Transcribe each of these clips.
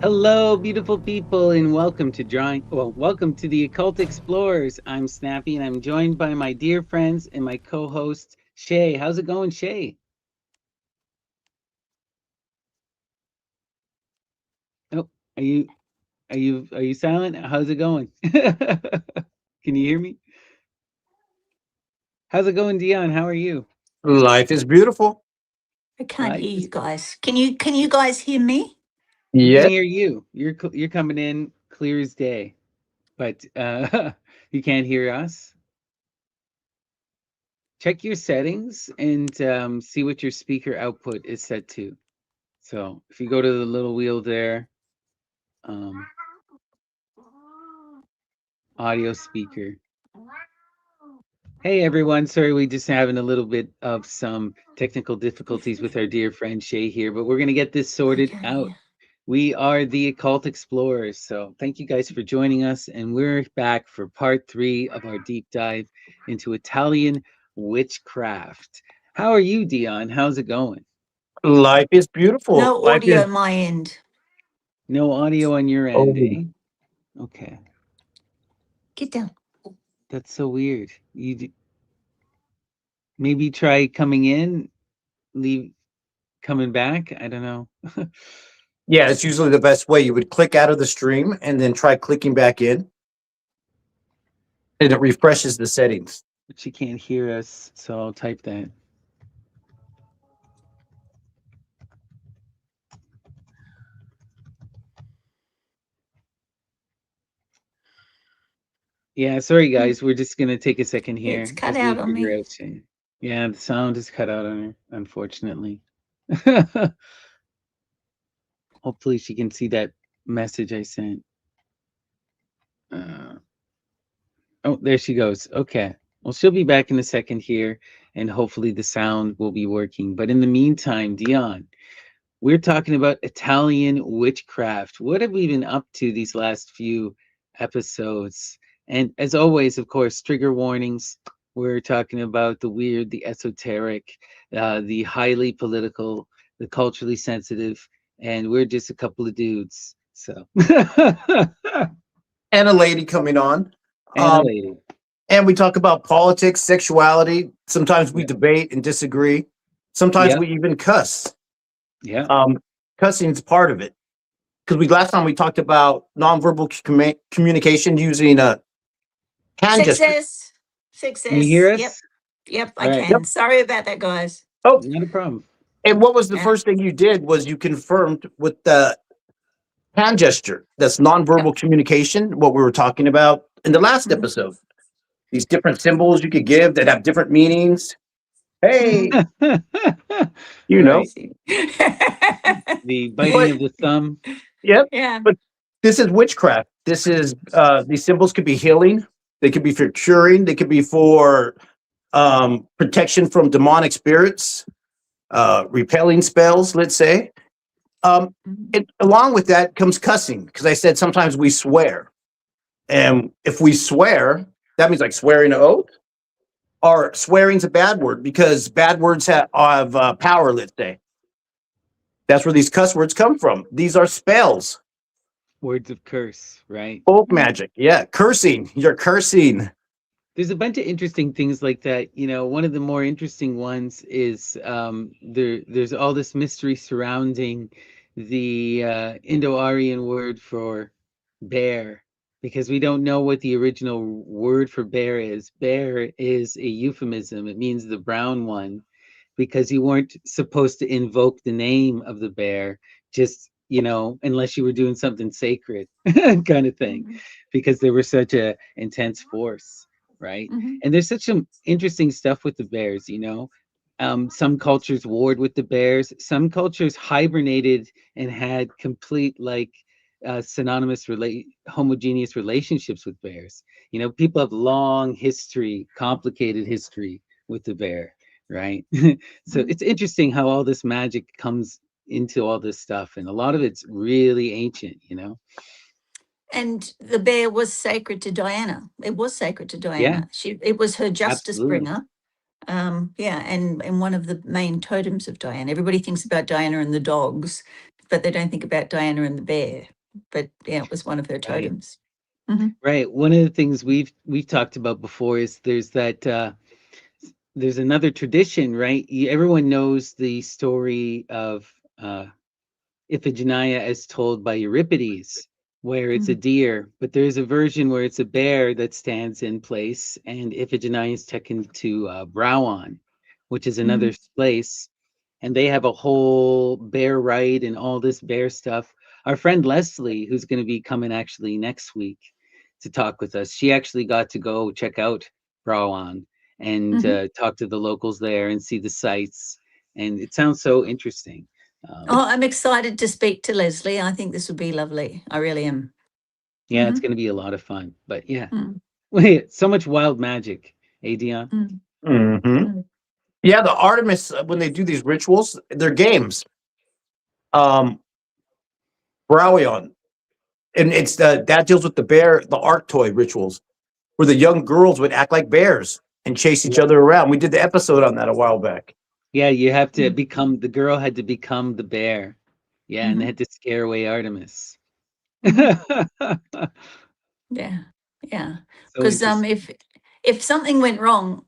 Hello, beautiful people, and welcome to welcome to the Occult Explorers. I'm Snappy, and I'm joined by my dear friends and my co-host Shay. How's it going, Shay? Oh, are you silent? How's it going? Can you hear me? How's it going, Dion? How are you? Life is beautiful. I can't Life hear is. you guys. Can you guys hear me? We can Yes. hear you. You're coming in clear as day, but you can't hear us. Check your settings and see what your speaker output is set to. So if you go to the little wheel there, audio speaker. Hey everyone, sorry we just having a little bit of some technical difficulties with our dear friend Shay here, but we're gonna get this sorted out. We are the Occult Explorers, so thank you guys for joining us, and we're back for part 3 of our deep dive into Italian witchcraft. How are you, Dion? How's it going? Life is beautiful. No Life audio is. on my end. No audio on your end, Oh. eh? Okay, Get down. that's so weird. Maybe try coming in, leave, coming back. I don't know. Yeah, it's usually the best way. You would click out of the stream and then try clicking back in, and it refreshes the settings. But she can't hear us, so I'll type that. Yeah, sorry guys, we're just gonna take a second here It's cut as we out on figure me. out Shane. Yeah, the sound is cut out on her, unfortunately. Hopefully she can see that message I sent. Oh, there she goes. Okay. Well, she'll be back in a second here, and hopefully the sound will be working. But in the meantime, Dion, we're talking about Italian witchcraft. What have we been up to these last few episodes? And as always, of course, trigger warnings. We're talking about the weird, the esoteric, the highly political, the culturally sensitive, and we're just a couple of dudes. So, And a lady coming on. and a lady. And we talk about politics, sexuality. Sometimes we Yeah. debate and disagree. Sometimes Yep. we even cuss. Yeah. Cussing is part of it. Because last time we talked about nonverbal communication using a hand gesture. Success. Can you hear Yep. us? Yep, All I right. can. Sorry about that, guys. Oh, Not a problem. and what was the Yeah. first thing you did was you confirmed with the hand gesture. That's nonverbal communication, what we were talking about in the last episode. These different symbols you could give that have different meanings. Hey, you know. The biting But of the thumb. yep. Yeah. But this is witchcraft. This is these symbols could be healing. They could be for curing. They could be for protection from demonic spirits, repelling spells, let's say. Along with that comes cussing, because I said sometimes we swear. And if we swear, that means like swearing an oath, or swearing's a bad word because bad words have power, let's say. That's where these cuss words come from. These are spells. Words of curse, right? Folk magic. Yeah, cursing. You're cursing. There's a bunch of interesting things like that. You know, one of the more interesting ones is there's all this mystery surrounding the Indo-Aryan word for bear, because we don't know what the original word for bear is. Bear is a euphemism. It means the brown one, because you weren't supposed to invoke the name of the bear, just, you know, unless you were doing something sacred kind of thing, because they were such a intense force, right? And there's such some interesting stuff with the bears, you know. Some cultures warred with the bears. Some cultures hibernated and had complete, like, synonymous homogeneous relationships with bears. You know, people have long history, complicated history with the bear, right? So it's interesting how all this magic comes into all this stuff, and a lot of it's really ancient, you know. And the bear was sacred to Diana. It was sacred to Yeah, Diana. It was her justice absolutely. bringer. Yeah, and one of the main totems of Diana. Everybody thinks about Diana and the dogs, but they don't think about Diana and the bear. but yeah, it was one of her Right. totems. Mhm. Right. One of the things we've talked about before is there's another tradition, right? Everyone knows the story of Iphigenia as told by Euripides, where it's a deer, but there's a version where it's a bear that stands in place, and Iphigenia is taken to Browon, which is another place, and they have a whole bear rite and all this bear stuff. Our friend Leslie, who's going to be coming actually next week to talk with us, she actually got to go check out Browon and talk to the locals there and see the sites, and it sounds so interesting. Oh, I'm excited to speak to Leslie. I think this would be lovely. I really am. Yeah, it's going to be a lot of fun. But yeah, Mm, wait, so much wild magic, Dion. mm, Mm-hmm. Yeah, the Artemis, when they do these rituals, they're games. Brawion, and it's that deals with the bear, the Arctoid rituals, where the young girls would act like bears and chase each other around. We did the episode on that a while back. Yeah, you have to become, the girl had to become the bear. Yeah, and they had to scare away Artemis. Yeah, yeah. So Because interesting. if something went wrong,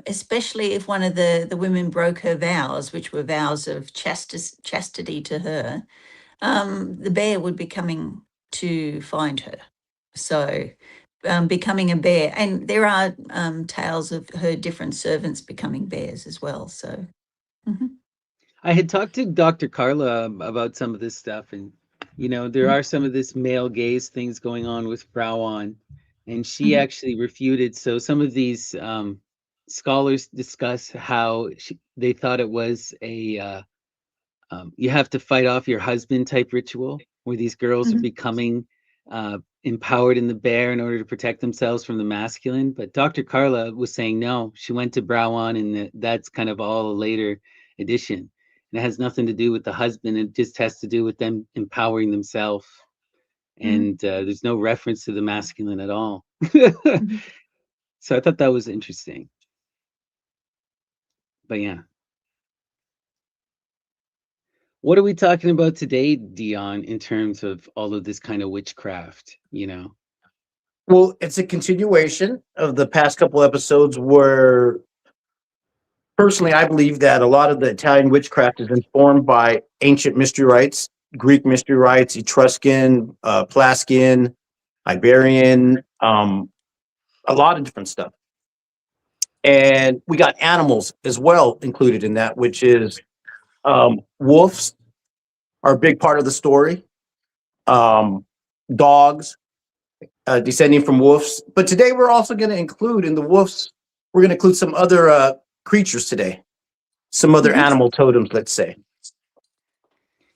especially if one of the women broke her vows, which were vows of chastity to her, the bear would be coming to find her. So becoming a bear, and there are tales of her different servants becoming bears as well. So. Mhm. I had talked to Dr. Carla about some of this stuff, and there are some of this male gaze things going on with Browon, and she actually refuted. So some of these scholars discuss how they thought it was a you have to fight off your husband type ritual, where these girls are becoming empowered in the bear in order to protect themselves from the masculine. But Dr. Carla was saying no, she went to Browon, and that's kind of all a later addition. And it has nothing to do with the husband. It just has to do with them empowering themselves. And there's no reference to the masculine at all. So I thought that was interesting. But yeah. What are we talking about today, Dion, in terms of all of this kind of witchcraft, Well, it's a continuation of the past couple episodes where personally I believe that a lot of the Italian witchcraft is informed by ancient mystery rites, Greek mystery rites, Etruscan, Plascian, Iberian, a lot of different stuff. And we got animals as well included in that, which is wolves are a big part of the story. Dogs, descending from wolves. But today we're also going to include in the wolves, we're going to include some other creatures today, some other animal totems, let's say.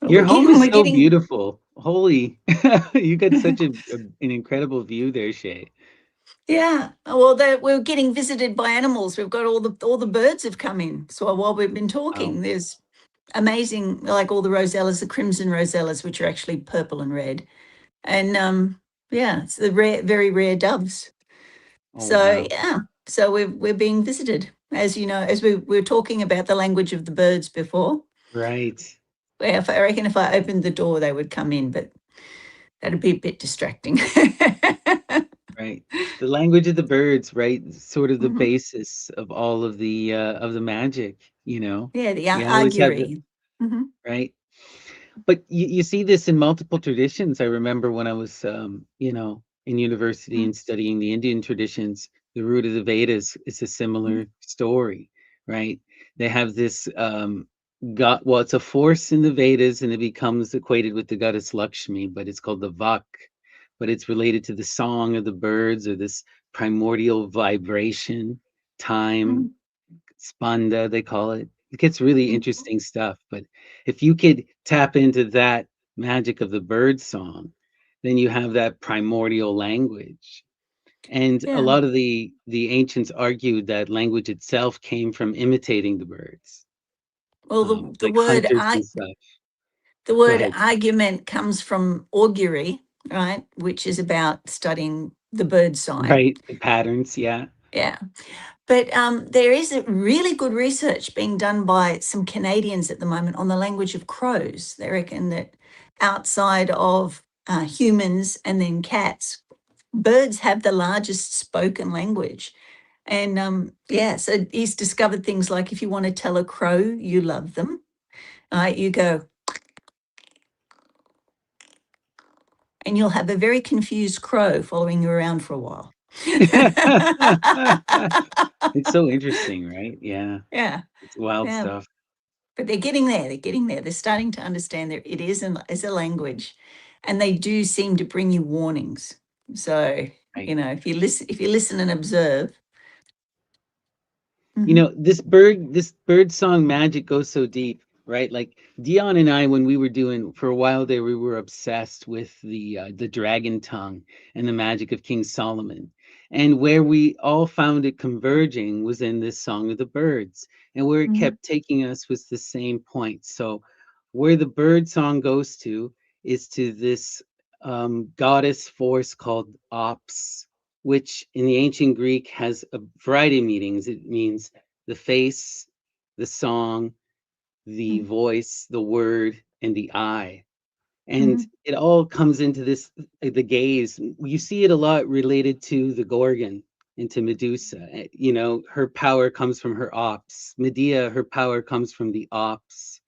Your home is We're so getting beautiful. Holy, you got such an incredible view there, Shay. Yeah, well, we're getting visited by animals. We've got all the birds have come in. So while we've been talking, there's amazing, like all the rosellas, the crimson rosellas, which are actually purple and red, and yeah, it's the very rare doves. So yeah, so we're being visited, as you know, as we were talking about the language of the birds before. Right. Yeah, I reckon if I opened the door, they would come in, but that'd be a bit distracting. Right. The language of the birds, right? Sort of the basis of all of the magic, Yeah, the We always have augury. right. But you see this in multiple traditions. I remember when I was in university and studying the Indian traditions, the root of the Vedas is a similar story, right? They have this god, well, it's a force in the Vedas, and it becomes equated with the goddess Lakshmi, but it's called the Vak, but it's related to the song of the birds, or this primordial vibration, time, spanda, they call it. It gets really interesting stuff. But if you could tap into that magic of the bird song, then you have that primordial language. And a Yeah. lot of the ancients argued that language itself came from imitating the birds, Well, the like word hunters and stuff. the Go word ahead. argument comes from augury, right, which is about studying the bird sign. Right, the patterns, yeah. Yeah. But there is a really good research being done by some Canadians at the moment on the language of crows. They reckon that outside of humans, and then cats. Birds have the largest spoken language. And so he's discovered things like if you want to tell a crow you love them, you go, and you'll have a very confused crow following you around for a while. It's so interesting, right? Yeah. Yeah. It's wild Yeah. stuff. But they're getting there. They're getting there. They're starting to understand that it is a language, and they do seem to bring you warnings. So, Right. if you listen and observe. You know, this bird song magic goes so deep, right? Like Dion and I, when we were doing for a while there, we were obsessed with the dragon tongue and the magic of King Solomon. And where we all found it converging was in this Song of the Birds. And where it kept taking us was the same point. So where the bird song goes to is to this goddess force called Ops, which in the ancient Greek has a variety of meanings. It means the face, the song, the voice, the word, and the eye. And it all comes into this, the gaze. You see it a lot related to the Gorgon and to Medusa. You know, her power comes from her ops. Medea, her power comes from the ops.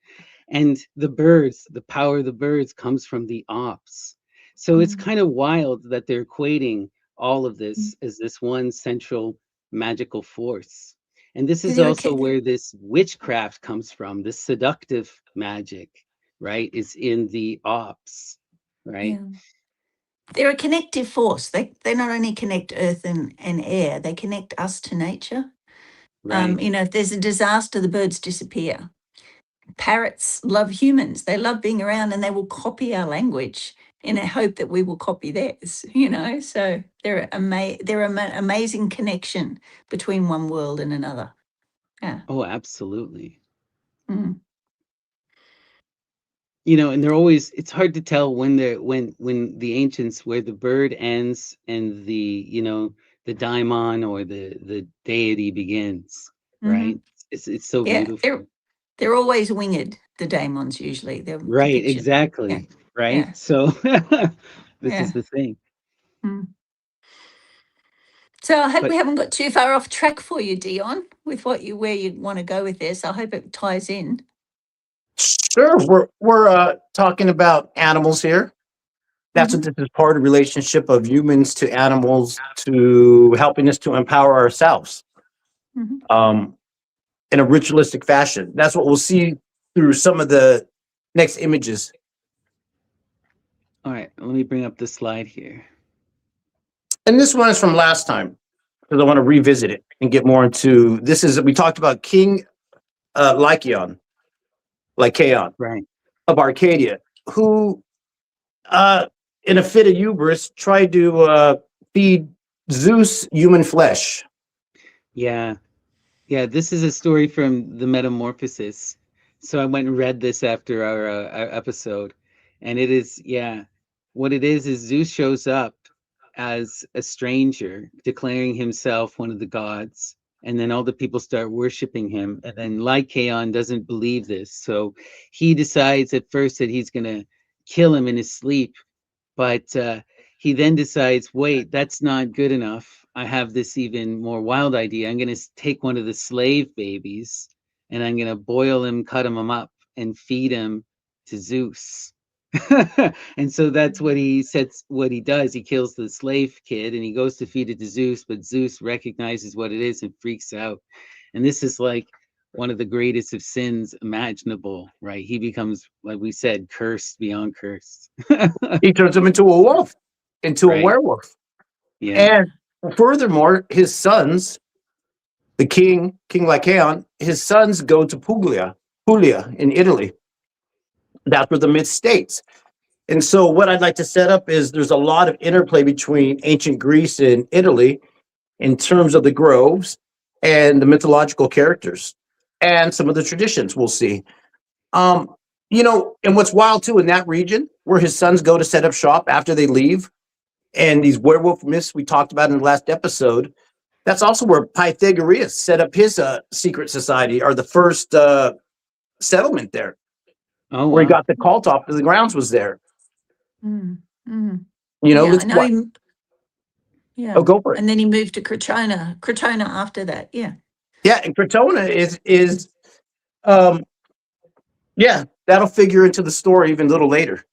And the birds, the power of the birds comes from the ops. So it's kind of wild that they're equating all of this as this one central magical force. And this is also where this witchcraft comes from, this seductive magic, right? Is in the ops, right? Yeah. They're a connective force. They not only connect earth and air, they connect us to nature. Right. If there's a disaster, the birds disappear. Parrots love humans. They love being around, and they will copy our language in a hope that we will copy theirs, So they're an amazing connection between one world and another. Yeah. Oh, absolutely. Mm. You know, and they're always, it's hard to tell when the ancients, where the bird ends and the the daimon or the deity begins, right? It's so beautiful. They're always winged, the daemons usually. They're Right, depicted. exactly. Yeah. Right. Yeah. So this is the thing. So I hope But we haven't got too far off track for you, Dion, with where you want to go with this. I hope it ties in. Sure, we're talking about animals here. That's what this is part of, relationship of humans to animals, to helping us to empower ourselves in a ritualistic fashion. That's what we'll see through some of the next images. all right, let me bring up the slide here. And this one is from last time, because I want to revisit it and get more into this. We talked about King Lycaon, Right. of Arcadia, who in a fit of hubris tried to feed Zeus human flesh. Yeah. Yeah, this is a story from the Metamorphosis. So I went and read this after our episode. And it is, what it is Zeus shows up as a stranger, declaring himself one of the gods. And then all the people start worshiping him. And then Lycaon doesn't believe this. So he decides at first that he's going to kill him in his sleep. But he then decides, wait, that's not good enough. I have this even more wild idea. I'm going to take one of the slave babies and I'm going to boil him, cut him up, and feed him to Zeus. And so that's what he says, what he does. He kills the slave kid and he goes to feed it to Zeus, but Zeus recognizes what it is and freaks out. And this is like one of the greatest of sins imaginable, right? He becomes, like we said, cursed beyond cursed. He turns him into a wolf, into a werewolf. Yeah. And furthermore, his sons, the King Lycaon, his sons go to Puglia in Italy. That's where the myth states. And so what I'd like to set up is there's a lot of interplay between ancient Greece and Italy in terms of the groves and the mythological characters and some of the traditions we'll see. And what's wild too, in that region where his sons go to set up shop after they leave, and these werewolf myths we talked about in the last episode, that's also where Pythagoras set up his secret society, or the first settlement there. Oh, where he got the cult off to the grounds was there. Mm. You know, Yeah, let's I know him. oh, Yeah. go for it. And then he moved to Crotona after that. Yeah. Yeah, and Crotona is yeah, that'll figure into the story even a little later.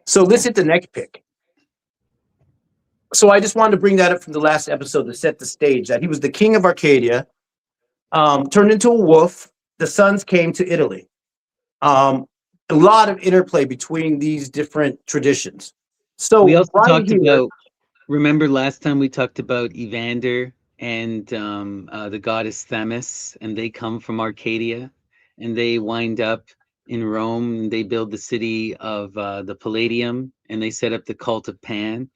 So let's hit the next pick. So I just wanted to bring that up from the last episode to set the stage that he was the king of Arcadia, turned into a wolf. The sons came to Italy. A lot of interplay between these different traditions. So We also right talked here, about, remember last time we talked about Evander and the goddess Themis, and they come from Arcadia, and they wind up in Rome, and they build the city of the Palladium, and they set up the cult of Pan.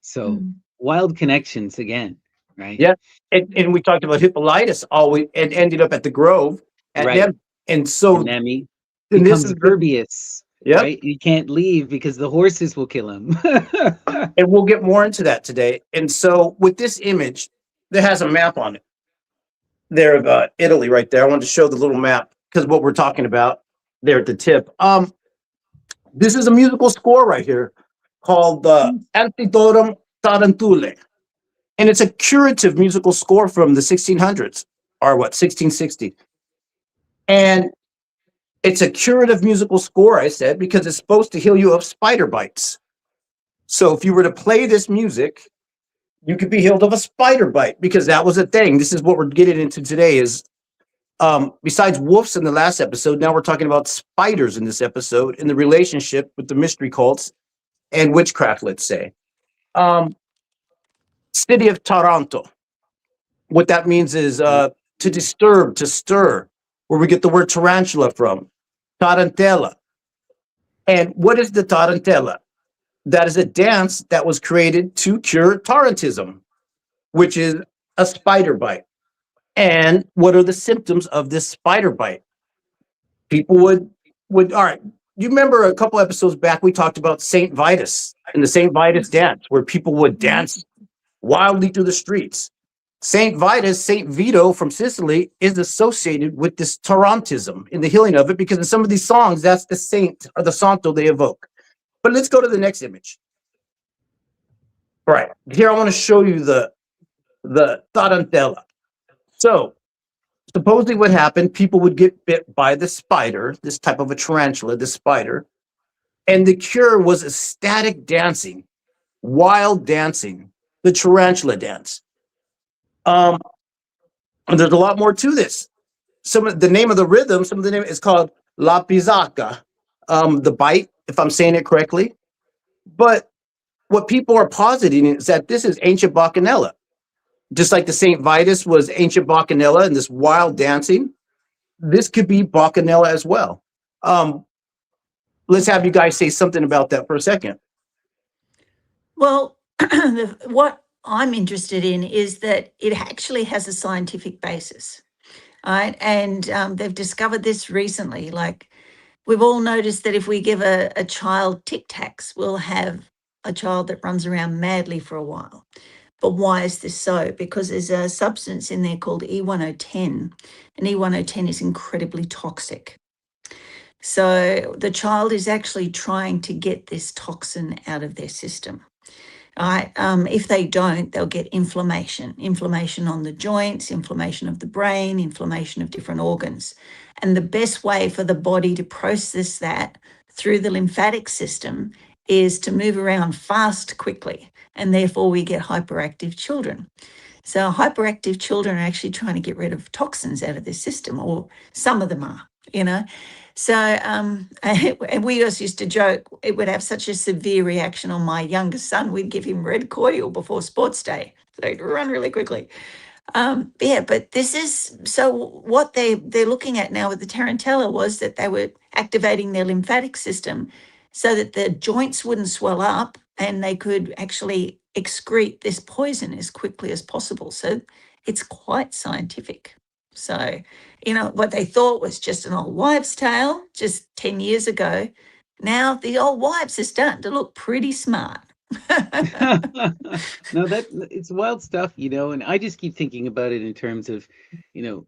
So wild connections again, right? yeah, and we talked about Hippolytus always and ended up at the Grove at Right. Nemi. And so And Nemi and this becomes is Verbius, yep. right? You can't leave because the horses will kill him. And we'll get more into that today. And so with this image, that has a map on it there of Italy right there. I wanted to show the little map because what we're talking about there at the tip. This is a musical score right here called Antidotum Tarantule. And it's a curative musical score from the 1600s or what, 1660. And it's a curative musical score, I said, because it's supposed to heal you of spider bites. So if you were to play this music, you could be healed of a spider bite because that was a thing. This is what we're getting into today is besides wolves in the last episode, now we're talking about spiders in this episode and the relationship with the mystery cults and witchcraft, let's say. City of Taranto. What that means is to disturb, to stir, where we get the word tarantula from. Tarantella. And what is the tarantella? That is a dance that was created to cure Tarantism, which is a spider bite. And what are the symptoms of this spider bite? People would all right. You remember a couple episodes back we talked about Saint Vitus and the Saint Vitus dance, where people would dance wildly through the streets. Saint Vitus, Saint Vito from Sicily, is associated with this Tarantism in the healing of it because in some of these songs, that's the saint or the santo they evoke. But let's go to the next image. All right, here I want to show you the tarantella. So supposedly what happened, people would get bit by the spider, this type of a tarantula, the spider, and the cure was ecstatic dancing, wild dancing, the tarantula dance. And there's a lot more to this. Some of the name of the rhythm, some of the name is called La Pizacca, the bite, if I'm saying it correctly. But what people are positing is that this is ancient Bacchanala. Just like the Saint Vitus was ancient Bacchanala and this wild dancing, this could be Bacchanala as well. Let's have you guys say something about that for a second. Well, what I'm interested in is that it actually has a scientific basis, right? And they've discovered this recently. Like we've all noticed that if we give a child Tic Tacs, we'll have a child that runs around madly for a while. But why is this so? Because there's a substance in there called E1010, and E1010 is incredibly toxic. So the child is actually trying to get this toxin out of their system. If they don't, they'll get inflammation on the joints, inflammation of the brain, inflammation of different organs. And the best way for the body to process that through the lymphatic system is to move around fast, quickly. And therefore we get hyperactive children. So hyperactive children are actually trying to get rid of toxins out of their system, or some of them are, you know. So and we always used to joke it would have such a severe reaction on my youngest son. We'd give him red cordial before sports day. So he'd run really quickly. Yeah, but this is, so what they're looking at now with the Tarantella was that they were activating their lymphatic system so that the joints wouldn't swell up and they could actually excrete this poison as quickly as possible. So it's quite scientific. So, you know, what they thought was just an old wives' tale just 10 years ago. Now the old wives are starting to look pretty smart. No, that it's wild stuff, you know, and I just keep thinking about it in terms of, you know,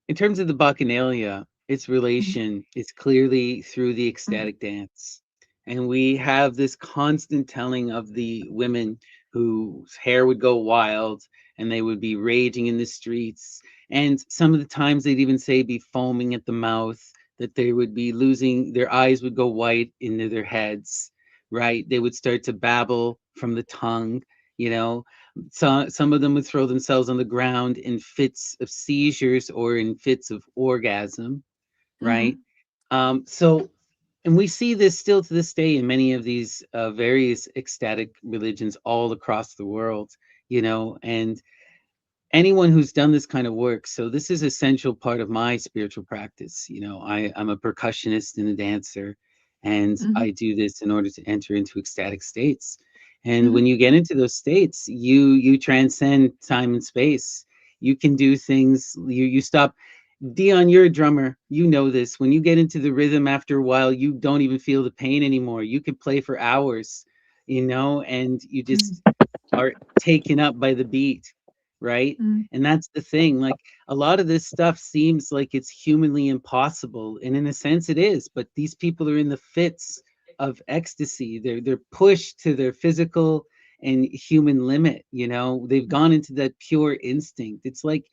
in terms of the Bacchanalia, its relation is clearly through the ecstatic dance. And we have this constant telling of the women whose hair would go wild and they would be raging in the streets. And some of the times they'd even say be foaming at the mouth, that they would be losing, their eyes would go white into their heads, right? They would start to babble from the tongue, you know. So, some of them would throw themselves on the ground in fits of seizures or in fits of orgasm, right? So, and we see this still to this day in many of these various ecstatic religions all across the world, you know, and anyone who's done this kind of work. So this is essential part of my spiritual practice. You know, I'm a percussionist and a dancer, and Mm-hmm. I do this in order to enter into ecstatic states. And Mm-hmm. when you get into those states, you transcend time and space. You can do things. You stop. Dion, you're a drummer. You know this. When you get into the rhythm, after a while, you don't even feel the pain anymore. You could play for hours, you know, and you just are taken up by the beat, right? Mm-hmm. And that's the thing. Like, a lot of this stuff seems like it's humanly impossible, and in a sense it is, but these people are in the fits of ecstasy. They're pushed to their physical and human limit, you know. They've gone into that pure instinct. It's like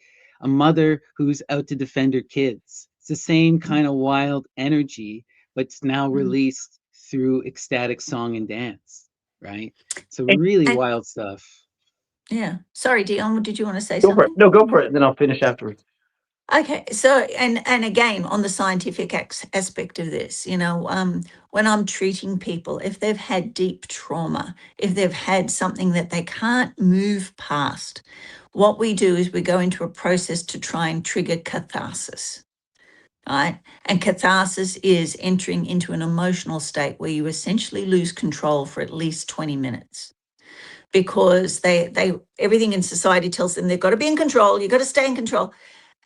a mother who's out to defend her kids. It's the same kind of wild energy, but it's now released through ecstatic song and dance, right? So really And wild stuff. yeah, sorry, Dion, did you want to say Go for it. something? No, go for it. Then I'll finish afterwards. Okay, so and again on the scientific aspect of this, you know, when I'm treating people, if they've had deep trauma, if they've had something that they can't move past, what we do is we go into a process to try and trigger catharsis, right? And catharsis is entering into an emotional state where you essentially lose control for at least 20 minutes. Because they everything in society tells them they've got to be in control, you've got to stay in control.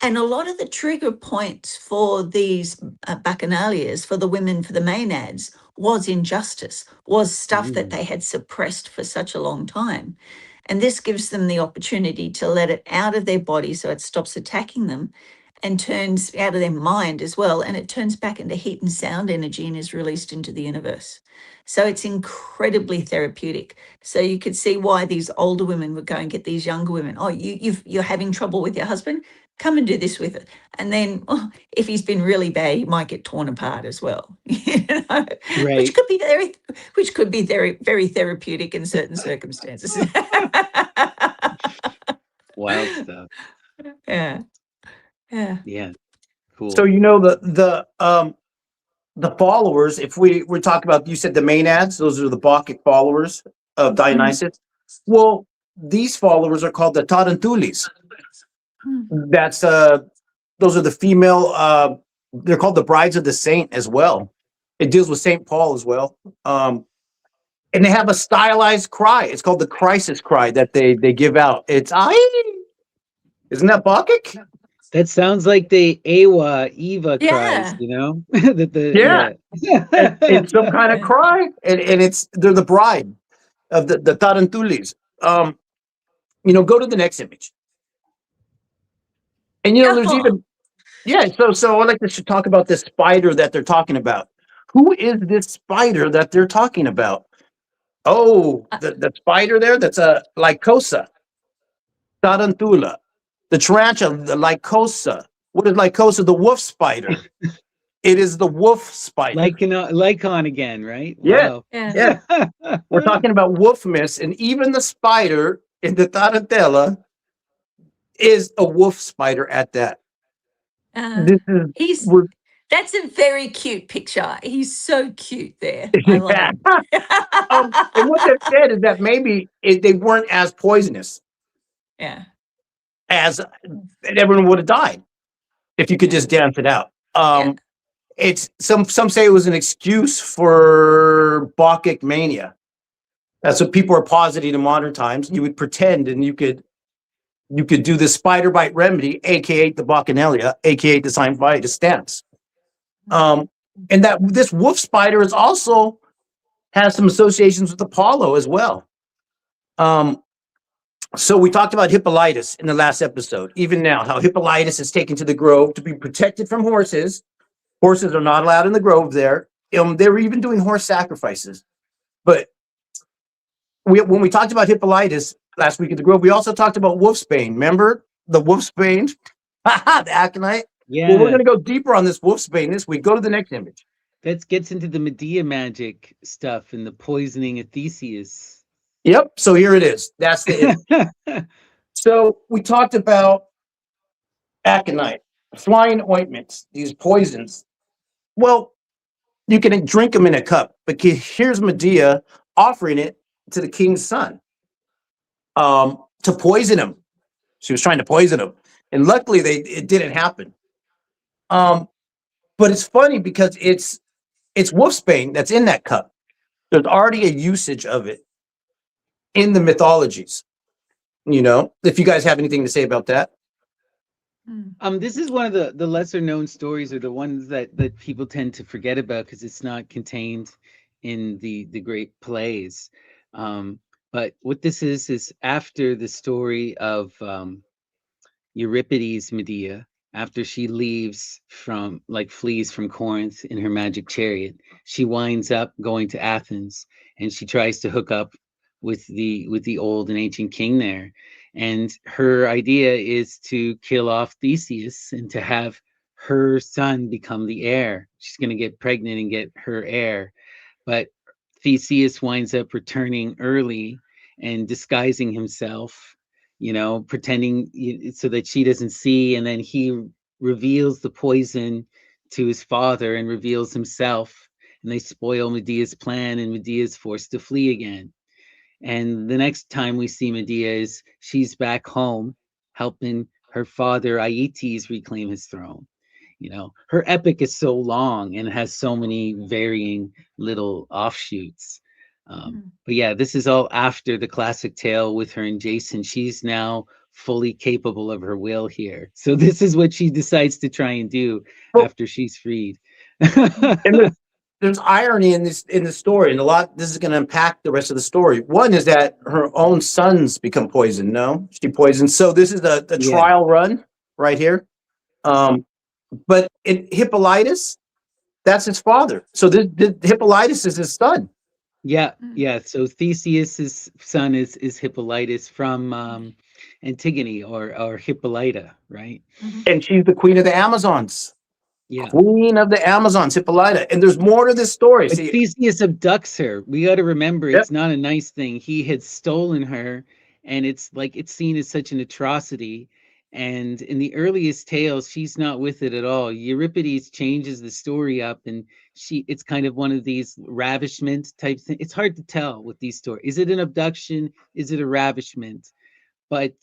And a lot of the trigger points for these bacchanalias, for the women, for the maenads, was injustice, was stuff that they had suppressed for such a long time. And this gives them the opportunity to let it out of their body so it stops attacking them and turns out of their mind as well. And it turns back into heat and sound energy and is released into the universe. So it's incredibly therapeutic. So you could see why these older women would go and get these younger women. Oh, you're having trouble with your husband? Come and do this with it. And then if he's been really bad, he might get torn apart as well. You know? Right. Which could be very, very therapeutic in certain circumstances. Wild stuff. Yeah. Yeah. Yeah. Cool. So you know the followers. If we're talking about, you said the maenads, those are the Bacchic followers of Dionysus. Well, these followers are called the Tarantulis. That's those are the female. They're called the brides of the saint as well. It deals with Saint Paul as well. And they have a stylized cry. It's called the crisis cry that they give out. It's isn't that Bacchic? That sounds like the Eva Yeah. cries, you know? Yeah. It's some kind of cry, and they're the bride of the Tarantulis. You know, go to the next image. And you know, there's even so I'd like to talk about this spider that they're talking about. Who is this spider that they're talking about? Oh, the spider there, that's a Lycosa, Tarantula. The tarantula, the Lycosa. What is Lycosa? The wolf spider. It is the wolf spider. Lycon again, right? Yeah. Wow. Yeah. We're talking about wolf myths, and even the spider in the Tarantella is a wolf spider at that. That's a very cute picture. He's so cute there. I love him. And what they've said is that maybe they weren't as poisonous. Yeah. As everyone would have died if you could just dance it out. It's some say it was an excuse for Bacchic mania. That's what people are positing in modern times. You would pretend, and you could do the spider bite remedy, aka the Bacchanalia, aka the symphytus dance. And that this wolf spider is also has some associations with Apollo as well. So we talked about Hippolytus in the last episode. Even now, how Hippolytus is taken to the grove to be protected from horses. Horses are not allowed in the grove there. They were even doing horse sacrifices. But when we talked about Hippolytus last week at the Grove, we also talked about wolfsbane. Remember the wolfsbane? The aconite? Yeah. Well, we're going to go deeper on this wolfsbane this week. Go to the next image. That gets into the Medea magic stuff and the poisoning of Theseus. Yep. So here it is. That's the image. So we talked about aconite, flying ointments, these poisons. Well, you can drink them in a cup, but here's Medea offering it to the king's son to poison him. She was trying to poison him, and luckily it didn't happen. But it's funny because it's wolfsbane that's in that cup. There's already a usage of it in the mythologies. If you guys have anything to say about that. This is one of the lesser known stories, or the ones that people tend to forget about because it's not contained in the great plays. But what this is after the story of Euripides' Medea, after she leaves flees from Corinth in her magic chariot, she winds up going to Athens, and she tries to hook up with the old and ancient king there. And her idea is to kill off Theseus and to have her son become the heir. She's going to get pregnant and get her heir. But Theseus winds up returning early and disguising himself, pretending so that she doesn't see. And then he reveals the poison to his father and reveals himself. And they spoil Medea's plan, and Medea is forced to flee again. And the next time we see Medea is she's back home helping her father Aeetes reclaim his throne. Her epic is so long and has so many varying little offshoots. But yeah, this is all after the classic tale with her and Jason. She's now fully capable of her will here. So this is what she decides to try and do after she's freed. And there's irony in the story, and this is going to impact the rest of the story. One is that her own sons become poisoned. No, she poisons. So this is the trial run right here. But Hippolytus, that's his father. So this Hippolytus is his son. Yeah. So Theseus's son is Hippolytus from Antigone or Hippolyta, right? And she's the queen of the Amazons. Yeah. Queen of the Amazons, Hippolyta. And there's more to this story. But Theseus abducts her. We got to remember, it's not a nice thing. He had stolen her, and it's seen as such an atrocity. And in the earliest tales, she's not with it at all. Euripides changes the story up, and it's kind of one of these ravishment type things. It's hard to tell with these stories. Is it an abduction? Is it a ravishment? But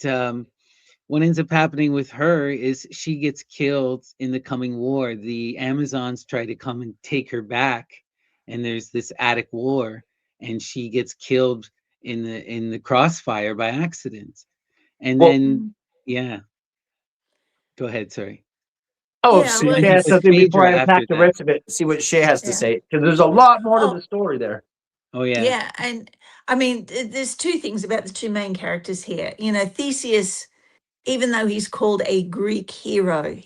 what ends up happening with her is she gets killed in the coming war. The Amazons try to come and take her back, and there's this Attic war, and she gets killed in the crossfire by accident. And then go ahead, sorry. Shay has something before I unpack the rest of it. See what Shay has to say, because there's a lot more to the story there. Oh yeah. Yeah, and I mean, there's two things about the two main characters here. Theseus, even though he's called a Greek hero,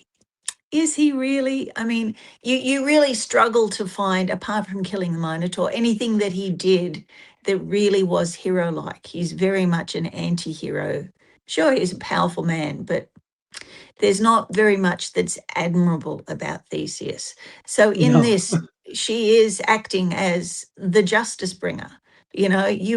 is he really? I mean, you really struggle to find, apart from killing the Minotaur, anything that he did that really was hero-like. He's very much an anti-hero. Sure, he's a powerful man, but there's not very much that's admirable about Theseus. So in this, she is acting as the justice bringer. You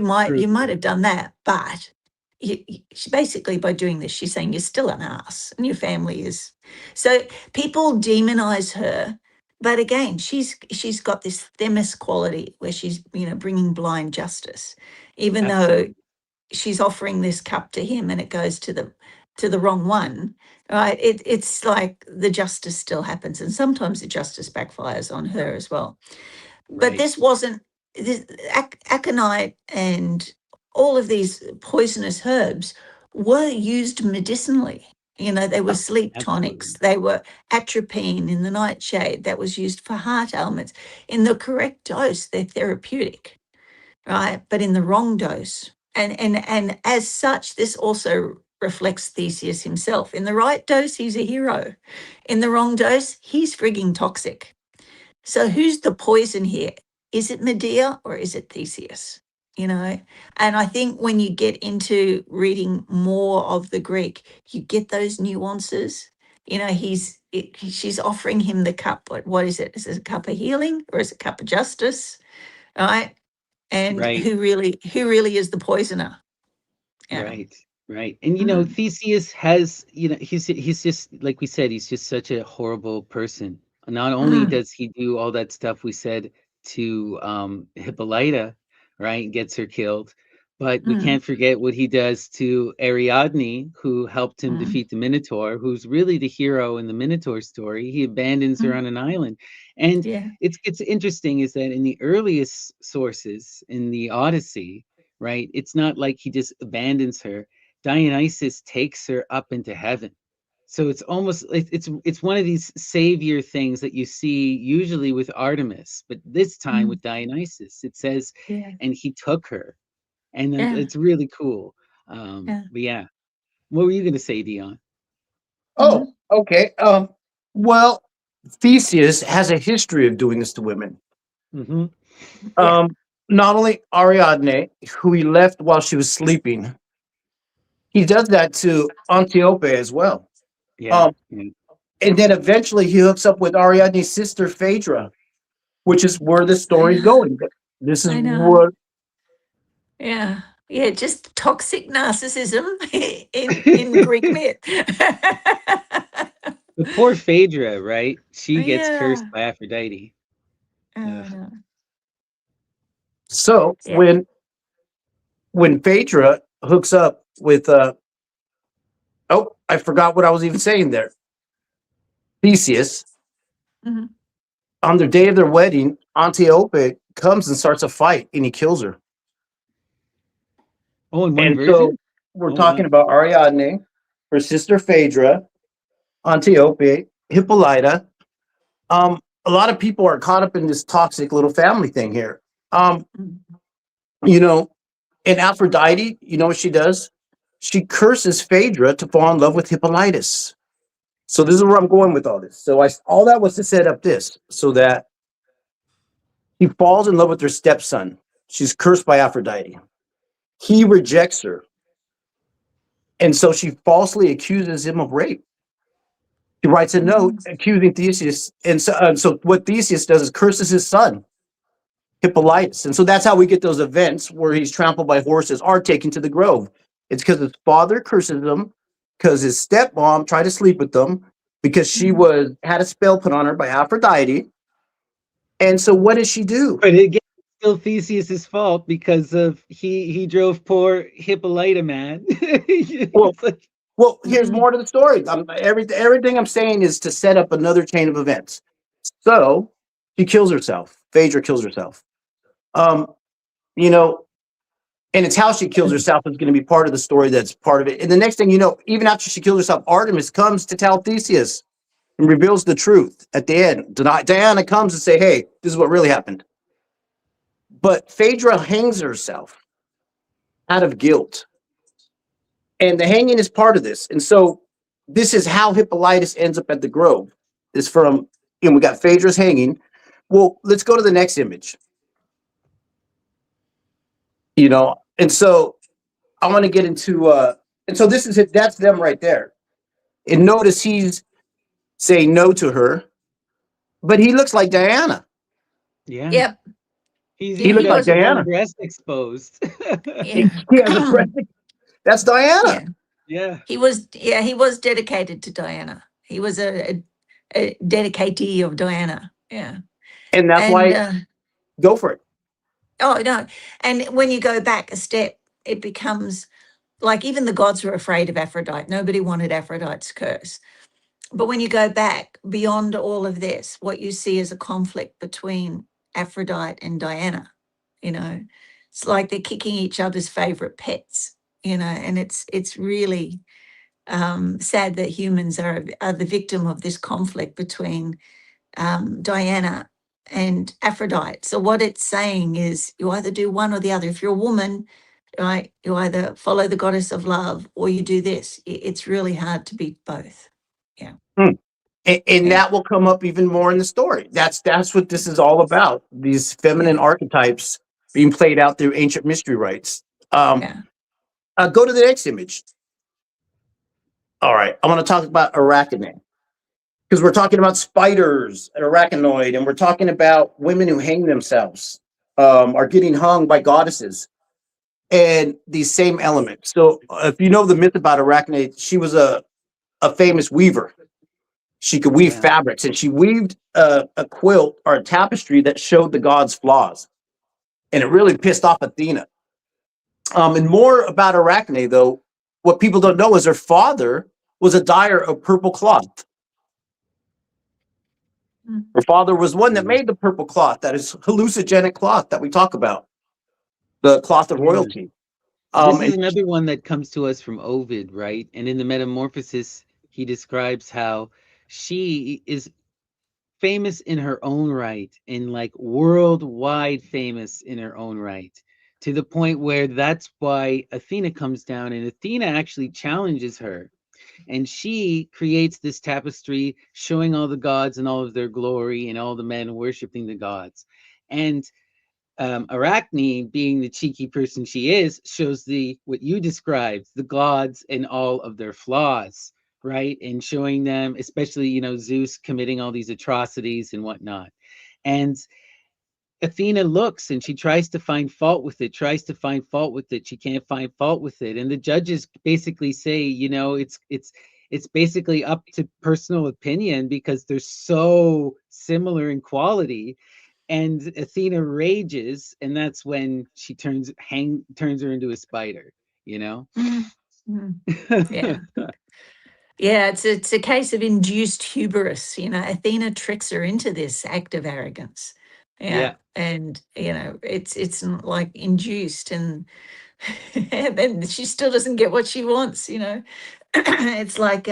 might have done that, but she basically, by doing this, she's saying you're still an ass and your family is. So people demonize her, but again, she's got this Themis quality where she's bringing blind justice, even though she's offering this cup to him and it goes to the wrong one. Right? It's like the justice still happens, and sometimes the justice backfires on her as well. Right. But this wasn't aconite and all of these poisonous herbs were used medicinally. They were sleep tonics. They were atropine in the nightshade that was used for heart ailments. In the correct dose, they're therapeutic, right? But in the wrong dose, and as such, this also reflects Theseus himself. In the right dose, he's a hero. In the wrong dose, he's frigging toxic. So who's the poison here? Is it Medea or is it Theseus? And I think when you get into reading more of the Greek, you get those nuances. She's offering him the cup. What is it? Is it a cup of healing or is it a cup of justice? Right. And Right. who really is the poisoner? Yeah. Right. And Theseus has, he's just, like we said, he's just such a horrible person. Not only does he do all that stuff we said to Hippolyta, right, gets her killed, but we can't forget what he does to Ariadne, who helped him defeat the Minotaur, who's really the hero in the Minotaur story. He abandons her on an island. And Yeah. it's interesting is that in the earliest sources, in the Odyssey, right, it's not like he just abandons her. Dionysus takes her up into heaven. So it's almost it's one of these savior things that you see usually with Artemis, but this time with Dionysus, it says, Yeah. and he took her, and Yeah. it's really cool. Yeah. But yeah, what were you going to say, Dion? Oh, okay. Well, Theseus has a history of doing this to women. Mm-hmm. Yeah. Not only Ariadne, who he left while she was sleeping, he does that to Antiope as well. Yeah. And then eventually he hooks up with Ariadne's sister Phaedra, which is where the story's going. This is I know. what. Yeah. Yeah, just toxic narcissism in Greek myth. The poor Phaedra, right? She gets Yeah. cursed by Aphrodite. I know. So Yeah. when Phaedra hooks up with I forgot what I was even saying there. Theseus. Mhm. On the day of their wedding, Antiope comes and starts a fight, and he kills her. Oh, in one And version? so we're Oh, talking wow. about Ariadne, her sister Phaedra, Antiope, Hippolyta. A lot of people are caught up in this toxic little family thing here. And Aphrodite, you know what she does? She curses Phaedra to fall in love with Hippolytus. So this is where I'm going with all this. So all that was to set up this, so that he falls in love with her stepson. She's cursed by Aphrodite. He rejects her. And so she falsely accuses him of rape. He writes a note accusing Theseus. And so what Theseus does is curses his son, Hippolytus. And so that's how we get those events where he's trampled by horses or taken to the grove. It's because his father curses him, because his stepmom tried to sleep with them, because she had a spell put on her by Aphrodite. And so what does she do? But again, it's still Theseus's fault because of he drove poor Hippolyta mad. Well, here's more to the story. Everything I'm saying is to set up another chain of events. So she kills herself. Phaedra kills herself. And it's how she kills herself is going to be part of the story that's part of it. And the next thing you know, even after she kills herself, Artemis comes to tell Theseus and reveals the truth at the end. Diana comes and say, hey, this is what really happened. But Phaedra hangs herself out of guilt. And the hanging is part of this. And so this is how Hippolytus ends up at the grove. And we got Phaedra's hanging. Well, let's go to the next image. And so I want to get into, and so this is it. That's them right there. And notice he's saying no to her, but he looks like Diana. Yeah. Yep. He looks like Diana. Breast exposed. Yeah. He has a breast. That's Diana. Yeah. He was dedicated to Diana. He was a dedicatee of Diana. Yeah. And that's why go for it. Oh, no. And when you go back a step, it becomes like even the gods were afraid of Aphrodite. Nobody wanted Aphrodite's curse. But when you go back beyond all of this, what you see is a conflict between Aphrodite and Diana. It's like they're kicking each other's favorite pets, and it's really sad that humans are the victim of this conflict between Diana and Aphrodite. So what it's saying is you either do one or the other. If you're a woman, right, you either follow the goddess of love or you do this. It's really hard to beat both. Yeah. And that will come up even more in the story. That's what this is all about. These feminine archetypes being played out through ancient mystery rites. Go to the next image. All right, I want to talk about arachne, because we're talking about spiders and arachnoid, and we're talking about women who hang themselves, are getting hung by goddesses, and these same elements. So if you know the myth about Arachne, she was a famous weaver. She could weave fabrics, and she weaved a quilt or a tapestry that showed the gods' flaws, and it really pissed off Athena. And more about Arachne, though, what people don't know is her father was a dyer of purple cloth. Her father was one that made the purple cloth, that is hallucinogenic cloth that we talk about, the cloth of royalty. This is another one that comes to us from Ovid, right? And in the Metamorphosis, he describes how she is famous in her own right, and like worldwide famous in her own right, to the point where that's why Athena comes down, and Athena actually challenges her. And she creates this tapestry showing all the gods and all of their glory and all the men worshiping the gods. And Arachne, being the cheeky person she is, shows what you described, the gods and all of their flaws, right? And showing them, especially, Zeus committing all these atrocities and whatnot. And Athena looks and she tries to find fault with it, She can't find fault with it. And the judges basically say, it's basically up to personal opinion because they're so similar in quality. And Athena rages, and that's when she turns her into a spider, Mm-hmm. Yeah. Yeah, it's a case of induced hubris. Athena tricks her into this act of arrogance. Yeah. And it's like induced, and then she still doesn't get what she wants. It's like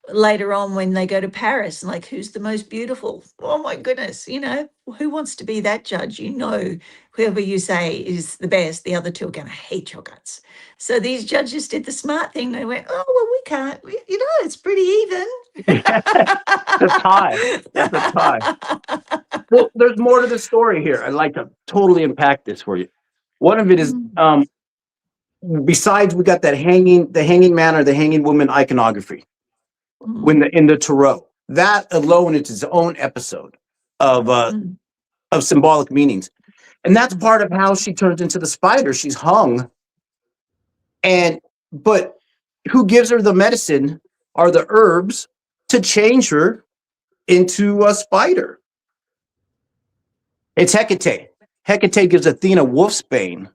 later on when they go to Paris, and like, who's the most beautiful? Oh my goodness, who wants to be that judge? Whoever you say is the best, the other two are going to hate your guts. So these judges did the smart thing. They went, oh well, we can't. It's pretty even. That's high. That's a tie. Well, there's more to the story here. I'd like to totally unpack this for you. One of it is, besides we got the hanging man or the hanging woman iconography, in the tarot, that alone is its own episode of symbolic meanings, and that's part of how she turns into the spider. She's hung, but who gives her the medicine are the herbs to change her into a spider. It's Hecate. Hecate gives Athena wolfsbane.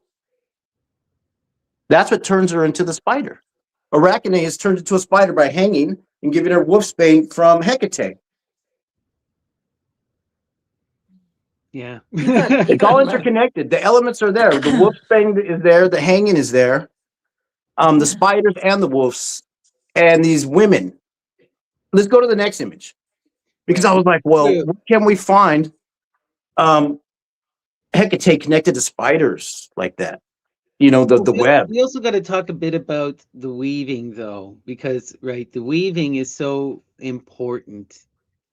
That's what turns her into the spider. Arachne is turned into a spider by hanging and giving her wolfsbane from Hecate. Yeah. It's all interconnected. The elements are there. The wolfsbane is there. The hanging is there. The spiders and the wolves and these women. Let's go to the next image. Because I was like, well, where can we find Hecate connected to spiders like that? The web. We also got to talk a bit about the weaving, though, because, the weaving is so important.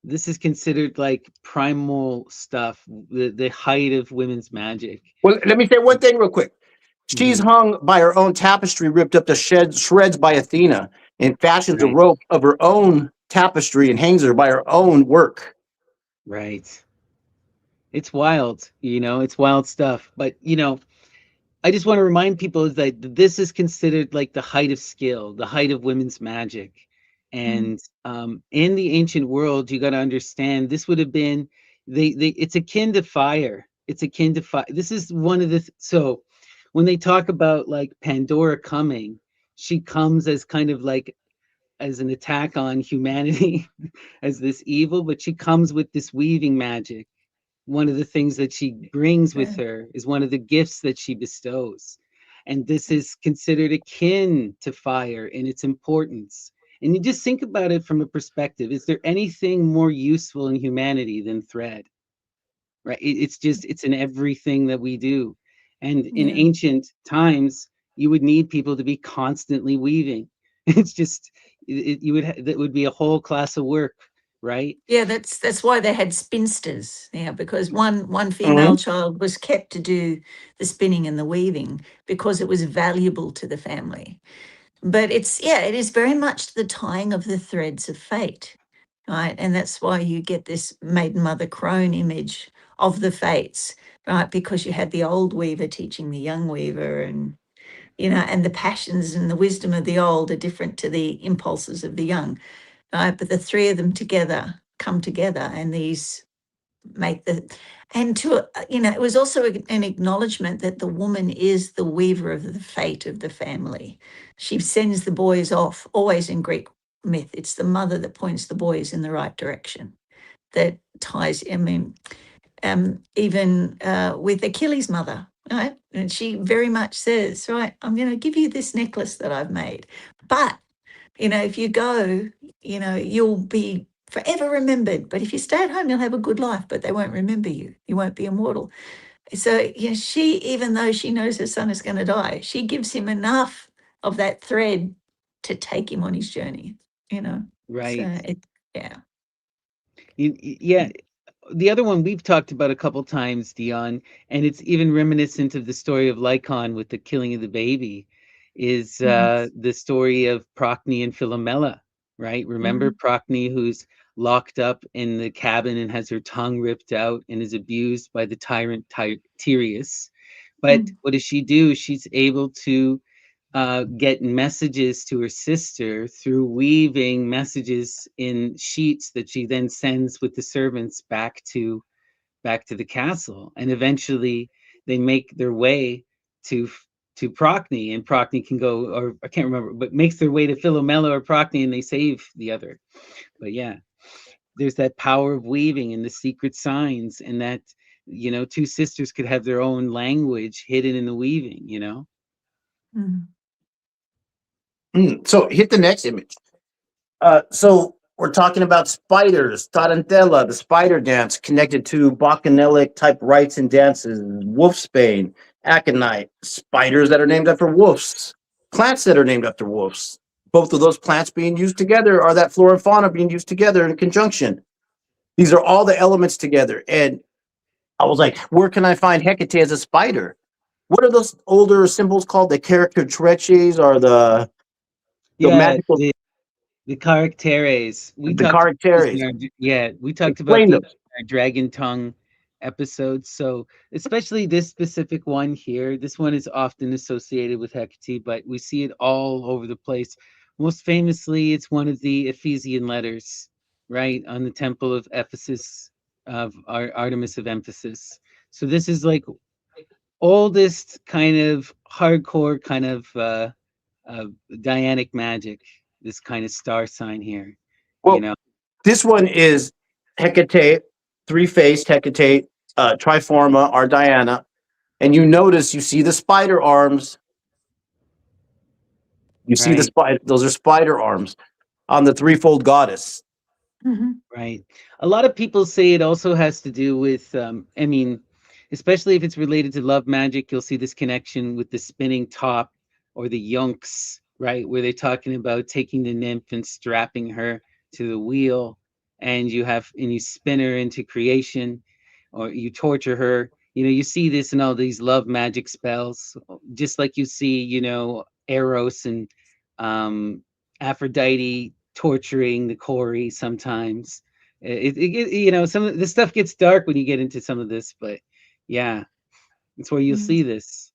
This is considered like primal stuff, the height of women's magic. Well, let me say one thing real quick. She's hung by her own tapestry, ripped up to shreds by Athena, and fashions a rope of her own tapestry and hangs her by her own work. Right. It's wild, it's wild stuff. But, I just want to remind people is that this is considered like the height of skill, the height of women's magic. And in the ancient world, you got to understand this would have been, it's akin to fire. It's akin to fire. This is one of the, so when they talk about like Pandora coming, she comes as kind of like, as an attack on humanity, as this evil, but she comes with this weaving magic. One of the things that she brings with her is one of the gifts that she bestows. And this is considered akin to fire in its importance. And you just think about it from a perspective. Is there anything more useful in humanity than thread? Right? It's in everything that we do. And in ancient times, you would need people to be constantly weaving. It's just, that would be a whole class of work right? Yeah, that's why they had spinsters. Yeah, because one female Mhm. child was kept to do the spinning and the weaving because it was valuable to the family. But it is very much the tying of the threads of fate, right? And that's why you get this maiden mother crone image of the fates, right? Because you had the old weaver teaching the young weaver, and and the passions and the wisdom of the old are different to the impulses of the young, right? But the three of them together come together, and these make the and to it was also an acknowledgement that the woman is the weaver of the fate of the family. She sends the boys off. Always in Greek myth, it's the mother that points the boys in the right direction, that ties, I mean, even with Achilles' mother, right? And she very much says, right, I'm going to give you this necklace that I've made, but if you go, you'll be forever remembered. But if you stay at home, you'll have a good life, but they won't remember you. You won't be immortal. So, she, even though she knows her son is going to die, she gives him enough of that thread to take him on his journey, So, Right. yeah. Yeah. The other one we've talked about a couple times, Dion, and it's even reminiscent of the story of Lycon with the killing of the baby, is Mhm, the story of Procne and Philomela, right? Remember mhm, Procne, who's locked up in the cabin and has her tongue ripped out and is abused by the tyrant Tyreus. But mhm, what does she do? She's able to get messages to her sister through weaving messages in sheets that she then sends with the servants back to the castle, and eventually they make their way to Procne, and Procne can go, or I can't remember, but makes their way to Philomela or Procne, and they save the other. But yeah, there's that power of weaving and the secret signs, and that two sisters could have their own language hidden in the weaving. mhm, So hit the next image. So we're talking about spiders, tarantella, the spider dance connected to bacchanalic type rites and dances, wolfsbane, aconite, spiders that are named after wolves, plants that are named after wolves. Both of those plants being used together are that flora and fauna being used together in conjunction. These are all the elements together. And I was like, where can I find Hecate as a spider? What are those older symbols called? The characteristics or the Yeah, magical, the characteres. We the talked about these in characteres? our, yeah, we talked about Explain these those. in our Dragon Tongue episodes. So especially this specific one here, this one is often associated with Hecate, but we see it all over the place. Most famously, it's one of the Ephesian letters, right, on the Temple of Ephesus, of Artemis of Ephesus. So this is like oldest kind of hardcore kind of uh, Dianic magic, this kind of star sign here, you Well, know. this one is Hecate, three-faced Hecate, triforma, or Diana. And you notice you see the spider arms. You see the Right, spider; those are spider arms on the threefold goddess. mhm, right. A lot of people say it also has to do with, I mean, especially if it's related to love magic, you'll see this connection with the spinning top or the yonks, right? Where they're talking about taking the nymph and strapping her to the wheel, and you spin her into creation, or you torture her. You see this in all these love magic spells, just like you see, Eros and um, Aphrodite torturing the Corey sometimes. Some of this stuff gets dark when you get into some of this, but yeah, that's where you'll mhm, see this.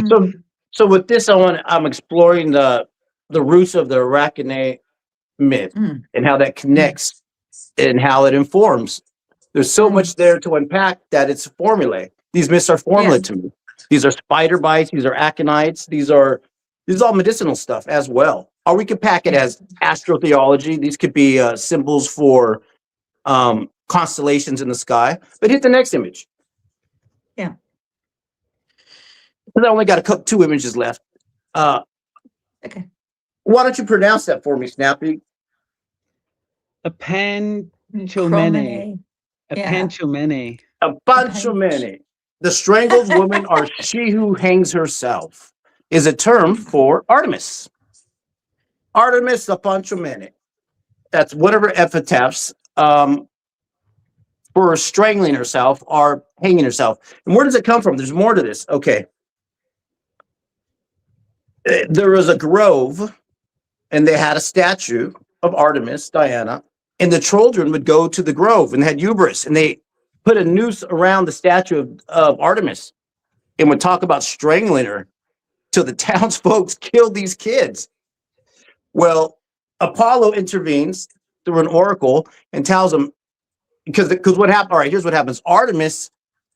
So, mhm, so with this, I'm exploring the roots of the Arachne myth mhm, and how that mhm. connects and how it informs. There's so Mm. much there to unpack that it's formulae. These myths are Yeah. formulae to me. These are spider bites. These are aconites. These are all medicinal stuff as well. Or we could pack it Yeah. as astrotheology. These could be symbols for constellations in the sky. But hit the next image. Yeah. Because I only got two images left. Uh, Okay. why don't you pronounce that for me, Snappy? A panchomene, Cromene. a Yeah. panchomene. A A page. panchomene. The strangled woman, or she who hangs herself, is a term for Artemis. Artemis the Panchomene. That's whatever epitaphs for strangling herself or hanging herself. And where does it come from? There's more to this. Okay. There was a grove, and they had a statue of Artemis, Diana, and the children would go to the grove and had hubris, and they put a noose around the statue of Artemis and would talk about strangling her till the townsfolk killed these kids. Well, Apollo intervenes through an oracle and tells them, because what happened? All right, here's what happens. Artemis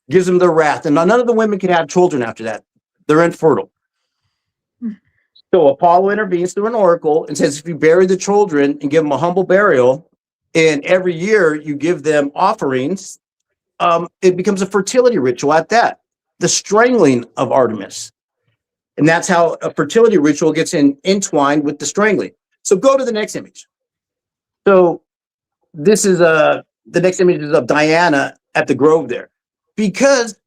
gives them their wrath, and none of the women can have children after that. They're infertile. So Apollo intervenes through an oracle and says, if you bury the children and give them a humble burial, and every year you give them offerings, it becomes a fertility ritual at that. The strangling of Artemis. And that's how a fertility ritual gets entwined with the strangling. So go to the next image. So this is the next image is of Diana at the grove there. Because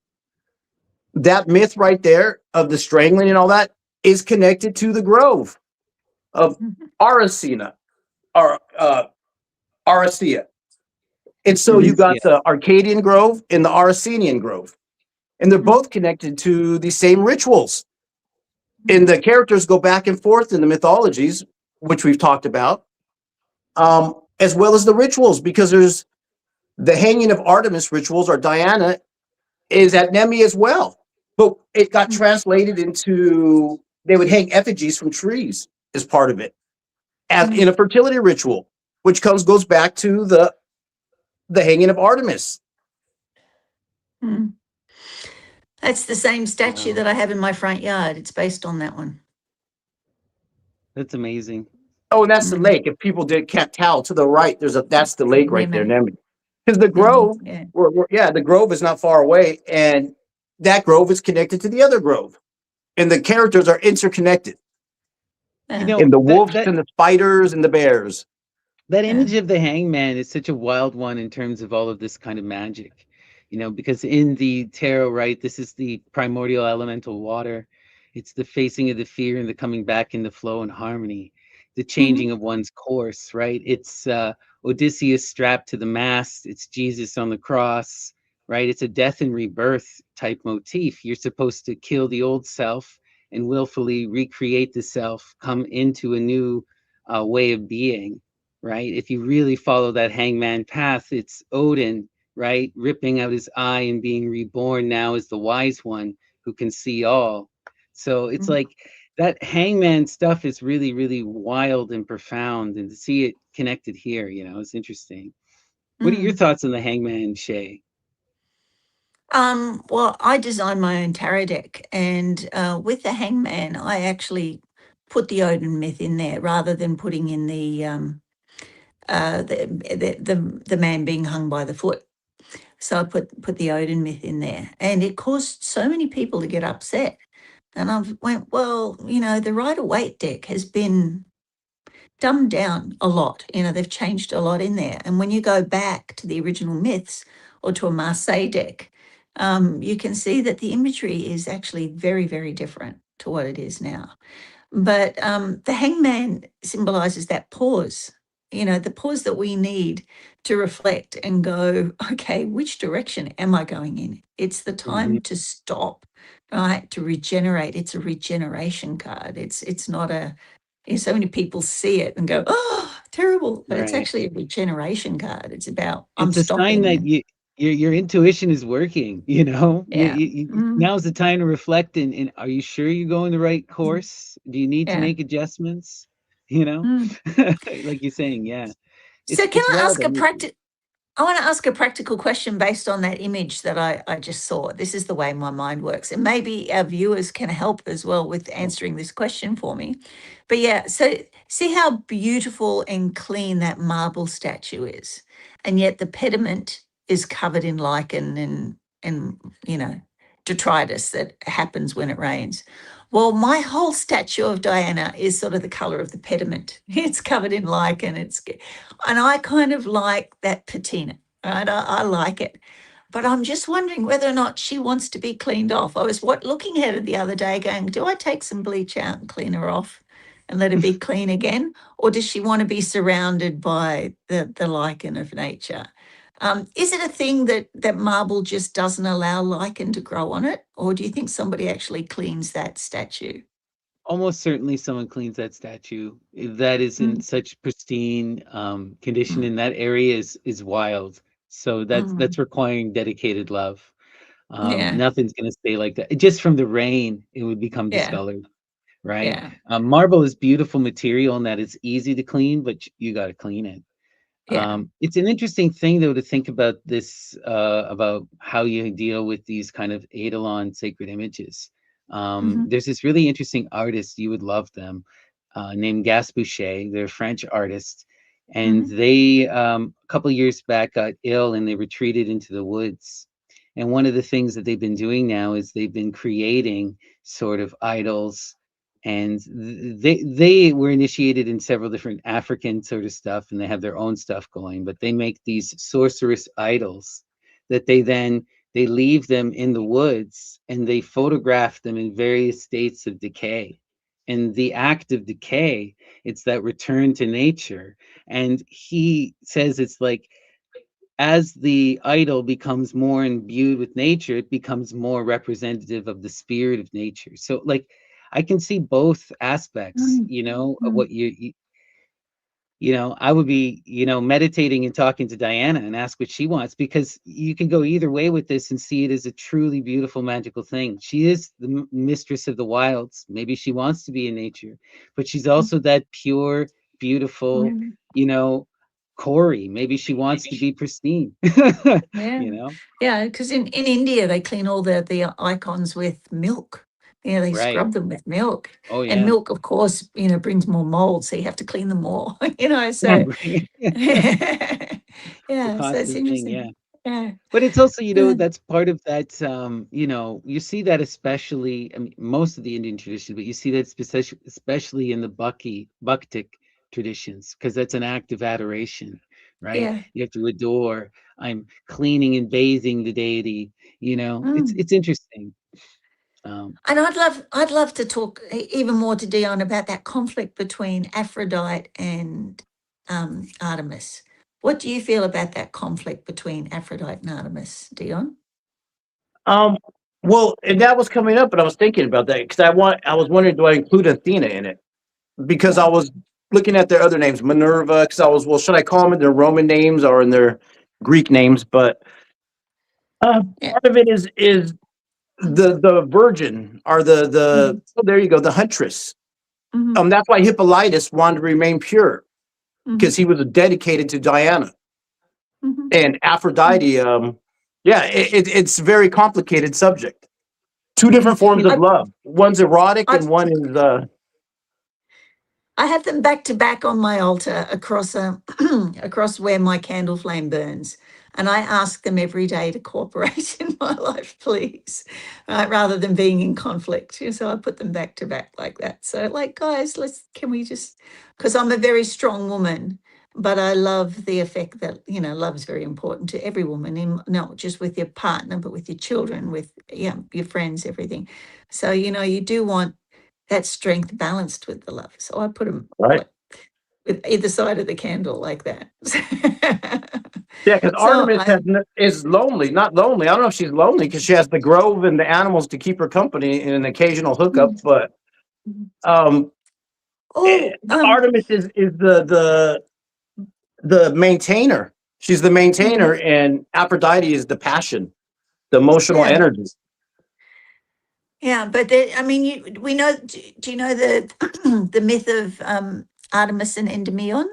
that myth right there of the strangling and all that is connected to the grove of Aracena, or Aracia. And so you got the Arcadian grove and the Aracenian grove. And they're both connected to the same rituals. And the characters go back and forth in the mythologies, which we've talked about, as well as the rituals, because there's the hanging of Artemis rituals, or Diana, is at Nemi as well. But it got translated into, they would hang effigies from trees as part of it, as in a fertility ritual, which goes back to the hanging of Artemis. That's the same statue that I have in my front yard. It's based on that one. That's amazing. Oh, and that's the lake. If people can't tell, to the right, that's the lake right there, Nemi. Because the grove, the grove is not far away, and that grove is connected to the other grove, and the characters are interconnected. You know, and the wolves and the spiders and the bears. That image of the hangman is such a wild one in terms of all of this kind of magic, you know, because in the tarot, right, this is the primordial elemental water. It's the facing of the fear and the coming back in the flow and harmony, the changing of one's course, right? It's Odysseus strapped to the mast. It's Jesus on the cross, right? It's a death and rebirth type motif. You're supposed to kill the old self and willfully recreate the self, come into a new way of being, right? If you really follow that hangman path, it's Odin, right? Ripping out his eye and being reborn now as the wise one who can see all. So it's like that hangman stuff is really, really wild and profound, and to see it connected here, you know, it's interesting. What are your thoughts on the hangman, Shay? Well, I designed my own tarot deck, and with the hangman, I actually put the Odin myth in there rather than putting in the man being hung by the foot. So I put the Odin myth in there, and it caused so many people to get upset. And I went, well, you know, the Rider-Waite deck has been dumbed down a lot. You know, they've changed a lot in there. And when you go back to the original myths or to a Marseille deck, you can see that the imagery is actually very, very different to what it is now. But the hangman symbolizes that pause, you know, the pause that we need to reflect and go, okay, which direction am I going in? It's the time to stop, right? To regenerate. It's a regeneration card. It's not a, you know, so many people see it and go, oh, terrible. But it's actually a regeneration card. It's about, it's a sign that your intuition is working, you know. Now's the time to reflect, and are you sure you're going the right course? Do you need to make adjustments, you know? Like you're saying, So can I ask I want to ask a practical question based on that image that I just saw. This is the way my mind works, and maybe our viewers can help as well with answering this question for me. But yeah, so see how beautiful and clean that marble statue is, and yet the pediment is covered in lichen and you know, detritus that happens when it rains. Well, my whole statue of Diana is sort of the color of the pediment. It's covered in lichen. And I kind of like that patina, right? I like it. But I'm just wondering whether or not she wants to be cleaned off. I was looking at it the other day going, do I take some bleach out and clean her off? and let her be clean again? Or does she want to be surrounded by the lichen of nature? Is it a thing that marble just doesn't allow lichen to grow on it? Or do you think somebody actually cleans that statue? Almost certainly someone cleans that statue. That is in Mm, such pristine condition, and that area is wild. So that's mm, requiring dedicated love. yeah, Nothing's going to stay like that. Just from the rain, it would become yeah, discolored, right? yeah, Marble is beautiful material and that it's easy to clean, but you got to clean it. yeah. It's an interesting thing, though, to think about this, about how you deal with these kind of eidolon sacred images. Hmm. There's this really interesting artist, you would love them, named Gas Boucher. They're a French artist, and Hmm. they, a couple of years back, got ill and they retreated into the woods. And one of the things that they've been doing now is they've been creating sort of idols, and they were initiated in several different African sort of stuff, and they have their own stuff going, but they make these sorceress idols that they leave them in the woods and they photograph them in various states of decay. And the act of decay, it's that return to nature. And he says it's like, as the idol becomes more imbued with nature, it becomes more representative of the spirit of nature. So, like, I can see both aspects, Mm, of mm, what I would be, meditating and talking to Diana and ask what she wants, because you can go either way with this and see it as a truly beautiful, magical thing. She is the mistress of the wilds. Maybe she wants to be in nature, but she's also that pure, beautiful, mm. you know, Corey. Maybe she wants to be pristine, Yeah, you know? yeah. Because in India they clean all the icons with milk. Yeah, they Right. scrub them with milk, Oh, and yeah. milk, of course, brings more mold, so you have to clean them more. So The yeah, so it's constant thing, yeah. interesting. Yeah. But it's also, Uh, that's part of that, you see that especially, I mean, most of the Indian tradition, but you see that especially in the Bhaktic traditions, because that's an act of adoration, right? yeah. You have to adore. I'm cleaning and bathing the deity, Mm. it's interesting. Um, And I'd love to talk even more to Dion about that conflict between Aphrodite and Artemis. What do you feel about that conflict between Aphrodite and Artemis, Dion? Um, well, and that was coming up, but I was thinking about that because I was wondering, do I include Athena in it? Because I Yeah, was looking at their other names, Minerva, because I was, well, should I call them in their Roman names or in their Greek names? But yeah. part of it is the virgin or Mhm, oh, there you go, the huntress. mhm, That's why Hippolytus wanted to remain pure mhm, because he was dedicated to Diana mhm, and mhm, Aphrodite. Yeah, it's a very complicated subject. Two mhm. different forms of love. One's erotic I and one is I have them back to back on my altar across across where my candle flame burns, and I ask them every day to cooperate in my life, please, rather than being in conflict. So I put them back to back like that. So, like, guys, can we just? Because I'm a very strong woman, but I love the effect that love is very important to every woman, not just with your partner, but with your children, with your friends, everything. So you do want that strength balanced with the love. So I put them right. like with either side of the candle like that. Yeah, because So Artemis is lonely, not lonely. I don't know if she's lonely because she has the grove and the animals to keep her company and an occasional hookup. But um, oh, Artemis is the maintainer. She's the maintainer, and Aphrodite is the passion, the emotional yeah, energy. yeah. But I mean, we know. Do you know the the myth of Artemis and Endymion?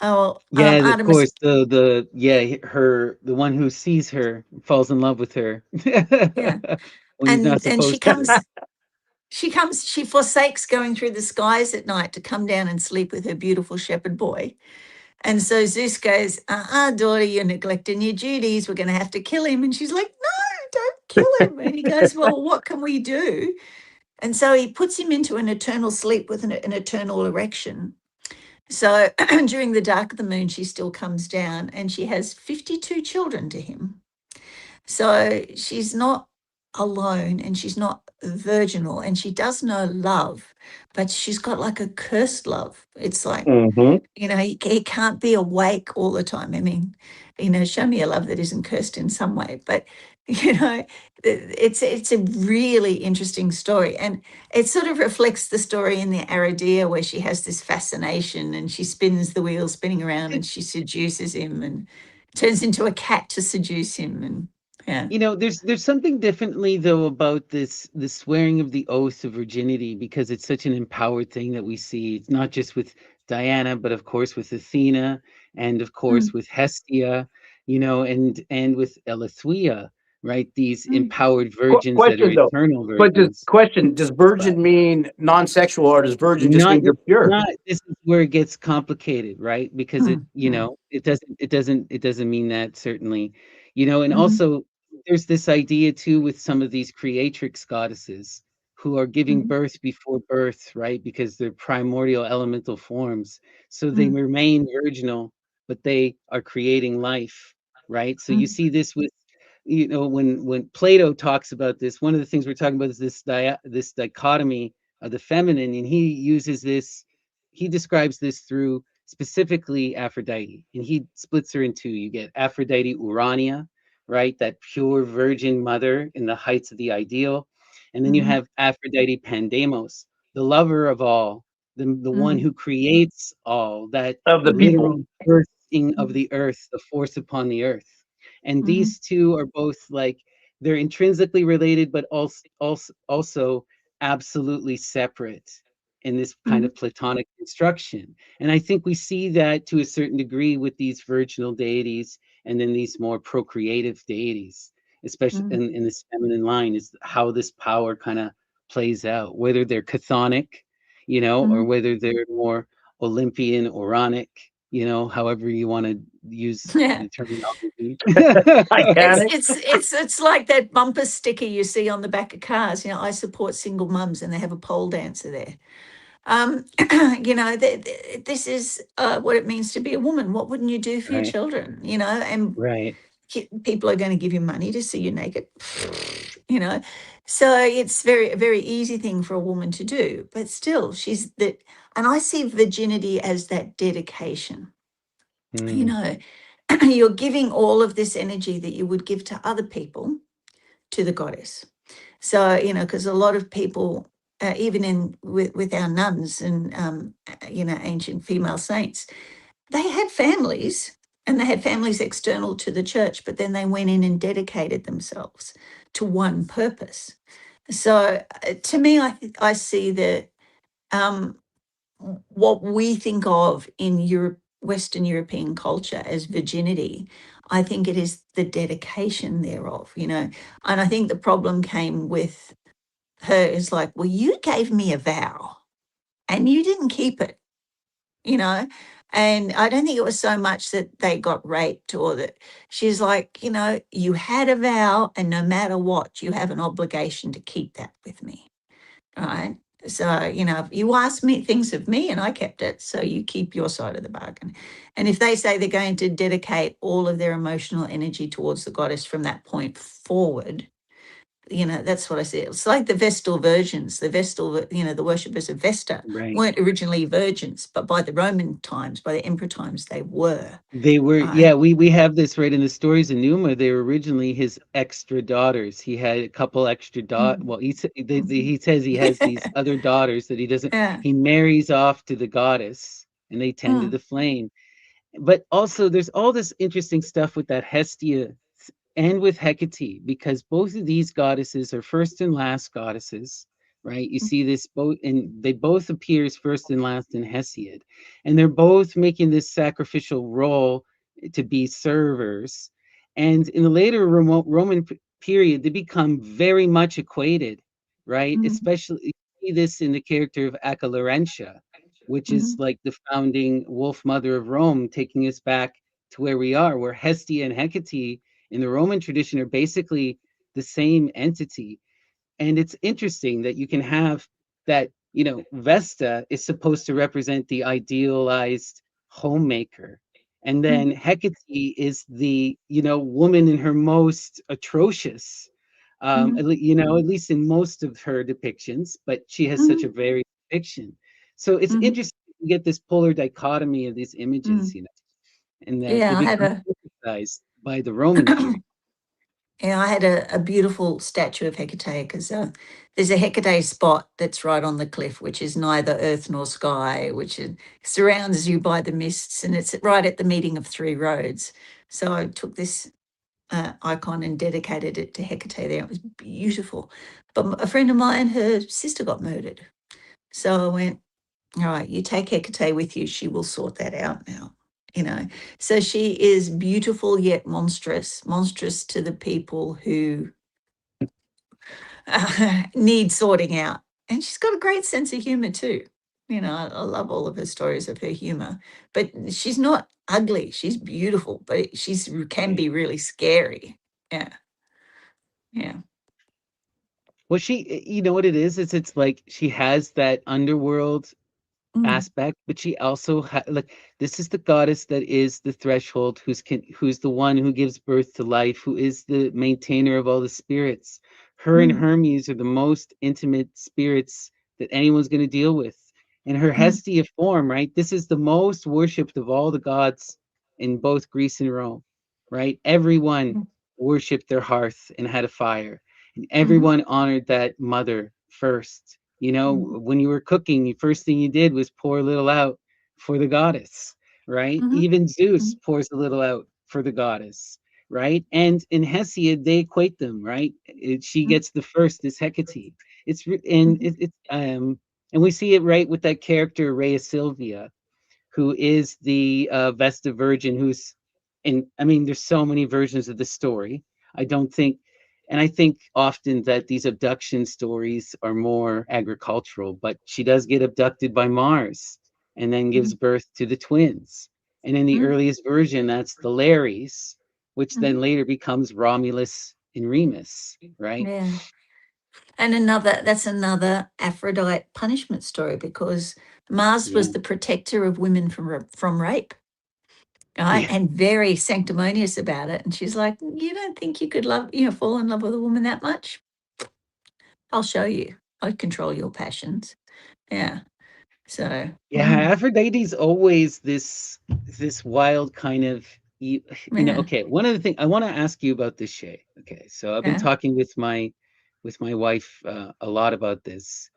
Oh, yeah, of Artemis. course, the one who sees her falls in love with her Yeah, when he's not and she supposed to. comes. She forsakes going through the skies at night to come down and sleep with her beautiful shepherd boy. And so Zeus goes, daughter, you're neglecting your duties. We're going to have to kill him. And she's like, no, don't kill him. And he goes, well, what can we do? And so he puts him into an eternal sleep with an eternal erection. So during the dark of the moon, she still comes down and she has 52 children to him. So she's not alone and she's not virginal and she does know love, but she's got like a cursed love. It's like, Mm-hmm. you know, he can't be awake all the time. I mean, you know, show me a love that isn't cursed in some way. But, you know, it's a really interesting story. And it sort of reflects the story in the Aradia where she has this fascination and she spins the wheel spinning around and she seduces him and turns into a cat to seduce him. And yeah. You know, there's something differently though about the swearing of the oath of virginity, because it's such an empowered thing that we see. It's not just with Diana, but of course with Athena, and of Mm, course with Hestia, you know, and with Eleutheria, right? These mm, empowered virgins that are Question though, eternal but virgins. does But virgin mean non-sexual, or does virgin just not mean you're pure? not this is where it gets complicated, right? Because it, mm, you mm, know, it doesn't mean that, certainly, you know. And mhm, also there's this idea too with some of these creatrix goddesses who are giving mhm, birth before birth, right? Because they're primordial elemental forms, so they mm, remain virginal, but they are creating life, right? So you mm, see this with, you know, when Plato talks about this, one of the things we're talking about is this dichotomy of the feminine, and he describes this through specifically Aphrodite, and he splits her in two. You get Aphrodite Urania, right, that pure virgin mother in the heights of the ideal, and then you mhm, have Aphrodite Pandemos, the lover of all, the one mm, who creates all, that Of the mhm, people. literal birthing of mm, the earth, the force upon the earth. And mhm, these two are both like, they're intrinsically related, but also absolutely separate in this kind mhm, of Platonic construction. And I think we see that to a certain degree with these virginal deities, and then these more procreative deities, especially mm, in this feminine line, is how this power kind of plays out, whether they're chthonic, you know, or mm. whether they're more Olympian, Oronic, you know, however you want to use Yeah. the terminology. Titanic. It's like that bumper sticker you see on the back of cars. You know, I support single mums, and they have a pole dancer there. Um, you know, this is what it means to be a woman. What wouldn't you do for your Right, children? You know, and right. people are going to give you money to see you naked. You know, so it's a very easy thing for a woman to do. But still, she's that, and I see virginity as that dedication. You Mm, know, you're giving all of this energy that you would give to other people to the goddess. So, you know, because a lot of people, even in with our nuns and you know, ancient female saints, they had families, and they had families external to the church, but then they went in and dedicated themselves to one purpose. So, to me, I see that um, what we think of in Europe, Western European culture as virginity, I think it is the dedication thereof, you know. And I think the problem came with her is like, well, you gave me a vow and you didn't keep it, you know. And I don't think it was so much that they got raped or that she's like, you know, you had a vow, and no matter what, you have an obligation to keep that with me. Right. So, you know, you asked me things of me and I kept it. So you keep your side of the bargain. And if they say they're going to dedicate all of their emotional energy towards the goddess from that point forward, you know, that's what I see. It's like the Vestal virgins. The Vestal, you know, the worshippers of Vesta right. weren't originally virgins, but by the Roman times, by the emperor times, they were. They were, Right. yeah, we have this right in the stories of Numa. They were originally his extra daughters. He had a couple extra Mm. well, he says he has these other daughters that Yeah. he marries off to the goddess, and they tend to Mm, the flame. But also there's all this interesting stuff with that Hestia and with Hecate, because both of these goddesses are first and last goddesses, right? You mm, see this both, and they both appear as first and last in Hesiod, and they're both making this sacrificial role to be servers. And in the later Roman period, they become very much equated, right? mm, Especially you see this in the character of Acca Larentia, which is mhm, like the founding wolf mother of Rome, taking us back to where we are, where Hestia and Hecate in the Roman tradition are basically the same entity. And it's interesting that you can have that, you know, Vesta is supposed to represent the idealized homemaker. And mm, then Hecate is the, you know, woman in her most atrocious Mhm. At least in most of her depictions, but she has such a Mhm. varied depiction. So it's Mhm. interesting to get this polar dichotomy of these images, Mm. and that they Yeah, I have become a emphasized by the Roman period. yeah, I had a beautiful statue of Hecate because there's a Hecate spot that's right on the cliff, which is neither earth nor sky, which surrounds you by the mists, and it's right at the meeting of three roads. So I took this icon and dedicated it to Hecate there. It was beautiful. But a friend of mine, her sister got murdered. So I went, all right, you take Hecate with you. She will sort that out now. You know, so she is beautiful yet monstrous, monstrous to the people who need sorting out. And she's got a great sense of humor too. I love all of her stories of her humor, but she's not ugly. She's beautiful, but she's can be really scary. Yeah. Yeah. Well, you know what it is? It's like she has that underworld Mm, aspect, but she also like this is the goddess that is the threshold, who's the one who gives birth to life, who is the maintainer of all the spirits. Her and mm, Hermes are the most intimate spirits that anyone's going to deal with. And her mm, Hestia form, right? This is the most worshipped of all the gods in both Greece and Rome, right? Everyone mm, worshipped their hearth and had a fire, and mhm, everyone honored that mother first. mm, When you were cooking, the first thing you did was pour a little out for the goddess, right? mhm, Even Zeus mhm, pours a little out for the goddess, right? And in Hesiod, they equate them, right? She mhm, gets the first as Hecate. mhm, And we see it right with that character Rhea Silvia, who is the Vesta Virgin, who's and I mean, there's so many versions of the story. I don't think, and I think often that these abduction stories are more agricultural, but she does get abducted by Mars and then gives mhm, birth to the twins. And in the mhm, earliest version, that's the Lares, which mhm. then later becomes Romulus and Remus, right? Yeah. And that's another Aphrodite punishment story because Mars Yeah. was the protector of women from rape, right? Yeah. And very sanctimonious about it. And she's like, you don't think you could fall in love with a woman that much? I'll show you. I control your passions. Yeah. So, Yeah, Aphrodite's always this wild kind of yeah, okay, one of the things I want to ask you about this, Shay. Okay, so I've been yeah. talking with my wife a lot about this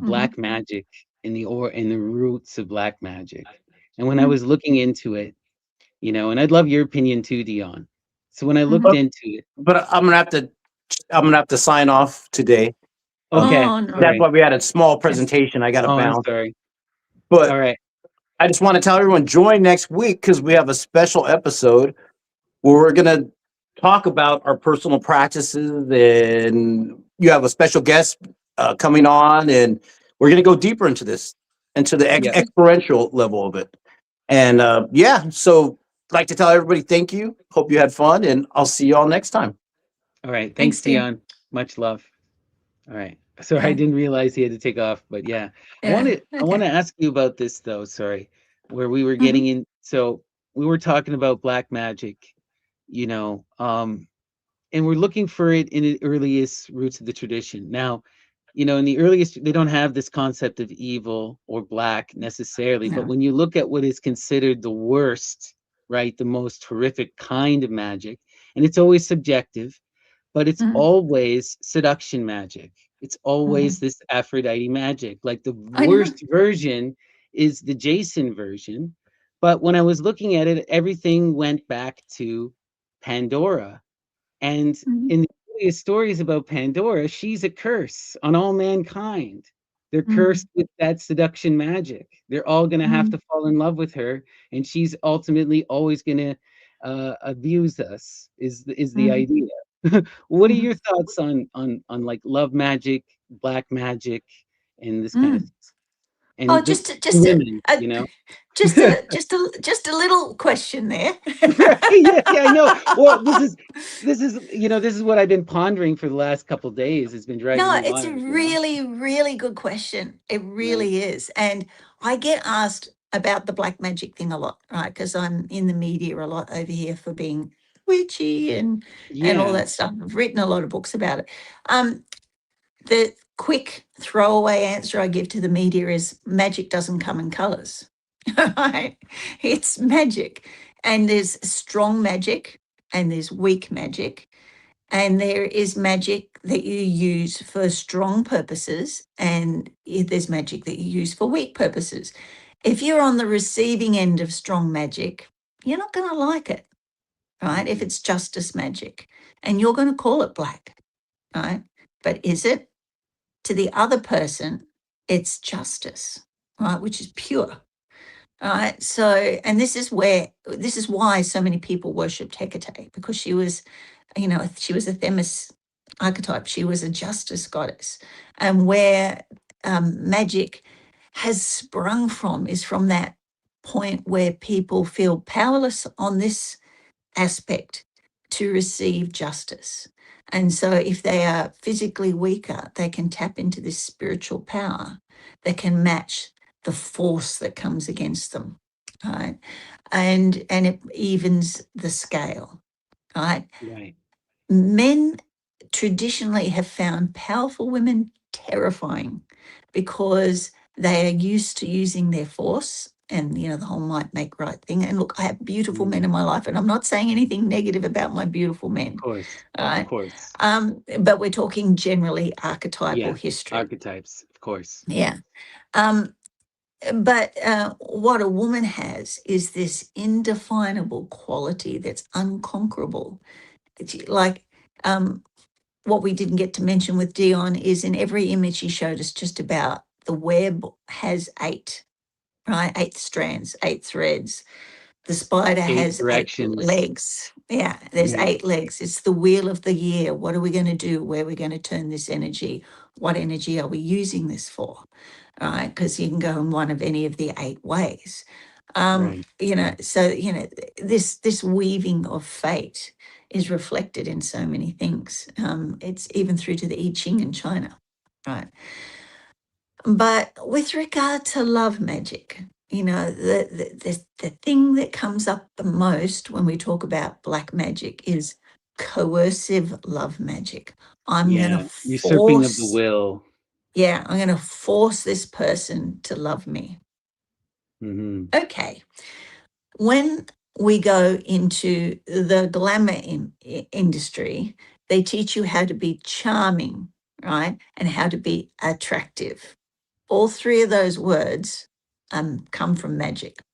Hmm. black magic and the roots of black magic. And when I Hmm. was looking into it, and I'd love your opinion too, Dion. So when I looked Hmm. But, into it, I'm gonna have to sign off today. okay, Oh, all no. That's right. why we had a small Yes. presentation. I got to Oh, I'm bounce. sorry. But All right. I just want to tell everyone join next week because we have a special episode where we're gonna talk about our personal practices, and you have a special guest coming on, and we're gonna go deeper into this, into the Yeah. experiential level of it. And yeah, so I'd like to tell everybody thank you. Hope you had fun, and I'll see you all next time. All right. Thanks, Thanks, dear. Dion. Much love. All right. Sorry, I Yeah. didn't realize he had to take off, but yeah. I want Yeah. to I want Okay. to ask you about this though, sorry. Where we were Hmm. getting in so we were talking about black magic, you know, um and we're looking for it in the earliest roots of the tradition. Now, in the earliest they don't have this concept of evil or black necessarily, but No. when you look at what is considered the worst, right, the most horrific kind of magic, and it's always subjective, but it's Hmm. always seduction magic. It's always Hmm. this Aphrodite magic. Like the I know. worst version is the Jason version. But when I was looking at it, everything went back to Pandora. And Hmm. in the earliest stories about Pandora, she's a curse on all mankind. They're Hmm. cursed with that seduction magic. They're all going to have Hmm. to fall in love with her, and she's ultimately always going to abuse us. Is the Hmm. idea? What are Hmm. your thoughts on like love magic, black magic, and this kind of Hmm. things? Oh, And the just a, just a, women, a just a little question there. right? Yeah, yeah, I know. Well, this is what I've been pondering for the last couple days. It's been driving No, me it's a wild. really, really good question. It Right? really is. And I get asked about the black magic thing a lot, right? Because I'm in the media a lot over here for being witchy and all that stuff. I've written a lot of books about it. The quick throwaway answer I give to the media is magic doesn't come in colours. Right? It's magic. And there's strong magic and there's weak magic. And there is magic that you use for strong purposes, and there's magic that you use for weak purposes. If you're on the receiving end of strong magic, you're not going to like it, right? If it's justice magic, and you're going to call it black, right? But is it? To the other person, it's justice, right? Which is pure. All right. So, and this is why so many people worshipped Hecate, because she was, she was a Themis archetype. She was a justice goddess. And where magic has sprung from is from that point where people feel powerless on this aspect to receive justice. And so if they are physically weaker, they can tap into this spiritual power that can match the force that comes against them, right? And it evens the scale, right? Right. Men traditionally have found powerful women terrifying because they are used to using their force and, the whole might make right thing. And look, I have beautiful men in my life, and I'm not saying anything negative about my beautiful men. Of course. Right? Of course. But we're talking generally archetypal history. Archetypes, of course. Yeah. But what a woman has is this indefinable quality that's unconquerable. It's like what we didn't get to mention with Dion is in every image he showed us just about, the web has 8, right? 8 strands, 8 threads. The spider 8 has 8 directions. legs. Yeah, there's 8 legs. It's the wheel of the year. What are we going to do? Where are we going to turn this energy? What energy are we using this for? Right? Because you can go in one of any of the 8 ways. Right. So, this weaving of fate is reflected in so many things. It's even through to the I Ching in China, right? But with regard to love magic, the thing that comes up the most when we talk about black magic is coercive love magic. I'm going to usurping of the force. will. Yeah, I'm going to force this person to love me. Okay. When we go into the glamour industry, they teach you how to be charming, right? And how to be attractive. All 3 of those words come from magic.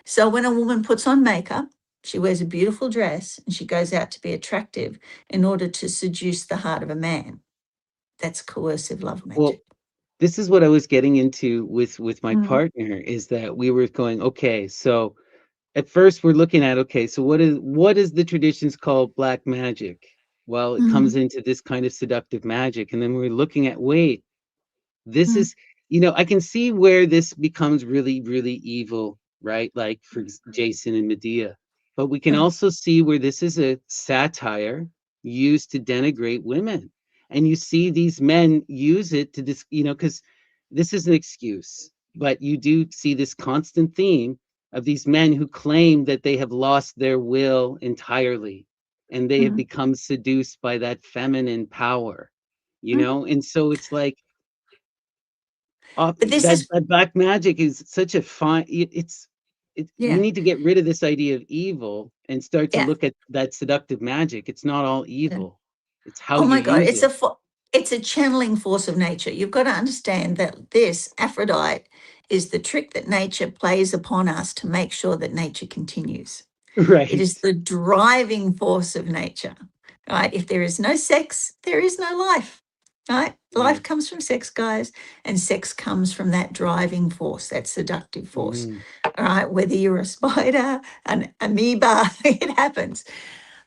So when a woman puts on makeup, she wears a beautiful dress and she goes out to be attractive in order to seduce the heart of a man. That's coercive love magic. Well, this is what I was getting into with my partner, is that we were going, okay, so at first we're looking at, okay, so what is the traditions called black magic? Well, it comes into this kind of seductive magic. And then we're looking at, wait, this is, I can see where this becomes really, really evil, right? Like for Jason and Medea. But we can also see where this is a satire used to denigrate women. And you see these men use it to because this is an excuse, but you do see this constant theme of these men who claim that they have lost their will entirely and they have become seduced by that feminine power, and so it's like, but this that black magic is such a fine, we need to get rid of this idea of evil and start to look at that seductive magic. It's not all evil. It's how you use it. It's a channeling force of nature. You've got to understand that this Aphrodite is the trick that nature plays upon us to make sure that nature continues. Right. It is the driving force of nature, right? If there is no sex, there is no life, right? Life comes from sex, guys, and sex comes from that driving force, that seductive force, all right? Whether you're a spider, an amoeba, it happens.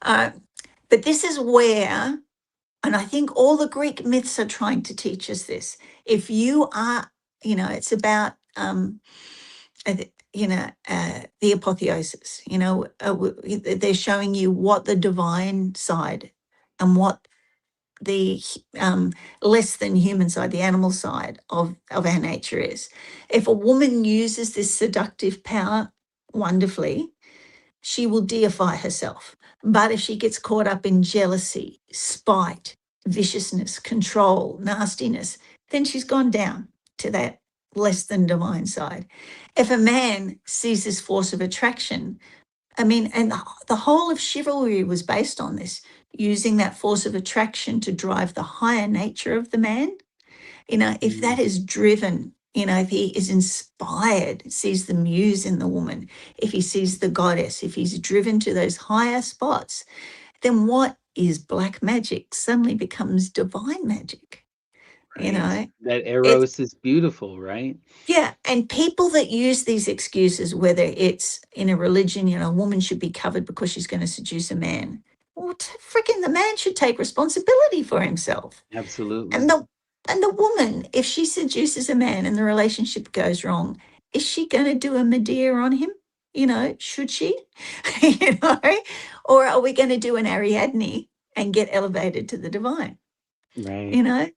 But this is where, and I think all the Greek myths are trying to teach us this. If you are, it's about, the apotheosis, they're showing you what the divine side and what the less than human side, the animal side of our nature is. If a woman uses this seductive power wonderfully, she will deify herself. But if she gets caught up in jealousy, spite, viciousness, control, nastiness, then she's gone down to that less than divine side. If a man sees this force of attraction, I mean, and the whole of chivalry was based on this, using that force of attraction to drive the higher nature of the man. If that is driven, if he is inspired, sees the muse in the woman, if he sees the goddess, if he's driven to those higher spots, then what is black magic suddenly becomes divine magic. Right. That It's Eros is beautiful, right? Yeah, and people that use these excuses, whether it's in a religion, a woman should be covered because she's going to seduce a man. Well, freaking the man should take responsibility for himself. Absolutely. And the woman, if she seduces a man and the relationship goes wrong, is she going to do a Medea on him? Should she? you know, or are we going to do an Ariadne and get elevated to the divine? Right.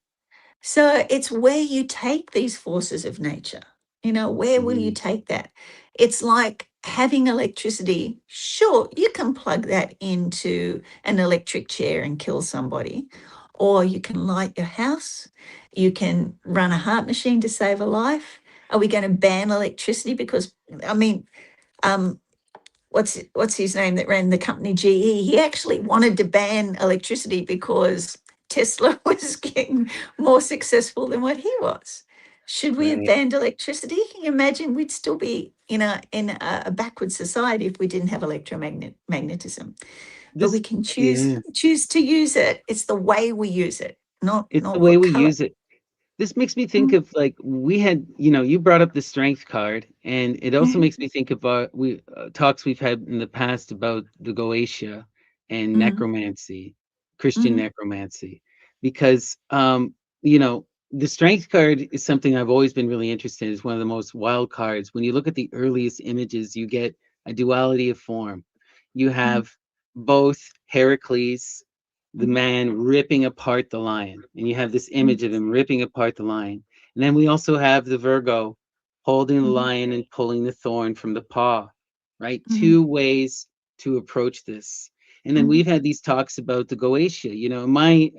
So it's where you take these forces of nature. Where will you take that? It's like having electricity. Sure, you can plug that into an electric chair and kill somebody, or you can light your house. You can run a heart machine to save a life. Are we going to ban electricity? Because, I mean, what's his name that ran the company GE? He actually wanted to ban electricity because Tesla was getting more successful than what he was. Should we have Right. banned electricity? Can you imagine we'd still be in a backward society if we didn't have electromagnetism? But we can choose to use it. It's the way we use it, not It's the way what we color. use it. This makes me think of like we had, you brought up the strength card, and it also makes me think about talks we've had in the past about the Goetia and necromancy, Christian necromancy, because the strength card is something I've always been really interested in. It's one of the most wild cards. When you look at the earliest images, you get a duality of form. You have both Heracles, the man ripping apart the lion, and you have this image of him ripping apart the lion. And then we also have the Virgo holding the lion and pulling the thorn from the paw, right? Two ways to approach this. And then we've had these talks about the Goetia. My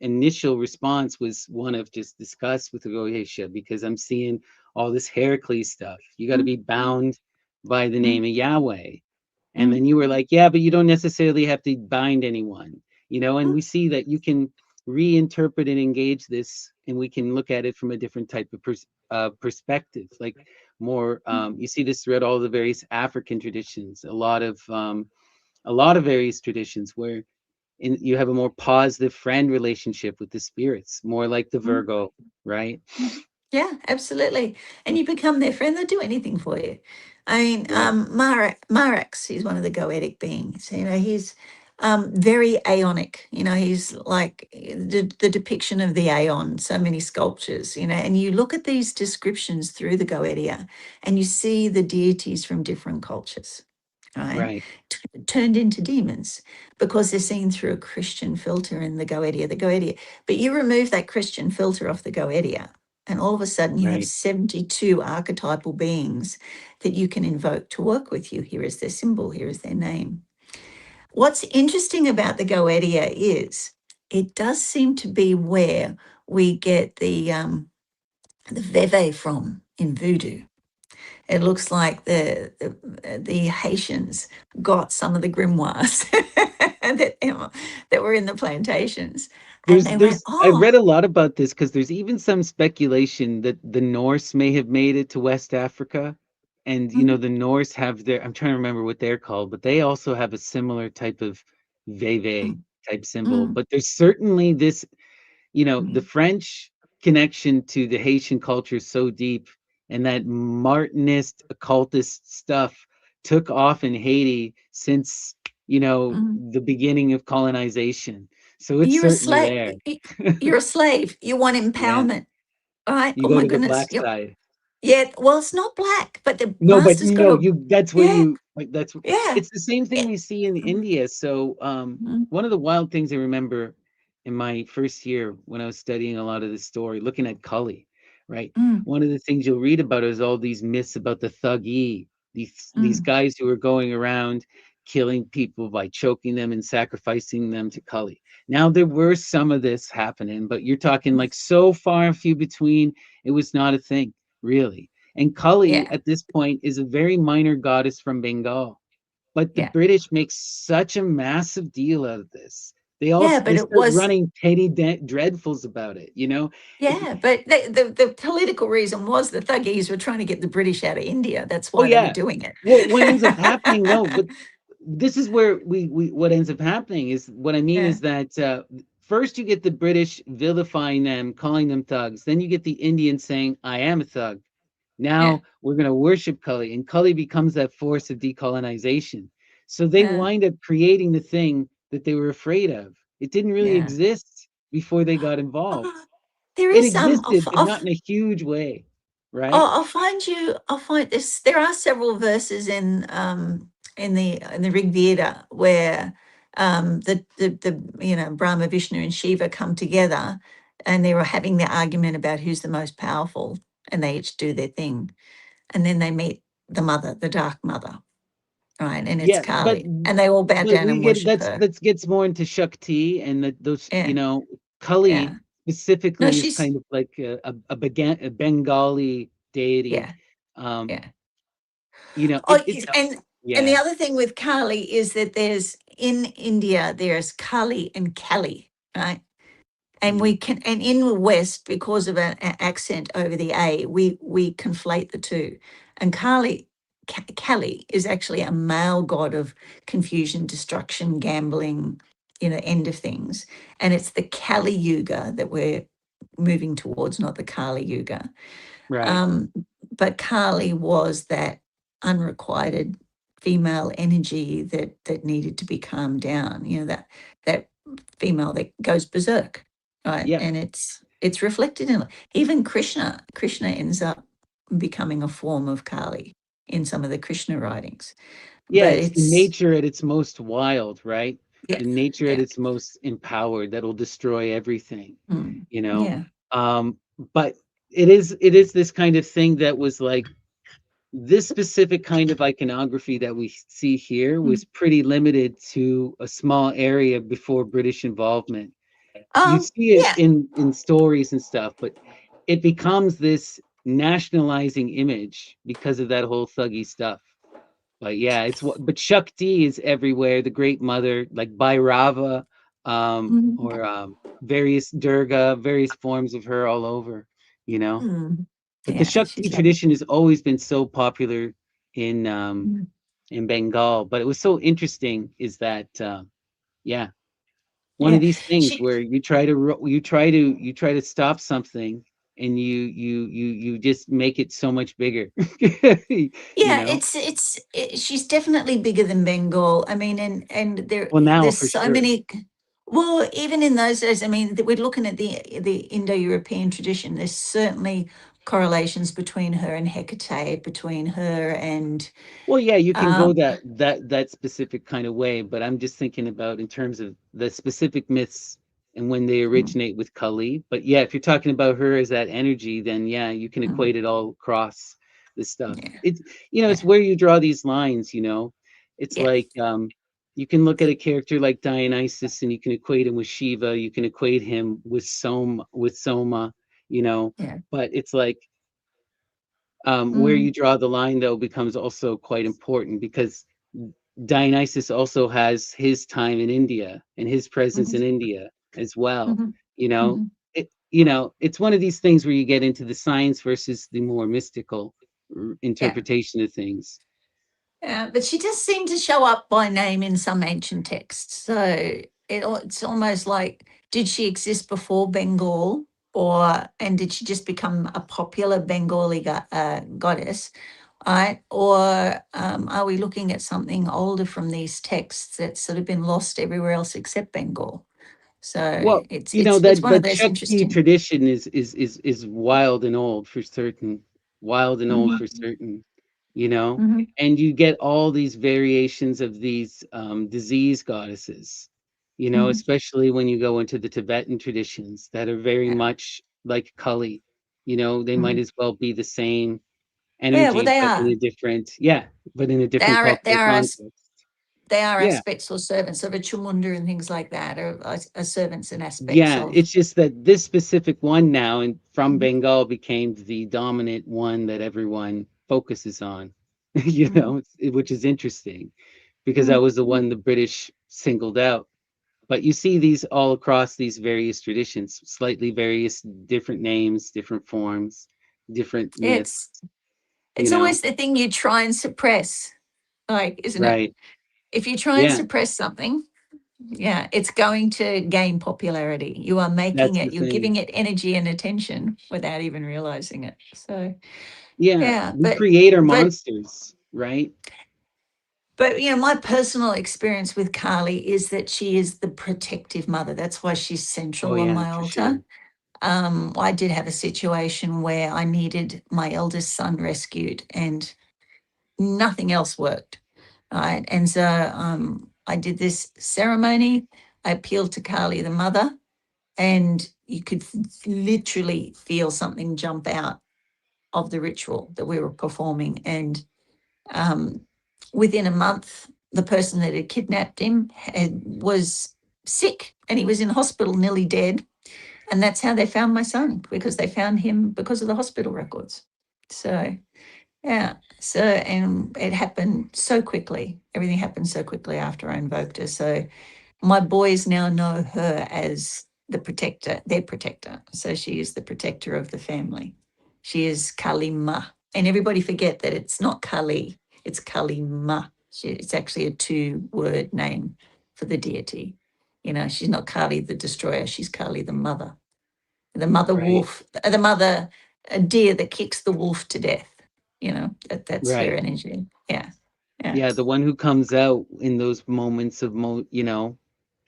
initial response was one of just disgust with the Goetia, because I'm seeing all this Heracles stuff. You got to be bound by the name of Yahweh. And then you were like, yeah, but you don't necessarily have to bind anyone, and we see that you can reinterpret and engage this, and we can look at it from a different type of perspective, like more, you see this throughout all the various African traditions, a lot of various traditions where you have a more positive friend relationship with the spirits, more like the Virgo, right? Yeah, absolutely. And you become their friend, they'll do anything for you. I mean, Marax, he's one of the goetic beings. He's very aeonic. He's like the depiction of the aeon, so many sculptures, and you look at these descriptions through the Goetia and you see the deities from different cultures, right? Turned into demons because they're seen through a Christian filter in the Goetia. But you remove that Christian filter off the Goetia, and all of a sudden you have 72 archetypal beings that you can invoke to work with you. Here is their symbol, here is their name. What's interesting about the Goetia is it does seem to be where we get the Veve from in voodoo. It looks like the Haitians got some of the grimoires that were in the plantations. And they went, I read a lot about this, because there's even some speculation that the Norse may have made it to West Africa. And, the Norse have I'm trying to remember what they're called, but they also have a similar type of Veve type symbol. But there's certainly this, the French connection to the Haitian culture is so deep, and that Martinist occultist stuff took off in Haiti since, the beginning of colonization. So it's you're a certainly slave. there. You're a slave. You want Yeah. empowerment. All right. You Oh go my to the goodness. black side. Yeah. Well, it's not black, but the No, but master's got a that's where yeah, you like yeah. it's the same thing we see in India. So one of the wild things I remember in my first year when I was studying a lot of this story, looking at Kali, right? One of the things you'll read about is all these myths about the Thuggee, these guys who are going around killing people by choking them and sacrificing them to Kali. Now there were some of this happening, but you're talking like so far and few between, it was not a thing, really. And Kali Yeah. at this point is a very minor goddess from Bengal. But the Yeah. British make such a massive deal out of this. Yeah, but They it start was, running petty dreadfuls about it, you know? It, yeah, but the political reason was the Thuggees were trying to get the British out of India. That's oh why they were yeah. doing it. Well, what ends up happening, no, but this is where we what ends up happening is what I mean Yeah. is that first you get the British vilifying them, calling them thugs. Then you get the Indians saying, I am a thug. Yeah. Now we're going to worship Kali, and Kali becomes that force of decolonization. So they Yeah. wind up creating the thing that they were afraid of. It didn't really Yeah. exist before they got involved. There It is some. existed, but not in a huge way, right? I'll find you. I'll find this. There are several verses in the Rig Veda where the Brahma, Vishnu, and Shiva come together, and they were having their argument about who's the most powerful, and they each do their thing, and then they meet the mother, the Dark Mother, right? And it's Yeah, Kali, and they all bow down we and get worship her. that gets more into Shakti and those, Yeah, Kali yeah. No, specifically is she's kind of like a Bengali deity. yeah, Um, yeah. Oh, it's and the yeah. other thing with Kali is that there's in India there's Kali and Kali, right? And Mhm. and in the West, because of an accent over the A, we conflate the two. And Kali is actually a male god of confusion, destruction, gambling, end of things. And it's the Kali Yuga that we're moving towards, not the Kali Yuga. Right. Um, but Kali was that unrequited female energy that needed to be calmed down. That female that goes berserk, right? Yeah. And it's reflected in even Krishna. Krishna ends up becoming a form of Kali in some of the Krishna writings. Yeah, But it's the it's nature at its most wild, right? yeah, The nature at yeah, its most empowered that'll destroy everything, you know. yeah. Um, but it is this kind of thing that was like this specific kind of iconography that we see here Mm. was pretty limited to a small area before British involvement. You Um, see it yeah, in stories and stuff, but it becomes this nationalizing image because of that whole thuggy stuff. But yeah, but Shakti is everywhere. The Great Mother, like Bhairava, mhm, or various Durga, various forms of her all over, you know. mm, But the yeah. Shakti She's lovely. tradition has always been so popular in Mm, Bengal. But it was so interesting is that yeah, one of yeah, these things she where you try to stop something and you just make it so much bigger, you Yeah, know. she's definitely bigger than Bengal. I mean, and Well, now there's for so sure. many. Well, even in those days, I mean, we're looking at the Indo-European tradition. There's certainly correlations between her and Hecate, between her and Well, yeah, you can go um, that specific kind of way, but I'm just thinking about in terms of the specific myths and when they mm, originate with Kali. But yeah, if you're talking about her as that energy, then yeah, you can mm, equate it all across this stuff. yeah, It's yeah, it's where you draw these lines. It's yeah, like you can look at a character like Dionysus and you can equate him with Shiva, you can equate him with Soma, you know, yeah, but it's like where mm, you draw the line, though, becomes also quite important because Dionysus also has his time in India and his presence mhm, in India as well. mhm, You know, mhm, it's one of these things where you get into the science versus the more mystical yeah. interpretation of things. But she does seem to show up by name in some ancient texts. So it's almost like, did she exist before Bengal, and did she just become a popular Bengali goddess, right? Or are we looking at something older from these texts that's sort of been lost everywhere else except Bengal? So Well, it's that one of that those Shakti interesting. tradition is wild and old for certain, wild and old for Mhm, certain, you know, mhm, and you get all these variations of these disease goddesses, mhm, especially when you go into the Tibetan traditions that are very yeah, much like Kali. They might mhm. as well be the same Yeah, well, energy, they but in are. a different, yeah, but in a They different are. They cultural are as context. They are Yeah. aspects or servants of a Chamunda and things like that, are servants and aspects Yeah, of. it's just that this specific one now and from Mhm. Bengal became the dominant one that everyone focuses on, Mhm. which is interesting because that Mhm. was the one the British singled out. But you see these all across these various traditions, slightly various, different names, different forms, different myths, It's always the thing you try and suppress, like, isn't it? right? If you try and Yeah, suppress something, yeah, it's going to gain popularity. You are making that's the it, you're thing. giving it energy and attention without even realizing it. So, Yeah, yeah, we create our but monsters, right? my personal experience with Kali is that she is the protective mother. That's why she's Oh central on yeah, my for altar. sure. I did have a situation where I needed my eldest son rescued, and nothing else worked. Right. And so I did this ceremony. I appealed to Kali, the mother, and you could literally feel something jump out of the ritual that we were performing. And um, within a month, the person that had kidnapped him was sick and he was in hospital, nearly dead. And that's how they found my son, because they found him because of the hospital records. So, yeah. So, and it happened so quickly. Everything happened so quickly after I invoked her. So, my boys now know her as the protector, their protector. So she is the protector of the family. She is Kalima. And everybody forget that it's not Kali, it's Kalima. It's actually a 2-word name for the deity. She's not Kali the destroyer, she's Kali the mother. The mother Right, wolf, the mother deer that kicks the wolf to death. That's her right. energy. Yeah. Yeah. Yeah, the one who comes out in those moments of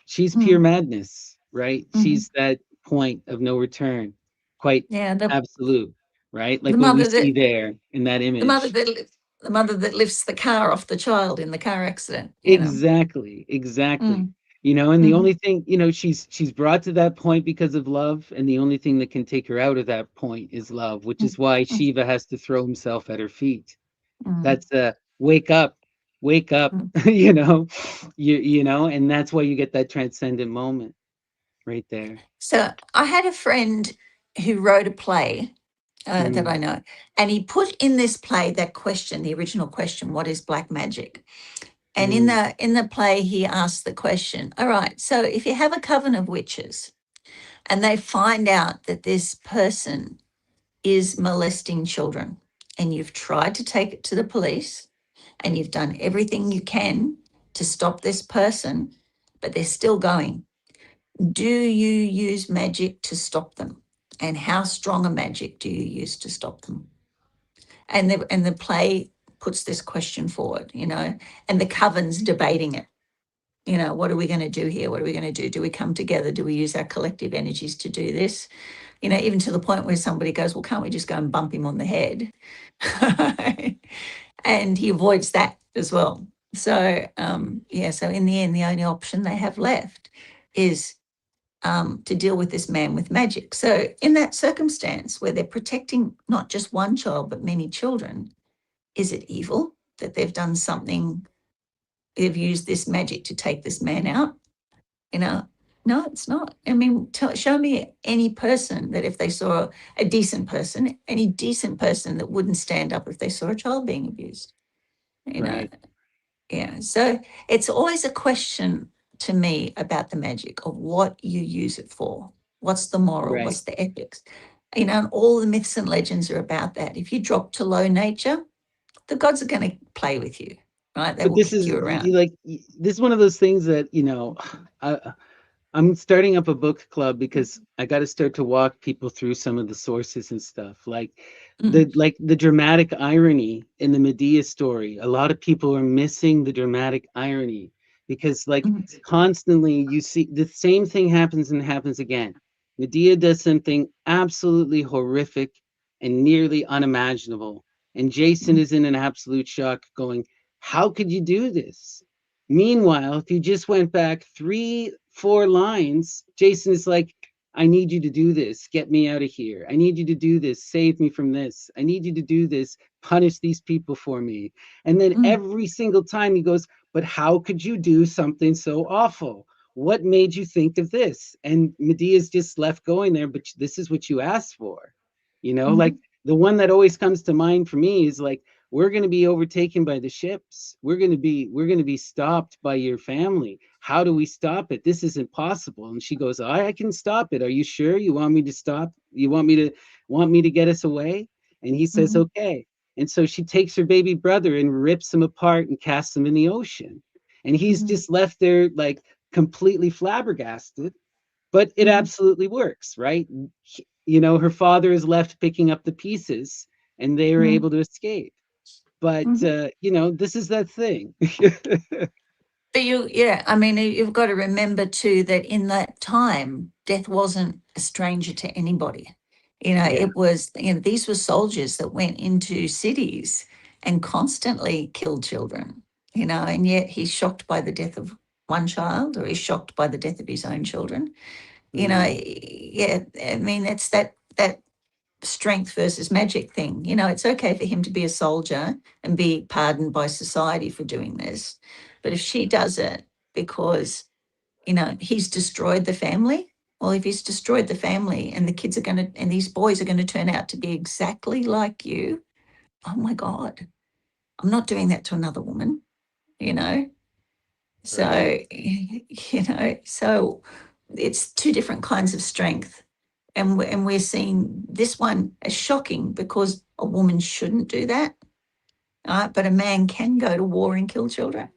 she's pure Mm, madness, right? mhm. She's that point of no return, quite Yeah. The absolute, right? the Like what we mother see that there in that the mother image. that the mother that lifts the car off the child in the car accident. Exactly, exactly. Mm, And the mhm, only thing, she's brought to that point because of love, and the only thing that can take her out of that point is love, which mm, is why mm, Shiva has to throw himself at her feet. mm, That's wake up, wake up, mm. and that's why you get that transcendent moment right there. So I had a friend who wrote a play that I Mm, know, and he put in this play that question, the original question, "What is black magic?" And in mm, the play, he asked the question, "All right, so if you have a coven of witches, and they find out that this person is molesting children, and you've tried to take it to the police, and you've done everything you can to stop this person, but they're still going. Do you use magic to stop them? And how strong a magic do you use to stop them?" And the play puts this question forward, and the coven's debating it. What are we going to do here? What are we going to do? Do we come together? Do we use our collective energies to do this? Even to the point where somebody goes, "Well, can't we just go and bump him on the head?" And he avoids that as well. So, yeah, so in the end, the only option they have left is to deal with this man with magic. So, in that circumstance where they're protecting not just one child, but many children, is it evil that they've done something? They've used this magic to take this man out? You know, no, it's not. I mean, show me any person that if they saw a decent person, any decent person that wouldn't stand up if they saw a child being abused. You know, right, yeah. So it's always a question to me about the magic of what you use it for. What's the moral? right. What's the ethics? And all the myths and legends are about that. If you drop to low nature, the gods are going to play with you, right? They But will this kick is you around. this is one of those things that I, I'm starting up a book club because I got to start to walk people through some of the sources and stuff. Mm, Like the dramatic irony in the Medea story. A lot of people are missing the dramatic irony because like mm, constantly you see the same thing happens and happens again. Medea does something absolutely horrific and nearly unimaginable. And Jason mm, is in an absolute shock going, how could you do this? Meanwhile, if you just went back 3, 4 lines, Jason is like, I need you to do this, get me out of here. I need you to do this, save me from this. I need you to do this, punish these people for me. And then every single time he goes, but how could you do something so awful? What made you think of this? And Medea's just left going there, but this is what you asked for. You know, like the one that always comes to mind for me is like, we're going to be overtaken by the ships. We're going to be stopped by your family. How do we stop it? This isn't possible. And she goes, I can stop it. Are you sure you want me to stop? You want me to get us away? And he says, okay. And so she takes her baby brother and rips him apart and casts him in the ocean. And he's just left there like completely flabbergasted, but it absolutely works, right? You know, her father is left picking up the pieces and they are able to escape. But, you know, this is that thing. But yeah, I mean, you've got to remember too that in that time, death wasn't a stranger to anybody. You know, Yeah. it was, you know, these were soldiers that went into cities and constantly killed children, you know, and yet he's shocked by the death of one child, or he's shocked by the death of his own children. You know, yeah, I mean, it's that strength versus magic thing. You know, it's okay for him to be a soldier and be pardoned by society for doing this. But if she does it because, you know, he's destroyed the family, well, if he's destroyed the family and the kids are going to, and these boys are going to turn out to be exactly like you, oh my God, I'm not doing that to another woman, you know? So, Right. you know, so it's two different kinds of strength. And we're seeing this one as shocking because a woman shouldn't do that. But a man can go to war and kill children,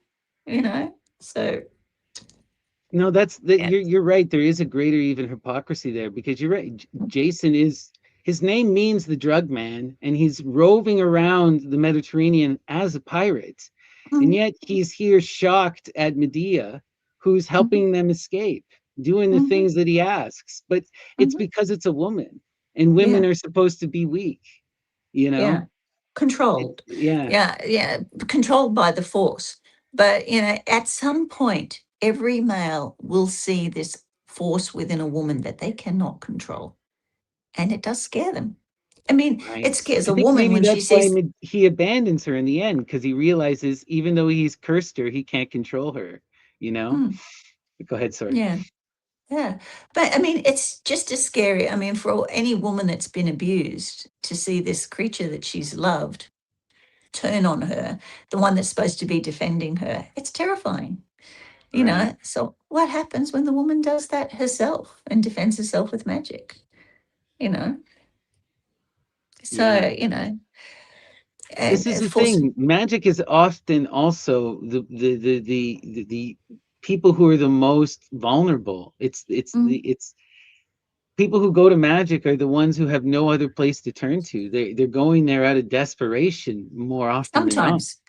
you know? So, No, that's that yeah. you're right. There is a greater even hypocrisy there because you're right. Jason is, his name means the drug man, and he's roving around the Mediterranean as a pirate. And Mhm, yet he's here shocked at Medea, who's mhm, helping them escape, doing the mhm, things that he asks. But it's mhm. because it's a woman, and women Yeah, are supposed to be weak, you yeah. know? Controlled. Yeah, Yeah, yeah. Controlled by the force. But, you know, at some point, every male will see this force within a woman that they cannot control. And it does scare them. I mean, right. it scares I a think woman maybe when she that's why sees, he abandons her in the end, because he realizes even though he's cursed her, he can't control her, you know? mm, Go ahead, sorry. yeah. Yeah, but I mean, it's just as scary. I mean, for any woman that's been abused to see this creature that she's loved turn on her, the one that's supposed to be defending her, it's terrifying, you Right. know. So, what happens when the woman does that herself and defends herself with magic, you know? Yeah. So, you know, This is the force. thing. Magic is often also the people who are the most vulnerable. Mm, It's people who go to magic are the ones who have no other place to turn to. They're going there out of desperation more often than not, sometimes,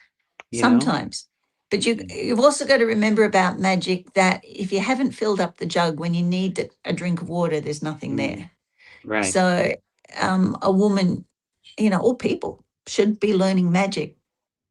you know? sometimes. But you've also got to remember about magic that if you haven't filled up the jug when you need a drink of water, there's nothing Mm, there. right. So, a woman, you know, all people should be learning magic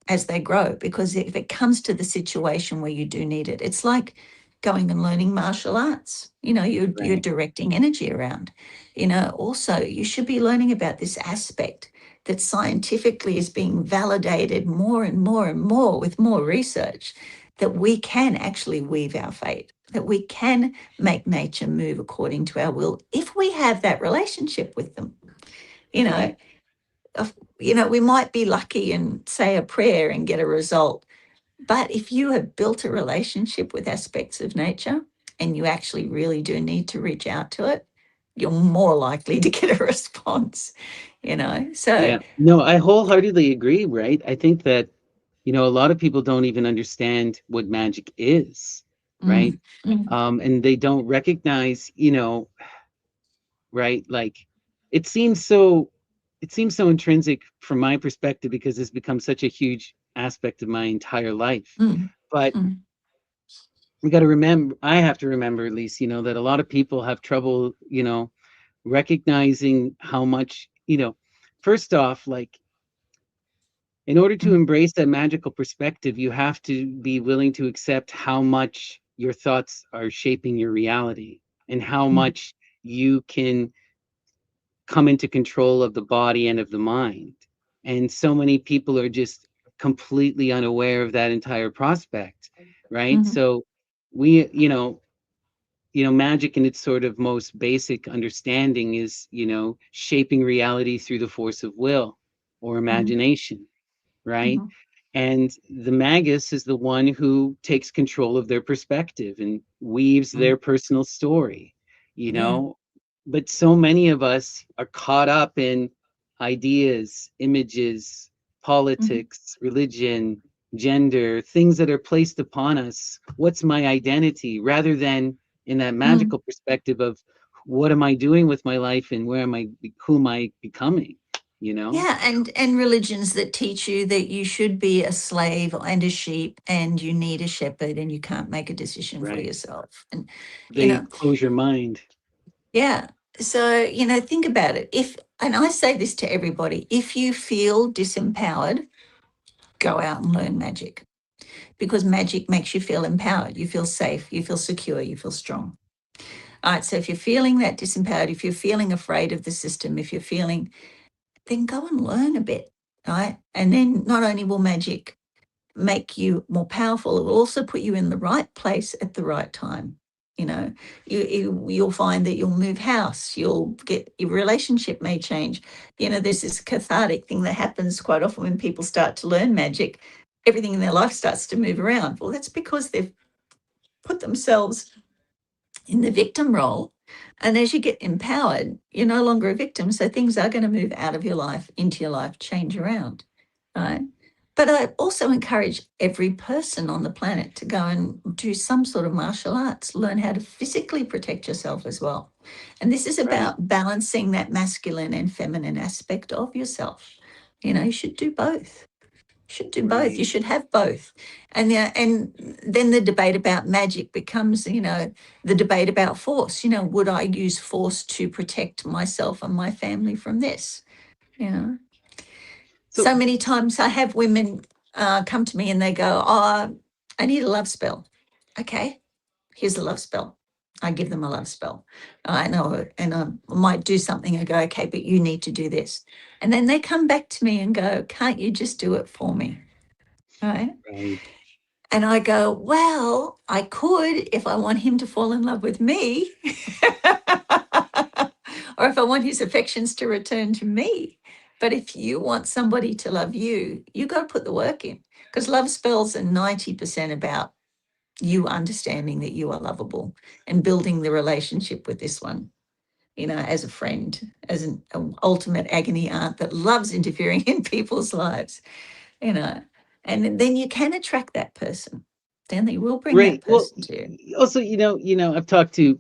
as they grow, because if it comes to the situation where you do need it, it's like going and learning martial arts. You know, you're Right. directing energy around. You know, also you should be learning about this aspect that scientifically is being validated more and more and more with more research, that we can actually weave our fate, that we can make nature move according to our will if we have that relationship with them. You know, you know, we might be lucky and say a prayer and get a result. But if you have built a relationship with aspects of nature and you actually really do need to reach out to it, you're more likely to get a response, you know? So, Yeah. No, I wholeheartedly agree, right? I think that, you know, a lot of people don't even understand what magic is, right? mm, mm, And they don't recognize, you know, right? Like it seems so it seems so intrinsic from my perspective because it's become such a huge aspect of my entire life. mm, But mm, we got to remember, I have to remember at least, you know, that a lot of people have trouble, you know, recognizing how much, you know, first off, like in order to mm, embrace that magical perspective, you have to be willing to accept how much your thoughts are shaping your reality and how mm, much you can come into control of the body and of the mind. And so many people are just completely unaware of that entire prospect, right? Mhm. So we, magic in its sort of most basic understanding is, shaping reality through the force of will or Mhm. imagination, right? Mhm. And the magus is the one who takes control of their perspective and weaves Mhm. their personal story, you Yeah. know. But so many of us are caught up in ideas, images, Mhm. politics, religion, gender, things that are placed upon us. What's my identity? Rather than in that Mm. magical perspective of what am I doing with my life and who am I becoming, you know? Yeah, and religions that teach you that you should be a slave and a sheep, and you need a shepherd, and you can't make a decision for Right. yourself. And you They know, close your mind. yeah. So think about it. And I say this to everybody: if you feel disempowered, go out and learn magic, because magic makes you feel empowered. You feel safe. You feel secure. You feel strong. All right. So if you're feeling that disempowered, if you're feeling afraid of the system, if you're feeling, then go and learn a bit, right? And then not only will magic make you more powerful, it will also put you in the right place at the right time. You'll find that you'll move house, you'll get, your relationship may change. There's this cathartic thing that happens quite often when people start to learn magic. Everything in their life starts to move around. Well, that's because they've put themselves in the victim role. And as you get empowered, you're no longer a victim. So things are going to move out of your life, into your life, change around. Right. But I also encourage every person on the planet to go and do some sort of martial arts, learn how to physically protect yourself as well. And this is Right. about balancing that masculine and feminine aspect of yourself. You should do both. Should do both. Right. You should have both. And then the debate about magic becomes, the debate about force. Would I use force to protect myself and my family from this? You know, So so many times I have women come to me and they go, "Oh, I need a love spell." Okay, here's a love spell. I give them a love spell. I know, and I might do something. I go, "Okay, but you need to do this." And then they come back to me and go, "Can't you just do it for me?" Right. right. And I go, "Well, I could if I want him to fall in love with me, or if I want his affections to return to me. But if you want somebody to love you, you got to put the work in, because love spells are 90% about you understanding that you are lovable and building the relationship with this one, as a friend, as an ultimate agony aunt that loves interfering in people's lives, you know, and then you can attract that person. Then they will bring that Right. Well, person to you. also, I've talked to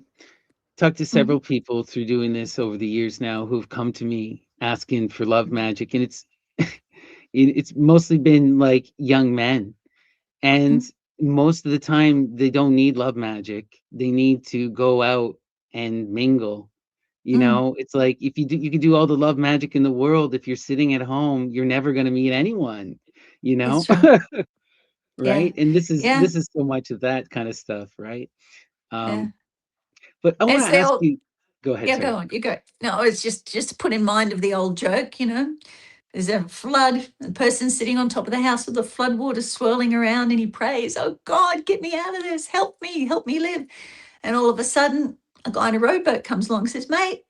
Mhm. several people through doing this over the years now who've come to me asking for love magic, and it's mostly been like young men. And Mhm. most of the time they don't need love magic. They need to go out and mingle. Mm. It's like if you can do all the love magic in the world, if you're sitting at home, you're never going to meet anyone, you It's know? true. Yeah. Right? And this is Yeah. this is so much of that kind of stuff, right? Yeah. Um, but I want It's to the ask old, you, go ahead, yeah, go sorry. on, you go. No, it's just to put in mind of the old joke. There's a flood, the person sitting on top of the house with the flood water swirling around, and he prays, "Oh God, get me out of this, help me live." And all of a sudden, a guy in a rowboat comes along and says, "Mate,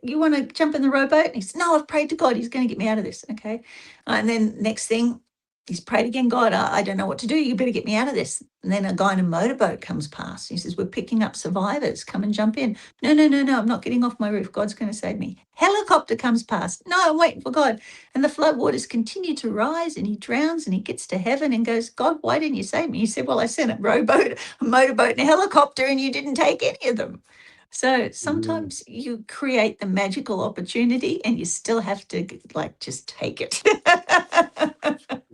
you want to jump in the rowboat?" And he says, "No, I've prayed to God. He's going to get me out of this." Okay. And then next thing, he's prayed again, "God, I don't know what to do. You better get me out of this." And then a guy in a motorboat comes past. He says, "We're picking up survivors. Come and jump in." "No, no, no, no. I'm not getting off my roof. God's going to save me." Helicopter comes past. "No, I'm waiting for God." And the flood waters continue to rise, and he drowns, and he gets to heaven and goes, "God, why didn't you save me?" He said, "Well, I sent a rowboat, a motorboat, and a helicopter, and you didn't take any of them." So Mhm. sometimes you create the magical opportunity and you still have to just take it.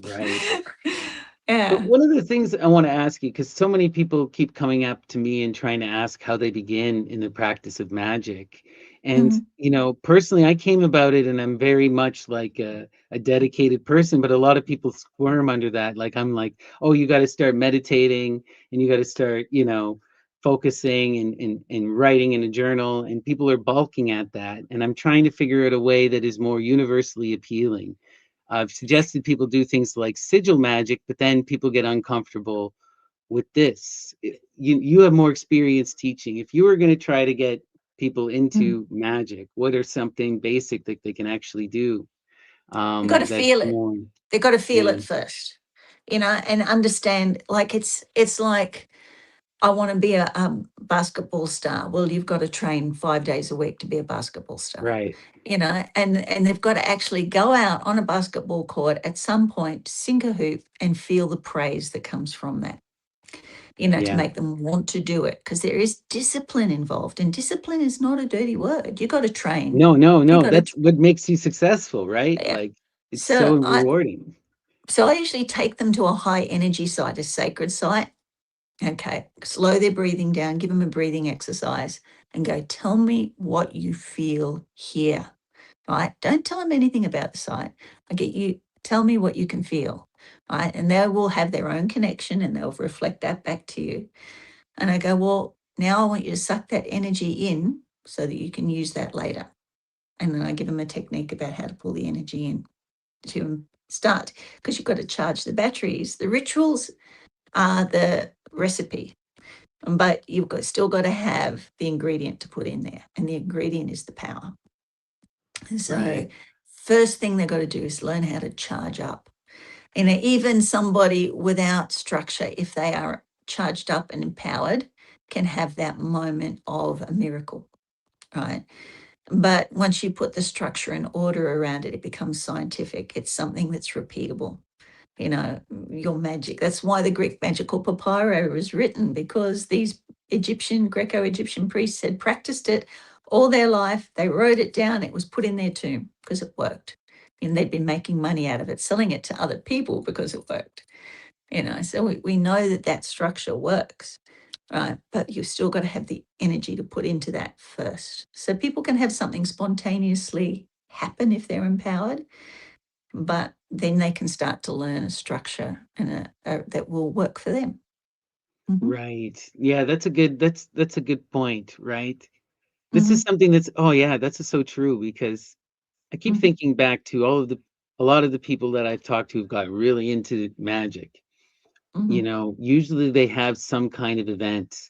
Right. But Yeah. one of the things I want to ask you, because so many people keep coming up to me and trying to ask how they begin in the practice of magic. And, Mhm. personally, I came about it and I'm very much like a dedicated person, but a lot of people squirm under that. Like, I'm like, oh, you got to start meditating and you got to start, focusing and writing in a journal, and people are balking at that. And I'm trying to figure out a way that is more universally appealing. I've suggested people do things like sigil magic, but then people get uncomfortable with this. You have more experience teaching. If you were going to try to get people into magic, what are something basic that they can actually do? You've got to That's feel it. more, They've got to feel yeah, it first, and understand. Like it's like, I want to be a basketball star. Well, you've got to train 5 days a week to be a basketball star, right. and they've got to actually go out on a basketball court at some point, sink a hoop, and feel the praise that comes from that, to Yeah. make them want to do it, because there is discipline involved, and discipline is not a dirty word. You got to train. You No. got to, That's what makes you successful, right? yeah. Like, it's so So rewarding. I usually take them to a high energy site, a sacred site. Okay, slow their breathing down, give them a breathing exercise, and go, tell me what you feel here, right? Don't tell them anything about the site. Tell me what you can feel, right? And they will have their own connection and they'll reflect that back to you. And I go, well, now I want you to suck that energy in so that you can use that later. And then I give them a technique about how to pull the energy in to start, because you've got to charge the batteries. The rituals are the recipe, but still got to have the ingredient to put in there, and the ingredient is the power. And so Right. first thing they've got to do is learn how to charge up. And even somebody without structure, if they are charged up and empowered, can have that moment of a miracle, right? But once you put the structure and order around it, it becomes scientific. It's something that's repeatable. Your magic. That's why the Greek magical papyri was written, because these Greco-Egyptian priests had practiced it all their life. They wrote it down. It was put in their tomb because it worked. And they'd been making money out of it, selling it to other people because it worked. So we know that structure works, right? But you've still got to have the energy to put into that first. So people can have something spontaneously happen if they're empowered, but then they can start to learn a structure and that will work for them. Right. Yeah, that's a good point, right? This is Mm-hmm. something that's, oh yeah, that's so true, because I keep Mm-hmm. thinking back to a lot of the people that I've talked to who've got really into magic. Mm-hmm. Usually they have some kind of event,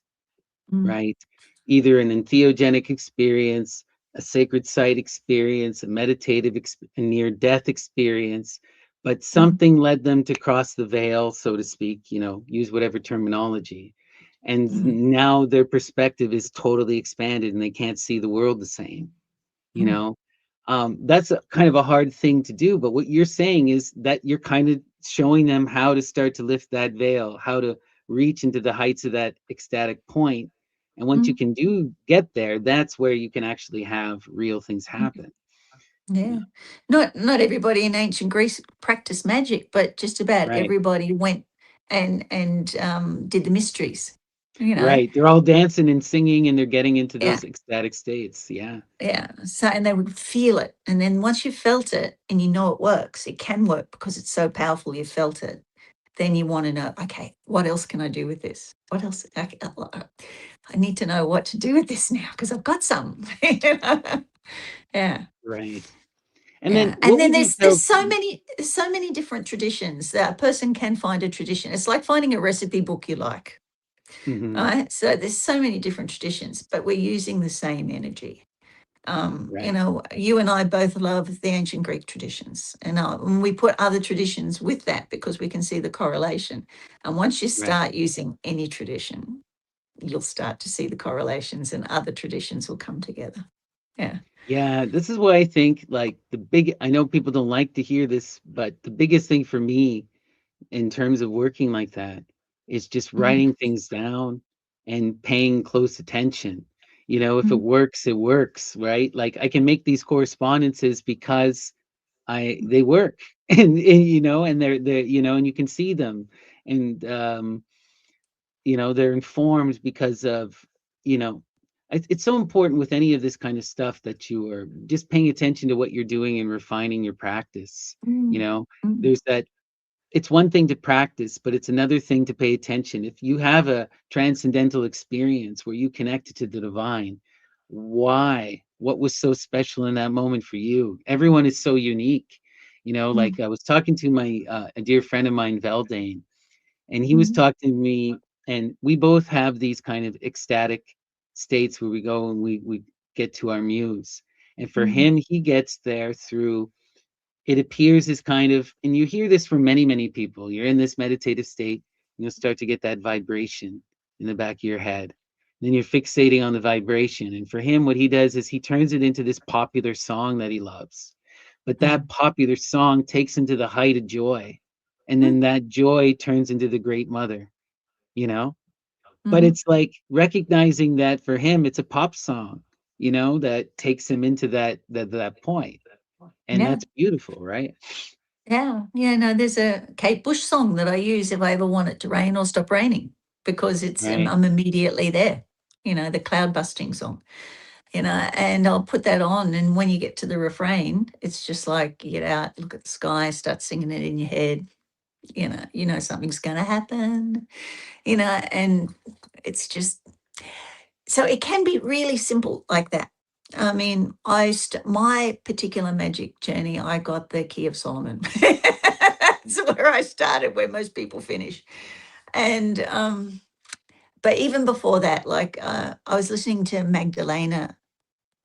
Mm-hmm. right? Either an entheogenic experience, a sacred site experience, a meditative a near-death experience, but something led them to cross the veil, so to speak, use whatever terminology. And Mm-hmm. now their perspective is totally expanded and they can't see the world the same, you Mm-hmm. know? That's kind of a hard thing to do, but what you're saying is that you're kind of showing them how to start to lift that veil, how to reach into the heights of that ecstatic point. And once you can get there, that's where you can actually have real things happen. Yeah. Not everybody in ancient Greece practiced magic, but just about Right. everybody went and did the mysteries. Right. They're all dancing and singing and they're getting into Yeah. those ecstatic states. Yeah. Yeah. So, and they would feel it. And then once you felt it and you know it works, it can work because it's so powerful, you felt it. Then you want to know, okay, what else can I do with this? What else? I need to know what to do with this now because I've got some. Yeah. Right. And then Yeah. And what then would you there's tell? so many different traditions that a person can find a tradition. It's like finding a recipe book you like. Mhm. Right. So there's so many different traditions, but we're using the same energy. Right. You and I both love the ancient Greek traditions, and we put other traditions with that because we can see the correlation. And once you Right. start using any tradition, you'll start to see the correlations, and other traditions will come together. Yeah. Yeah, this is why I think like I know people don't like to hear this, but the biggest thing for me in terms of working like that is just Mhm, writing things down and paying close attention. If it mhm, works, it works, right? Like I can make these correspondences because they work and they're and you can see them, and they're informed because of you know it's so important with any of this kind of stuff that you are just paying attention to what you're doing and refining your practice. you mhm, know mhm, there's that it's one thing to practice, but it's another thing to pay attention. If you have a transcendental experience where you connected to the divine, why? What was so special in that moment for you? Everyone is so unique. You know, like I was talking to my a dear friend of mine, Veldane, and he was talking to me, and we both have these kind of ecstatic states where we go and we get to our muse. And for him, he gets there through, it appears as kind of, and you hear this from many, many people, you're in this meditative state, and you'll start to get that vibration in the back of your head. Then you're fixating on the vibration. And for him, what he does is he turns it into this popular song that he loves. But that popular song takes him to the height of joy. And then that joy turns into the Great Mother, you know? But it's like recognizing that for him, it's a pop song, you know, that takes him into that point. And Yeah. that's beautiful, right? Yeah. Yeah. No, there's a Kate Bush song that I use if I ever want it to rain or stop raining, because it's Right. I'm immediately there, the cloud busting song, and I'll put that on. And when you get to the refrain, it's just like you get out, look at the sky, start singing it in your head, something's going to happen, and it's just, so it can be really simple like that. I mean, my particular magic journey, I got the Key of Solomon. That's where I started, where most people finish. And but even before that, like I was listening to Magdalena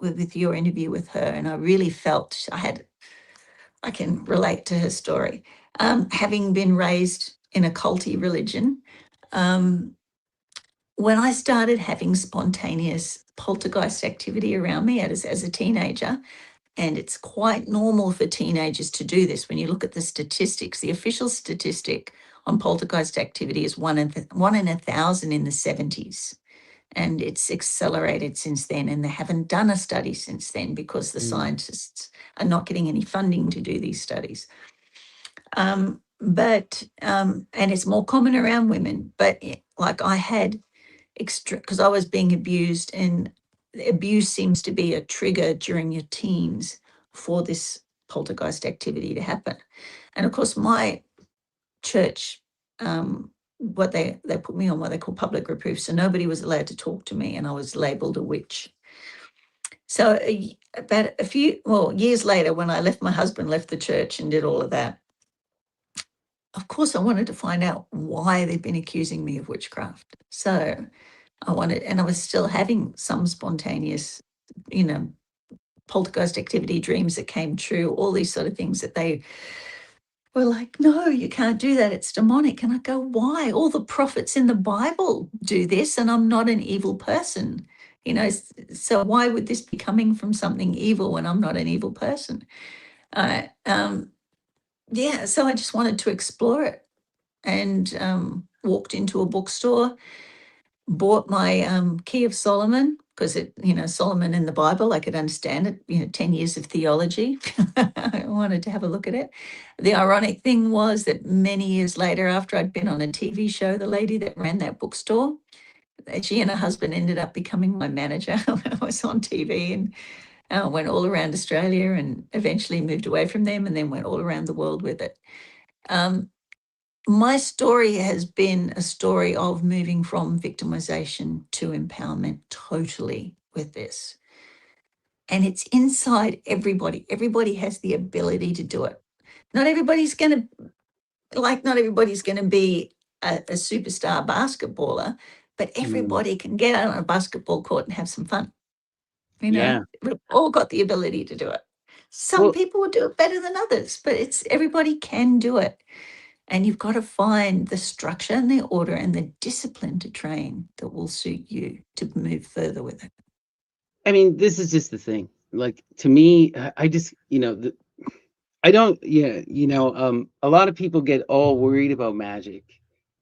with your interview with her, and I really felt I can relate to her story. Having been raised in a culty religion, when I started having spontaneous poltergeist activity around me as a teenager, and it's quite normal for teenagers to do this. When you look at the statistics, the official statistic on poltergeist activity is one in 1,000 in the 70s. And it's accelerated since then. And they haven't done a study since then because the scientists are not getting any funding to do these studies. And it's more common around women. But like I had because I was being abused, and abuse seems to be a trigger during your teens for this poltergeist activity to happen. And of course, my church, what they put me on what they call public reproof, so nobody was allowed to talk to me, and I was labeled a witch. So about years later, when I left, my husband left the church and did all of that. Of course, I wanted to find out why they'd been accusing me of witchcraft. So and I was still having some spontaneous, poltergeist activity, dreams that came true, all these sort of things that they were like, no, you can't do that. It's demonic. And I go, why? All the prophets in the Bible do this, and I'm not an evil person. So why would this be coming from something evil when I'm not an evil person? So I just wanted to explore it, and walked into a bookstore, bought my Key of Solomon, because Solomon in the Bible, I could understand it, 10 years of theology. I wanted to have a look at it. The ironic thing was that many years later, after I'd been on a TV show, the lady that ran that bookstore, she and her husband ended up becoming my manager when I was on TV, and went all around Australia, and eventually moved away from them, and then went all around the world with it. My story has been a story of moving from victimization to empowerment totally with this. And it's inside everybody. Everybody has the ability to do it. Not everybody's going to be a superstar basketballer, but everybody can get out on a basketball court and have some fun. Yeah. We've all got the ability to do it. Some people will do it better than others, but everybody can do it. And you've got to find the structure and the order and the discipline to train that will suit you to move further with it. I mean, this is just the thing. Like, to me, I just, I don't, a lot of people get all worried about magic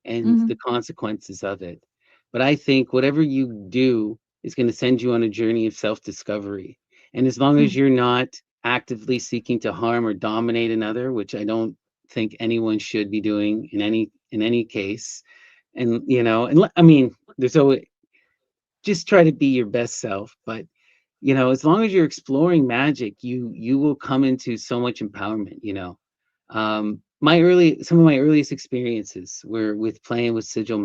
and the consequences of it. But I think whatever you do is going to send you on a journey of self-discovery. And as long as you're not actively seeking to harm or dominate another, which I don't think anyone should be doing in any case. And, I mean, there's always, just try to be your best self. But, as long as you're exploring magic, you will come into so much empowerment, some of my earliest experiences were with playing with sigil magic,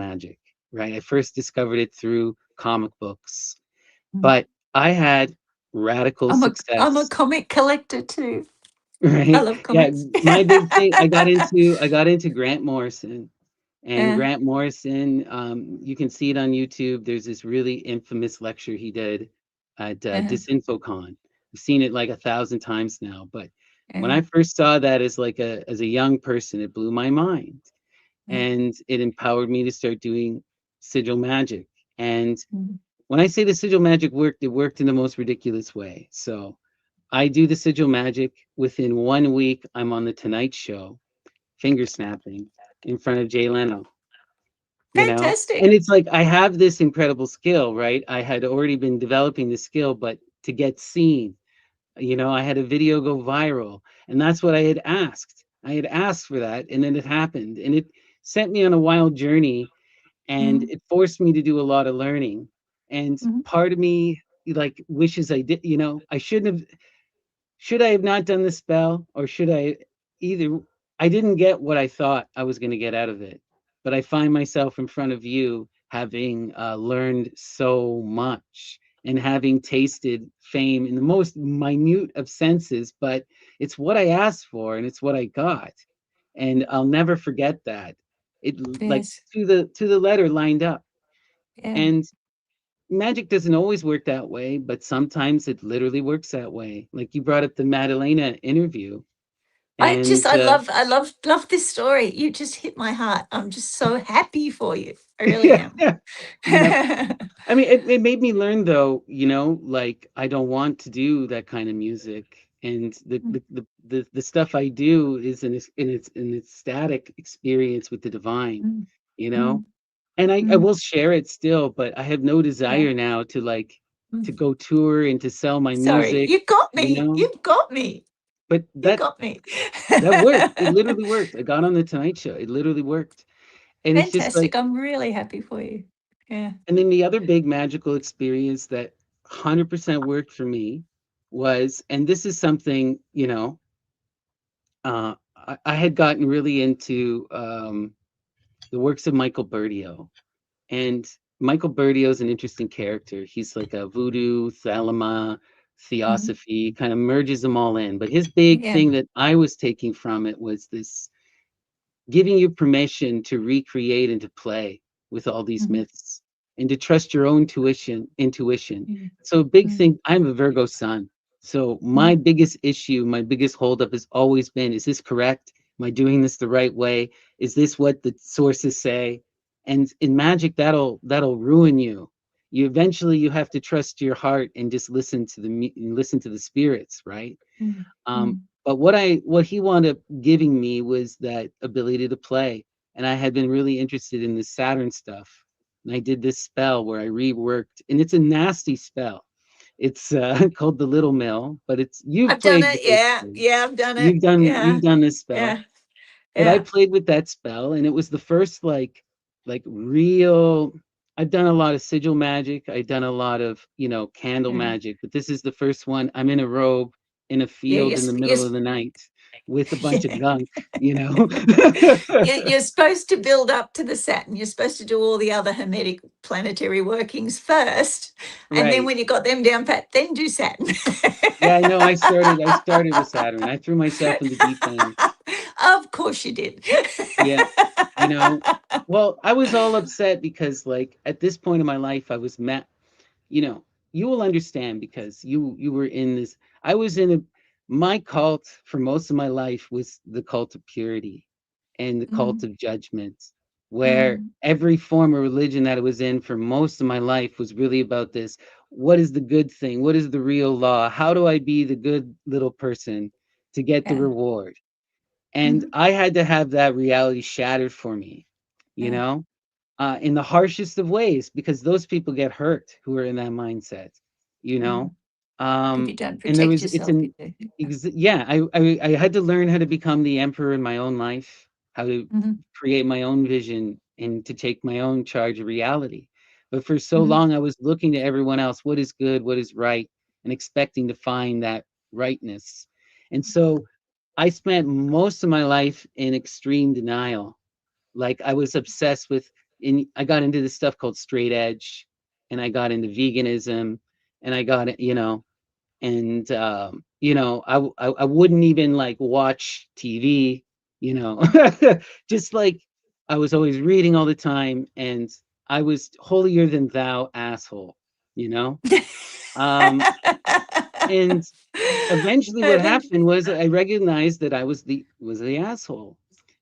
right? I first discovered it through comic books, but I had radical I'm a success. comic collector too. I Right? love Yeah, comics. my big thing, I got into Grant Morrison. And Yeah, Grant Morrison, you can see it on YouTube. There's this really infamous lecture he did at yeah, DisinfoCon. I've seen it like 1,000 times now, but when yeah, I first saw that as a young person, it blew my mind, yeah. and it empowered me to start doing sigil magic. And Mm. when I say the sigil magic worked, it worked in the most ridiculous way. So I do the sigil magic. Within 1 week, I'm on the Tonight Show, finger snapping in front of Jay Leno. And Fantastic. it's like I have this incredible skill, right? I had already been developing the skill, but to get seen, I had a video go viral, and that's what I had asked for that, and then it happened, and it sent me on a wild journey, and Mm, it forced me to do a lot of learning. And mhm. part of me like wishes I did, I shouldn't have. Should I have not done the spell, or should I either? I didn't get what I thought I was going to get out of it, but I find myself in front of you having learned so much and having tasted fame in the most minute of senses, but it's what I asked for and it's what I got. And I'll never forget that. It like Yes. to the letter lined up. Yeah. And magic doesn't always work that way, but sometimes it literally works that way. Like you brought up the Madalena interview, and I love this story. You just hit my heart. I'm just so happy for you. I really yeah, am. yeah, yep. I mean, it made me learn though, like I don't want to do that kind of music, and Mm, the stuff I do is an ecstatic experience with the divine, mm, you know. mm, And I mm. will share it still, but I have no Yeah. desire now to like Mm. to go tour and to sell my Sorry, music, you got you me. know. You got me. But You that got me. that worked. It literally worked. I got on the Tonight Show. It literally worked. And it's just like, Fantastic. I'm really happy for you. Yeah. and then the other big magical experience that 100% worked for me was, and this is something, I had gotten really into the works of Michael Berdio. And Michael Berdio is an interesting character. He's like a voodoo, thelema, Mhm. theosophy, kind of merges them all in. But his big Yeah. thing that I was taking from it was this giving you permission to recreate and to play with all these Mhm. myths and to trust your own intuition. Mm, So a big mm, thing, I'm a Virgo sun. So mm, my biggest issue, my biggest holdup has always been, is this correct? Am I doing this the right way? Is this what the sources say? And in magic, that'll ruin you. You have to trust your heart and just listen to the spirits, right? mm, Um, mm. but what he wound up giving me was that ability to play. And I had been really interested in the Saturn stuff. And I did this spell where I reworked, and it's a nasty spell. It's called the Little Mill, but you've I've done played it. with this Yeah. thing. Yeah, I've done it. You've Yeah. done this spell. Yeah. But I Yeah. played with that spell, and it was the first like real. I've done a lot of sigil magic. I've done a lot of candle Yeah. magic, but this is the first one. I'm in a robe in a Yeah. field in the middle of the night with a bunch of Yeah. gunk. You know. You're supposed to build up to the Saturn. You're supposed to do all the other Hermetic planetary workings first. And then Right. when you got them down pat, then do Saturn. Yeah, I know. I started with Saturn. I threw myself in the deep end. Of course you did. Yeah. You know. Well, I was all upset because like at this point in my life, I was met. You will understand because you were in this. I was in a My cult for most of my life was the cult of purity and the cult Mm, of judgment, where mm, every form of religion that I was in for most of my life was really about this. What is the good thing? What is the real law? How do I be the good little person to get the yeah. reward? And Mhm, I had to have that reality shattered for me, you yeah. know, in the harshest of ways, because those people get hurt who are in that mindset, you Mm. know. If you don't And there protect was, it's yourself, you an, do. yeah, I had to learn how to become the emperor in my own life, how to Mhm, create my own vision and to take my own charge of reality. But for so mhm, long, I was looking to everyone else, what is good, what is right, and expecting to find that rightness. And so I spent most of my life in extreme denial. Like I was obsessed with, I got into this stuff called straight edge, and I got into veganism, and I got it, and I wouldn't even like watch TV, just like I was always reading all the time, and I was holier than thou asshole, you know. Um, and eventually, what Then- happened was I recognized that I was the asshole,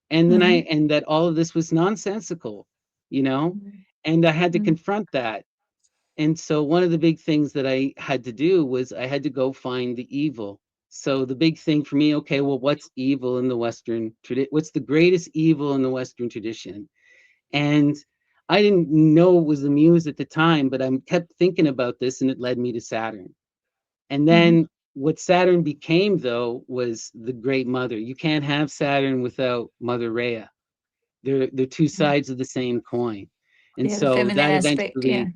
and then Mhm. and that all of this was nonsensical, you know, and I had to Mhm. confront that. And so one of the big things that I had to do was I had to go find the evil. So the big thing for me, okay, well, what's evil in the Western tradition? What's the greatest evil in the Western tradition? And I didn't know it was the muse at the time, but I kept thinking about this, and it led me to Saturn. And Mhm. then what Saturn became, though, was the Great Mother. You can't have Saturn without Mother Rhea. They're two sides of the same coin. And Yeah, the so feminine that aspect. Yeah.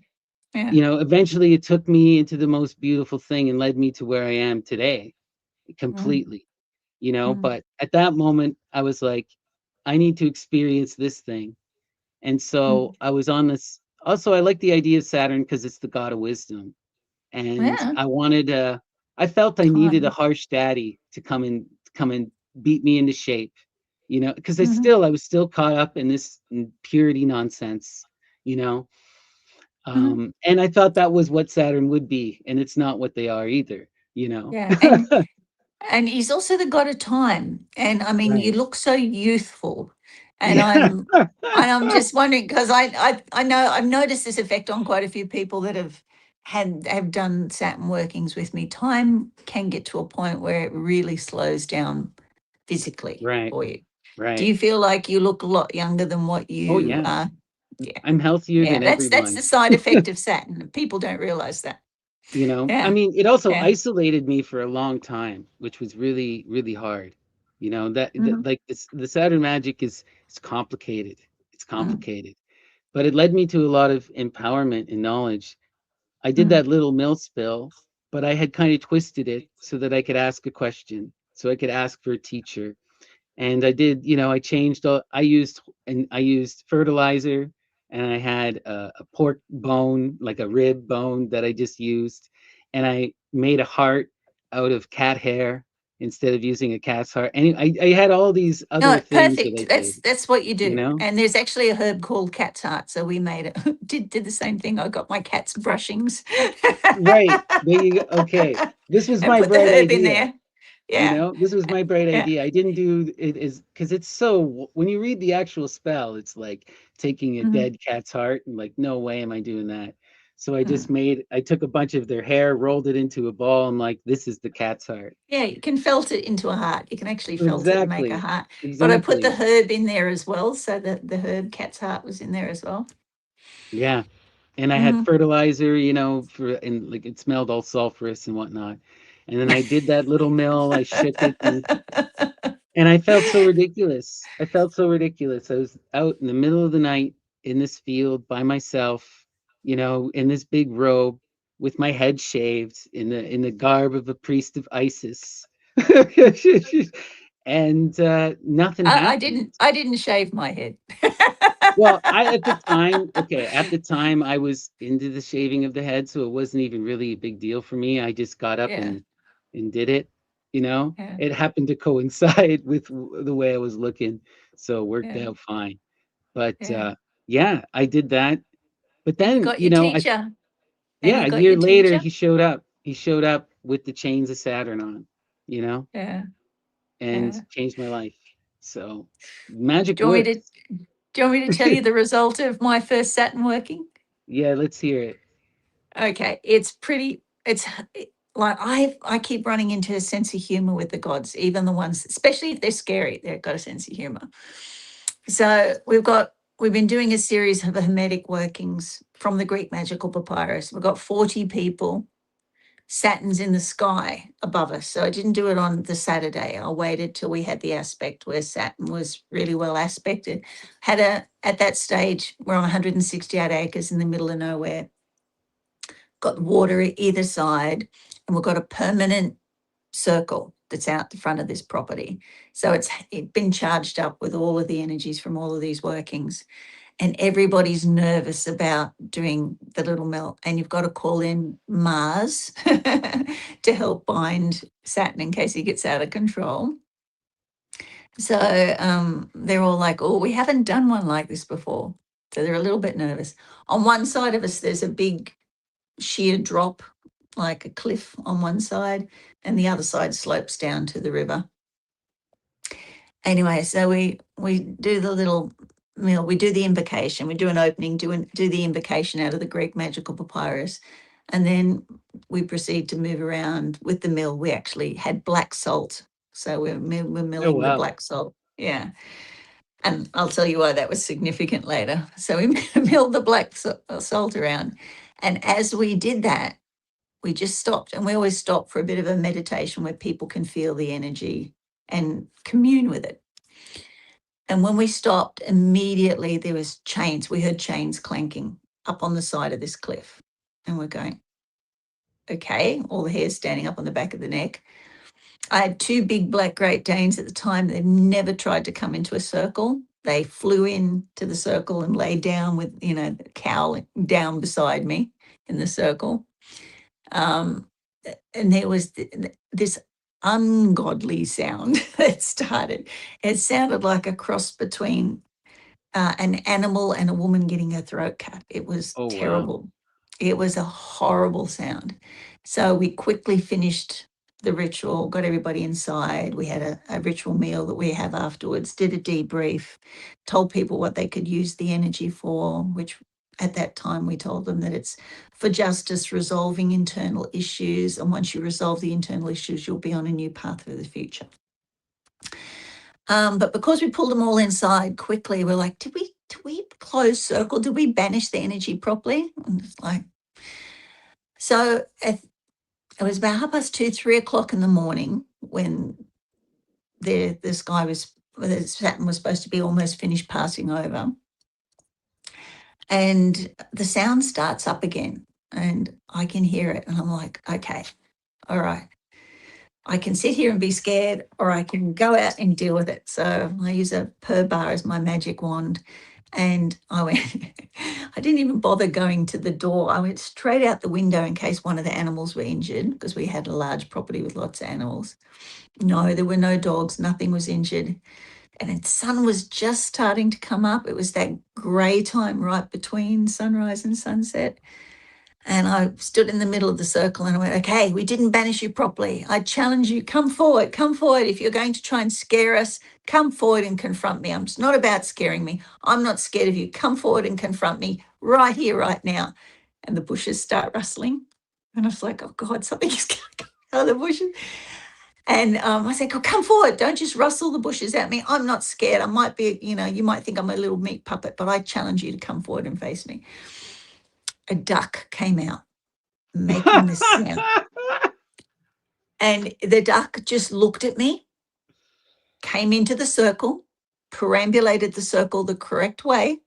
eventually, Yeah. eventually it took me into the most beautiful thing and led me to where I am today Mm. completely, Mm. but at that moment I was like, I need to experience this thing. And so Mm. I was on this. Also, I like the idea of Saturn because it's the god of wisdom. And Yeah. I felt I needed a Time. harsh daddy to come and beat me into shape, because Mhm. I was still caught up in this purity nonsense, you know. Mhm. And I thought that was what Saturn would be, and it's not what they are either, Yeah. And he's also the god of time. And I mean, you Right. look so youthful. And Yeah. I'm just wondering because I know I've noticed this effect on quite a few people that have done Saturn workings with me. Time can get to a point where it really slows down physically Right. for you. Do Right. you feel like you look a lot younger than what Oh you yeah. are? Yeah. I'm healthier Yeah. than That's everyone. the side effect of Saturn. People don't realize that. I Yeah. mean, it also Yeah. isolated me for a long time, which was really, really hard. Hmm. Like this, the Saturn magic is complicated. It's Mm. complicated, but it led me to a lot of empowerment and knowledge. I did Mm. that little mill spill, but I had kind of twisted it so that I could ask a question, so I could ask for a teacher. And I did, I changed all, I used fertilizer, and I had a pork bone, like a rib bone that I just used, and I made a heart out of cat hair instead of using a cat's heart. And I had all these other No, things that I perfect. did, That's what you you do. know? And there's actually a herb called cat's heart. So we made it. Did the same thing. I got my cat's brushings. Right. There you go. Okay. This was And my put the bright herb in idea. there. Yeah. This was my bright Yeah. idea. I didn't do it is because it's so, when you read the actual spell, it's like taking a Mhm. dead cat's heart, and like, no way am I doing that. So Mm. I took a bunch of their hair, rolled it into a ball, and like, this is the cat's heart. Yeah, you can felt it into a heart. You can actually felt it and make a Exactly. heart. But I put the Exactly. herb in there as well. So that the herb cat's heart was in there as well. Yeah. And I had Hmm. fertilizer, and like it smelled all sulfurous and whatnot. And then I did that little mill, I shook it, and I felt so ridiculous. I felt so ridiculous. I was out in the middle of the night in this field by myself, in this big robe with my head shaved in the garb of a priest of Isis. And nothing happened. I didn't shave my head. Well, at the time I was into the shaving of the head, so it wasn't even really a big deal for me. I just got up Yeah. and did it, Yeah. It happened to coincide with the way I was looking, so it worked Yeah. out fine. But Yeah. yeah, I did that. But And you then, got your teacher. And yeah, you a got year your later teacher. he showed up. He showed up with the chains of Saturn on, you know, Yeah. and Yeah. changed my life. So magic Do you want me to works. do you want me to tell you the result of my first Saturn working? Yeah, let's hear it. Okay, it's pretty. It's like I keep running into a sense of humor with the gods, even the ones, especially if they're scary. They've got a sense of humor. So we've been doing a series of hermetic workings from the Greek magical papyrus. We've got 40 people. Saturn's in the sky above us. So I didn't do it on the Saturday. I waited till we had the aspect where Saturn was really well aspected. At that stage, we're on 168 acres in the middle of nowhere, got water either side, and we've got a permanent circle. that's out the front of this property. So it's been charged up with all of the energies from all of these workings. And everybody's nervous about doing the little melt. And you've got to call in Mars to help bind Saturn in case he gets out of control. So they're all like, oh, we haven't done one like this before. So they're a little bit nervous. On one side of us, there's a big sheer drop, like a cliff on one side, and the other side slopes down to the river. Anyway, so we do the little meal, we do the invocation, we do an opening, do the invocation out of the Greek magical papyrus, and then we proceed to move around with the mill. We actually had black salt, so we're milling the black salt. Yeah. And I'll tell you why that was significant later. So we milled the black salt around. And as we did that, we just stopped. And we always stop for a bit of a meditation where people can feel the energy and commune with it. And when we stopped, immediately there was chains. We heard chains clanking up on the side of this cliff. And we're going, okay, all the hair standing up on the back of the neck. I had 2 big black Great Danes at the time. They've never tried to come into a circle. They flew into the circle and lay down with, the cowl down beside me in the circle. And there was this ungodly sound that started. It sounded like a cross between an animal and a woman getting her throat cut. It was terrible. Wow. It was a horrible sound. So we quickly finished the ritual, got everybody inside. We had a ritual meal that we have afterwards, did a debrief, told people what they could use the energy for, which at that time we told them that it's for justice, resolving internal issues. And once you resolve the internal issues, you'll be on a new path for the future. But because we pulled them all inside quickly, we're like, did we close circle? Did we banish the energy properly? And it's like, so it was about 2:30, 3 o'clock in the morning when the Saturn was supposed to be almost finished passing over. And the sound starts up again and I can hear it. And I'm like, okay, all right. I can sit here and be scared, or I can go out and deal with it. So I use a bar as my magic wand. And I went, I didn't even bother going to the door. I went straight out the window in case one of the animals were injured, because we had a large property with lots of animals. No, there were no dogs. Nothing was injured. And the sun was just starting to come up. It was that grey time right between sunrise and sunset. And I stood in the middle of the circle and I went, okay, we didn't banish you properly. I challenge you, come forward. If you're going to try and scare us, come forward and confront me. It's not about scaring me. I'm not scared of you. Come forward and confront me right here, right now. And the bushes start rustling. And I was like, oh God, something is going out of the bushes. And I said, oh, come forward. Don't just rustle the bushes at me. I'm not scared. I might be, you might think I'm a little meat puppet, but I challenge you to come forward and face me. A duck came out making the sound. And the duck just looked at me, came into the circle, perambulated the circle the correct way,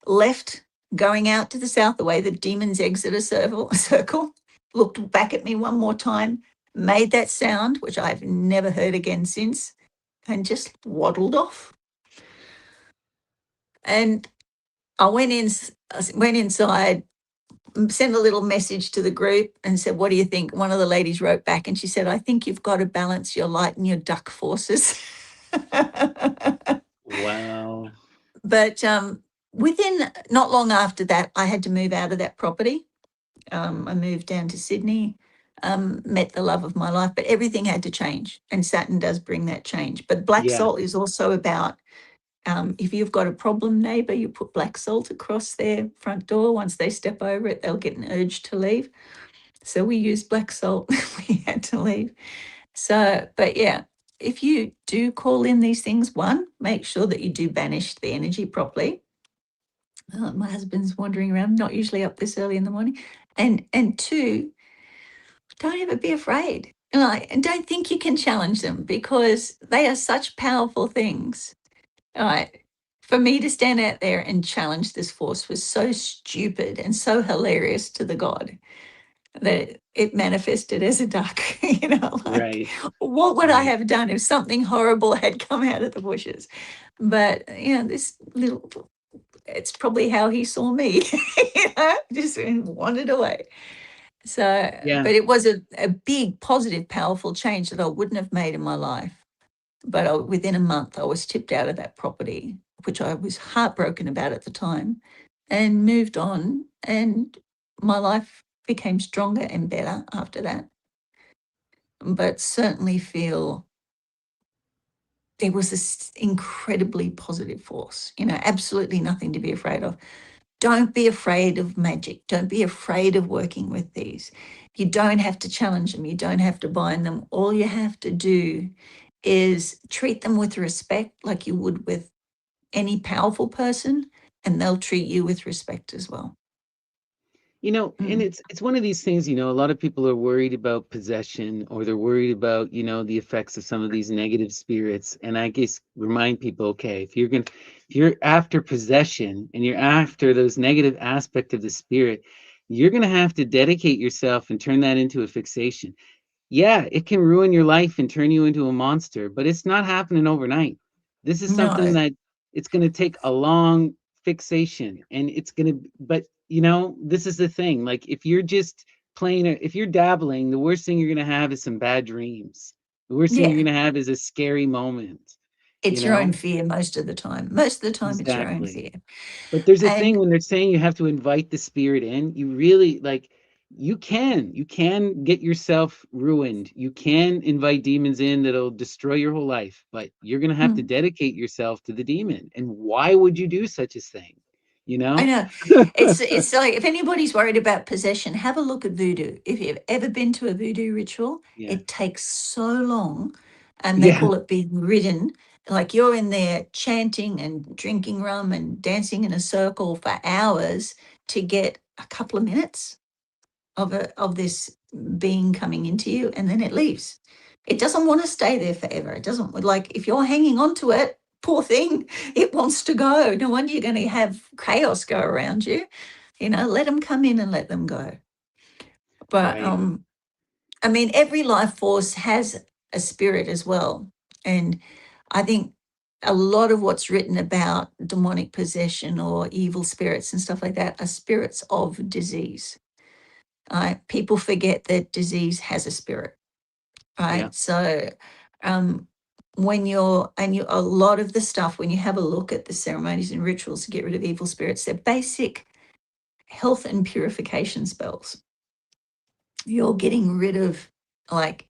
left, going out to the south, the way the demons exit a circle, looked back at me one more time, made that sound, which I've never heard again since, and just waddled off. And I went inside, sent a little message to the group and said, what do you think? One of the ladies wrote back and she said, I think you've got to balance your light and your duck forces. Wow. But within not long after that, I had to move out of that property. I moved down to Sydney, met the love of my life, but everything had to change. And Saturn does bring that change. But black salt is also about, if you've got a problem neighbour, you put black salt across their front door. Once they step over it, they'll get an urge to leave. So we used black salt. We had to leave. So, but yeah, if you do call in these things, one, make sure that you do banish the energy properly. My husband's wandering around, not usually up this early in the morning. And two, don't ever be afraid. And don't think you can challenge them, because they are such powerful things. For me to stand out there and challenge this force was so stupid and so hilarious to the god. that it manifested as a duck. You know, like, Right. what would I Right. have done if something horrible had come out of the bushes? But, you know, this little, it's probably how he saw me, you know, just wandered away. So, Yeah. but it was a big, positive, powerful change that I wouldn't have made in my life. But within a month, I was tipped out of that property, which I was heartbroken about at the time, and moved on. And my life became stronger and better after that. But certainly feel there was this incredibly positive force, you know, absolutely nothing to be afraid of. Don't be afraid of magic. Don't be afraid of working with these. You don't have to challenge them. You don't have to bind them. All you have to do is treat them with respect, like you would with any powerful person, and they'll treat you with respect as well. You know, and Mm. it's one of these things, you know, a lot of people are worried about possession, or they're worried about, you know, the effects of some of these negative spirits. And I guess remind people, okay, if you're after possession and you're after those negative aspect of the spirit, you're gonna have to dedicate yourself and turn that into a fixation. Yeah, it can ruin your life and turn you into a monster, but it's not happening overnight. This is something No, that it's going to take a long fixation, and it's going to, but you know, this is the thing. Like if you're just playing, if you're dabbling, the worst thing you're going to have is some bad dreams. The worst thing you're yeah, going to have is a scary moment, you it's your own know? fear most of the time. Most of the time, it's your own Exactly. fear. But there's a thing And when they're saying you have to invite the spirit in, you really like you can get yourself ruined. You can invite demons in that'll destroy your whole life, but you're going to have to mm, dedicate yourself to the demon. And why would you do such a thing? You I know? know it's like if anybody's worried about possession, have a look at voodoo. If you've ever been to a voodoo ritual, Yeah. it takes so long, and they Yeah. call it being ridden. Like you're in there chanting and drinking rum and dancing in a circle for hours to get a couple of minutes of this being coming into you, and then it leaves. It doesn't want to stay there forever. It doesn't, like if you're hanging on to it, poor thing, it wants to go. No wonder you're going to have chaos go around you. You know, let them come in and let them go. But Right. I mean, every life force has a spirit as well. And I think a lot of what's written about demonic possession or evil spirits and stuff like that are spirits of disease. People forget that disease has a spirit, Yeah. right? So, um, when you're, and you, a lot of the stuff, when you have a look at the ceremonies and rituals to get rid of evil spirits, they're basic health and purification spells. You're getting rid of, like,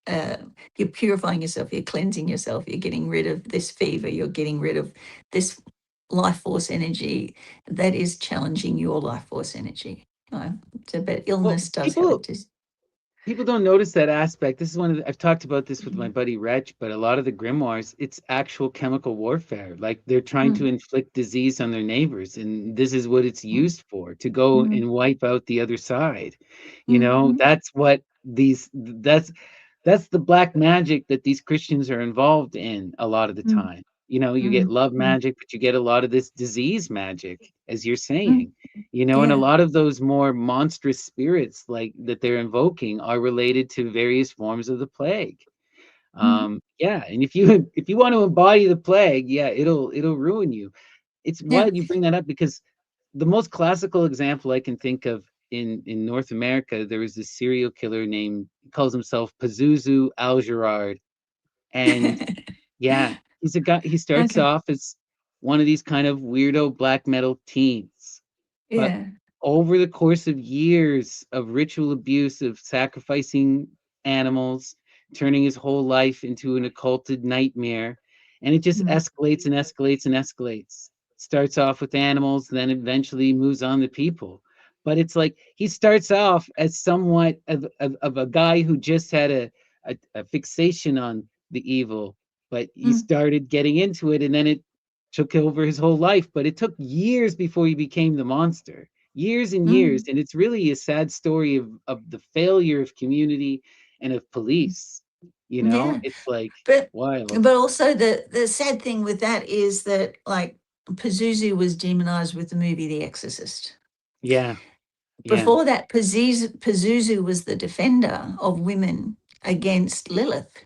uh, you're purifying yourself, you're cleansing yourself, you're getting rid of this fever, you're getting rid of this life force energy that is challenging your life force energy. So, but Well, illness does have a people don't notice that aspect. This is one of I've talked about this with my buddy Reg, but a lot of the grimoires, it's actual chemical warfare. Like they're trying to Mm, inflict disease on their neighbors, and this is what it's mm, used for, to go mm, and wipe out the other side. You know, mhm, that's what that's the black magic that these Christians are involved in a lot of the mm, time. You know, you get mm, love mm, magic, but you get a lot of this disease magic, as you're mm. saying. You know, and a Yeah. lot of those more monstrous spirits like that they're invoking are related to various forms of the plague. Mhm. Yeah, and if you if you want to embody the plague, yeah, it'll ruin you. It's Yeah. why you bring that up, because the most classical example I can think of in North America, there was this serial killer named, he calls himself Pazuzu Al Gerard, and yeah, he's a guy. He starts Okay. off as one of these kind of weirdo black metal teens, but Yeah. over the course of years of ritual abuse, of sacrificing animals, turning his whole life into an occulted nightmare, and it just Mm, escalates and escalates and escalates. Starts off with animals, then eventually moves on to people. But it's like he starts off as somewhat of a guy who just had a fixation on the evil, but he mm, started getting into it, and then it took over his whole life. But it took years before he became the monster, years and years. mm. And it's really a sad story of the failure of community and of police. You know, Yeah. it's like But wild. but also the sad thing with that is that, like, Pazuzu was demonized with the movie The Exorcist. Yeah. Yeah. Before that, Pazuzu was the defender of women against Lilith.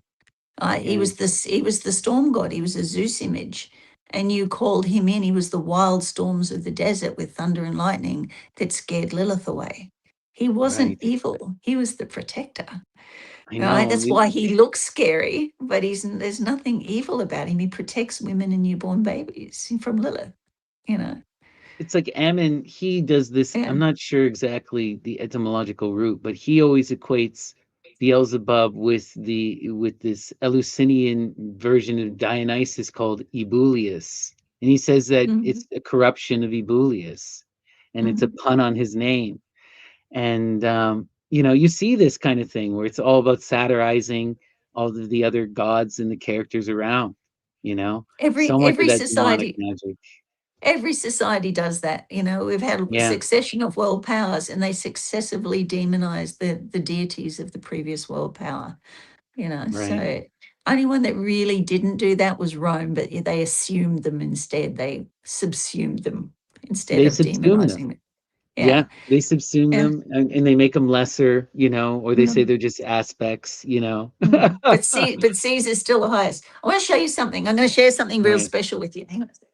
He Yeah. was the storm god. He was a Zeus image, and you called him in. He was the wild storms of the desert with thunder and lightning that scared Lilith away. He wasn't Right. evil. He was the protector. I Right? know. That's why he looks scary, but there's nothing evil about him. He protects women and newborn babies from Lilith. You know. It's like Ammon, he does this. Yeah. I'm not sure exactly the etymological root, but he always equates Beelzebub with this Eleusinian version of Dionysus called Ebulius. And he says that Mhm. it's a corruption of Ebulius and it's a Mhm. pun on his name. And you see this kind of thing where it's all about satirizing all of the other gods and the characters around, Every so much of every that demonic society magic. every society does that. We've had a Yeah, succession of world powers, and they successively demonize the deities of the previous world power. right. So only one that really didn't do that was Rome, but they assumed them instead. They subsumed them instead They of subsume them. demonizing them. Yeah, Yeah. they subsume Yeah. them and they make them lesser, or they say Mhm. they're just aspects. But Caesar's still the highest. I want to show you something. I'm going to share something real Right. special with you. Hang on a second.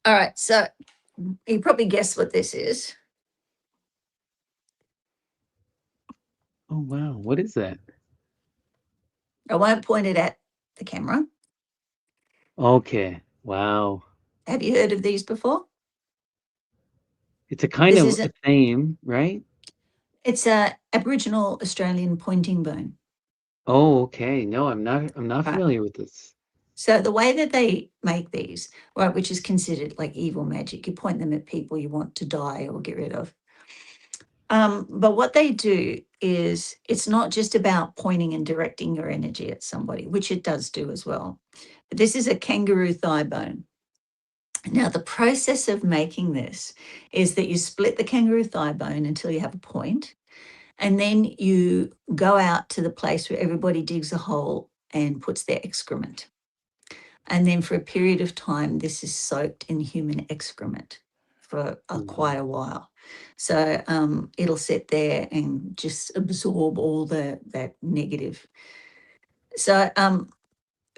All right, so you probably guessed what this is. Oh, wow. What is that? I won't point it at the camera. Okay. Wow. Have you heard of these before? It's a kind This of a isn't. theme, right? It's a Aboriginal Australian pointing bone. Oh, okay. No, I'm not Right. familiar with this. So the way that they make these, right, which is considered like evil magic, you point them at people you want to die or get rid of. But what they do is it's not just about pointing and directing your energy at somebody, which it does do as well. But this is a kangaroo thigh bone. Now, the process of making this is that you split the kangaroo thigh bone until you have a point, and then you go out to the place where everybody digs a hole and puts their excrement. And then for a period of time, this is soaked in human excrement for quite a while. So it'll sit there and just absorb all that negative. So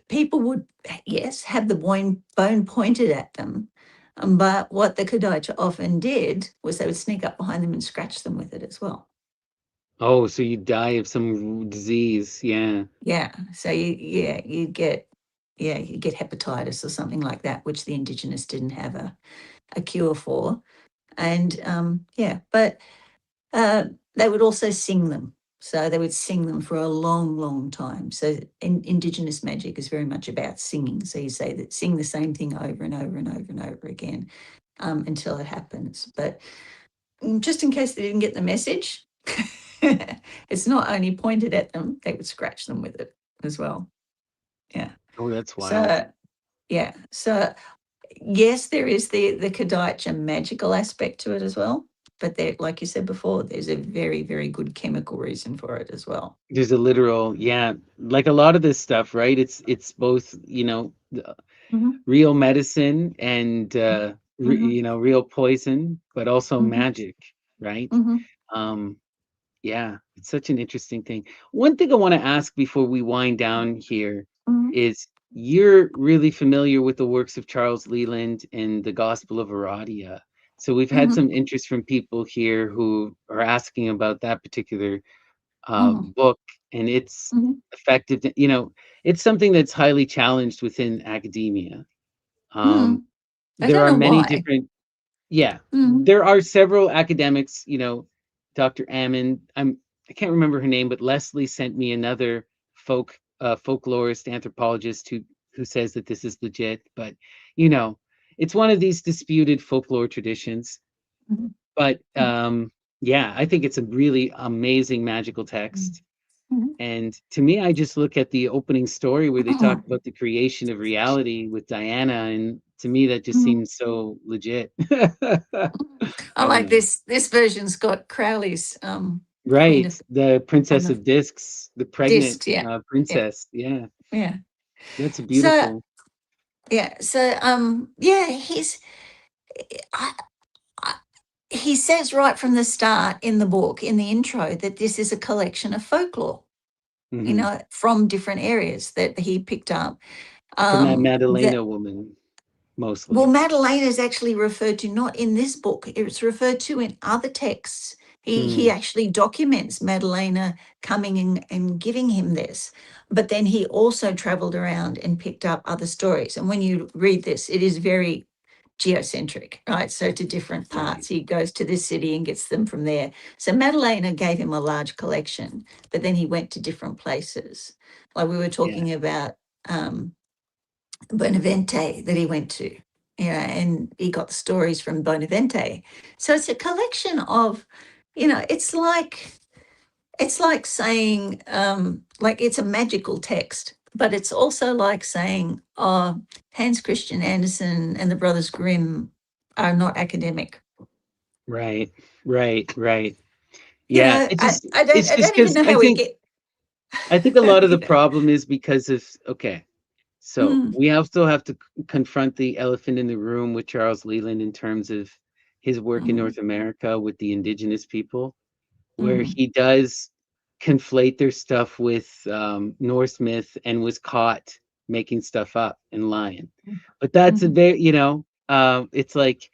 people would, yes, have the bone pointed at them. But what the Kadacha often did was they would sneak up behind them and scratch them with it as well. Oh, so you die of some disease. Yeah. Yeah. So you get hepatitis or something like that, which the indigenous didn't have a cure for. And but they would also sing them. So they would sing them for a long, long time. So indigenous magic is very much about singing. So you say that sing the same thing over and over and over and over again until it happens. But just in case they didn't get the message, it's not only pointed at them, they would scratch them with it as well. Yeah. Oh, that's wild. So, yeah. So, yes, there is the Kadacha magical aspect to it as well. But there, like you said before, there's a very, very good chemical reason for it as well. There's a literal, yeah, like a lot of this stuff, right? It's both, Mhm. real medicine and Mhm. real poison, but also Mhm. magic, right? Mhm. Um, yeah, it's such an interesting thing. One thing I want to ask before we wind down here Mhm. is you're really familiar with the works of Charles Leland and the Gospel of Aradia. So we've had Mhm. some interest from people here who are asking about that particular Mhm. book and its Mhm. effective. It's something that's highly challenged within academia. Um, Mhm. I there don't are know many why. different, yeah, Mhm. there are several academics, Dr. Ammon, I can't remember her name, but Leslie sent me another folklorist anthropologist who says that this is legit, but you know, it's one of these disputed folklore traditions. Mhm. But yeah, I think it's a really amazing magical Mhm. text. Mhm. And to me, I just look at the opening story where they talk about the creation of reality with Diana, and to me that just Mhm. seems so legit. I I don't like know. this. This version's got Crowley's Queen Right, of the on Princess the of Discs, the pregnant discs. Yeah, yeah, princess. Yeah, yeah. that's So beautiful. yeah, so yeah, I, I, he says right from the start in the book, in the intro, that this is a collection of folklore, Hmm. from different areas that he picked up. From that That Madalena woman, Well, mostly. Madalena is actually referred to not in this book, it's referred to in other texts. He Mm, actually documents Madalena coming and giving him this. But then he also traveled around and picked up other stories. And when you read this, it is very geocentric, right? So to different right. parts. He goes to this city and gets them from there. So Madalena gave him a large collection, but then he went to different places. Like we were Yeah. talking about Bonavente that he went to, and he got the stories from Bonavente. So it's a collection of, it's like saying, like it's a magical text, but it's also like saying, oh, Hans Christian Andersen and the Brothers Grimm are not academic. Right, right, right. You Yeah, know, it I, just I don't it's I just don't even because know how we get. I think a lot of the you know. problem is because of okay. So Mm, we also have to confront the elephant in the room with Charles Leland in terms of his work in mm, North America with the indigenous people, where mm, he does conflate their stuff with Norse myth and was caught making stuff up and lying. But that's a mm, very, it's like,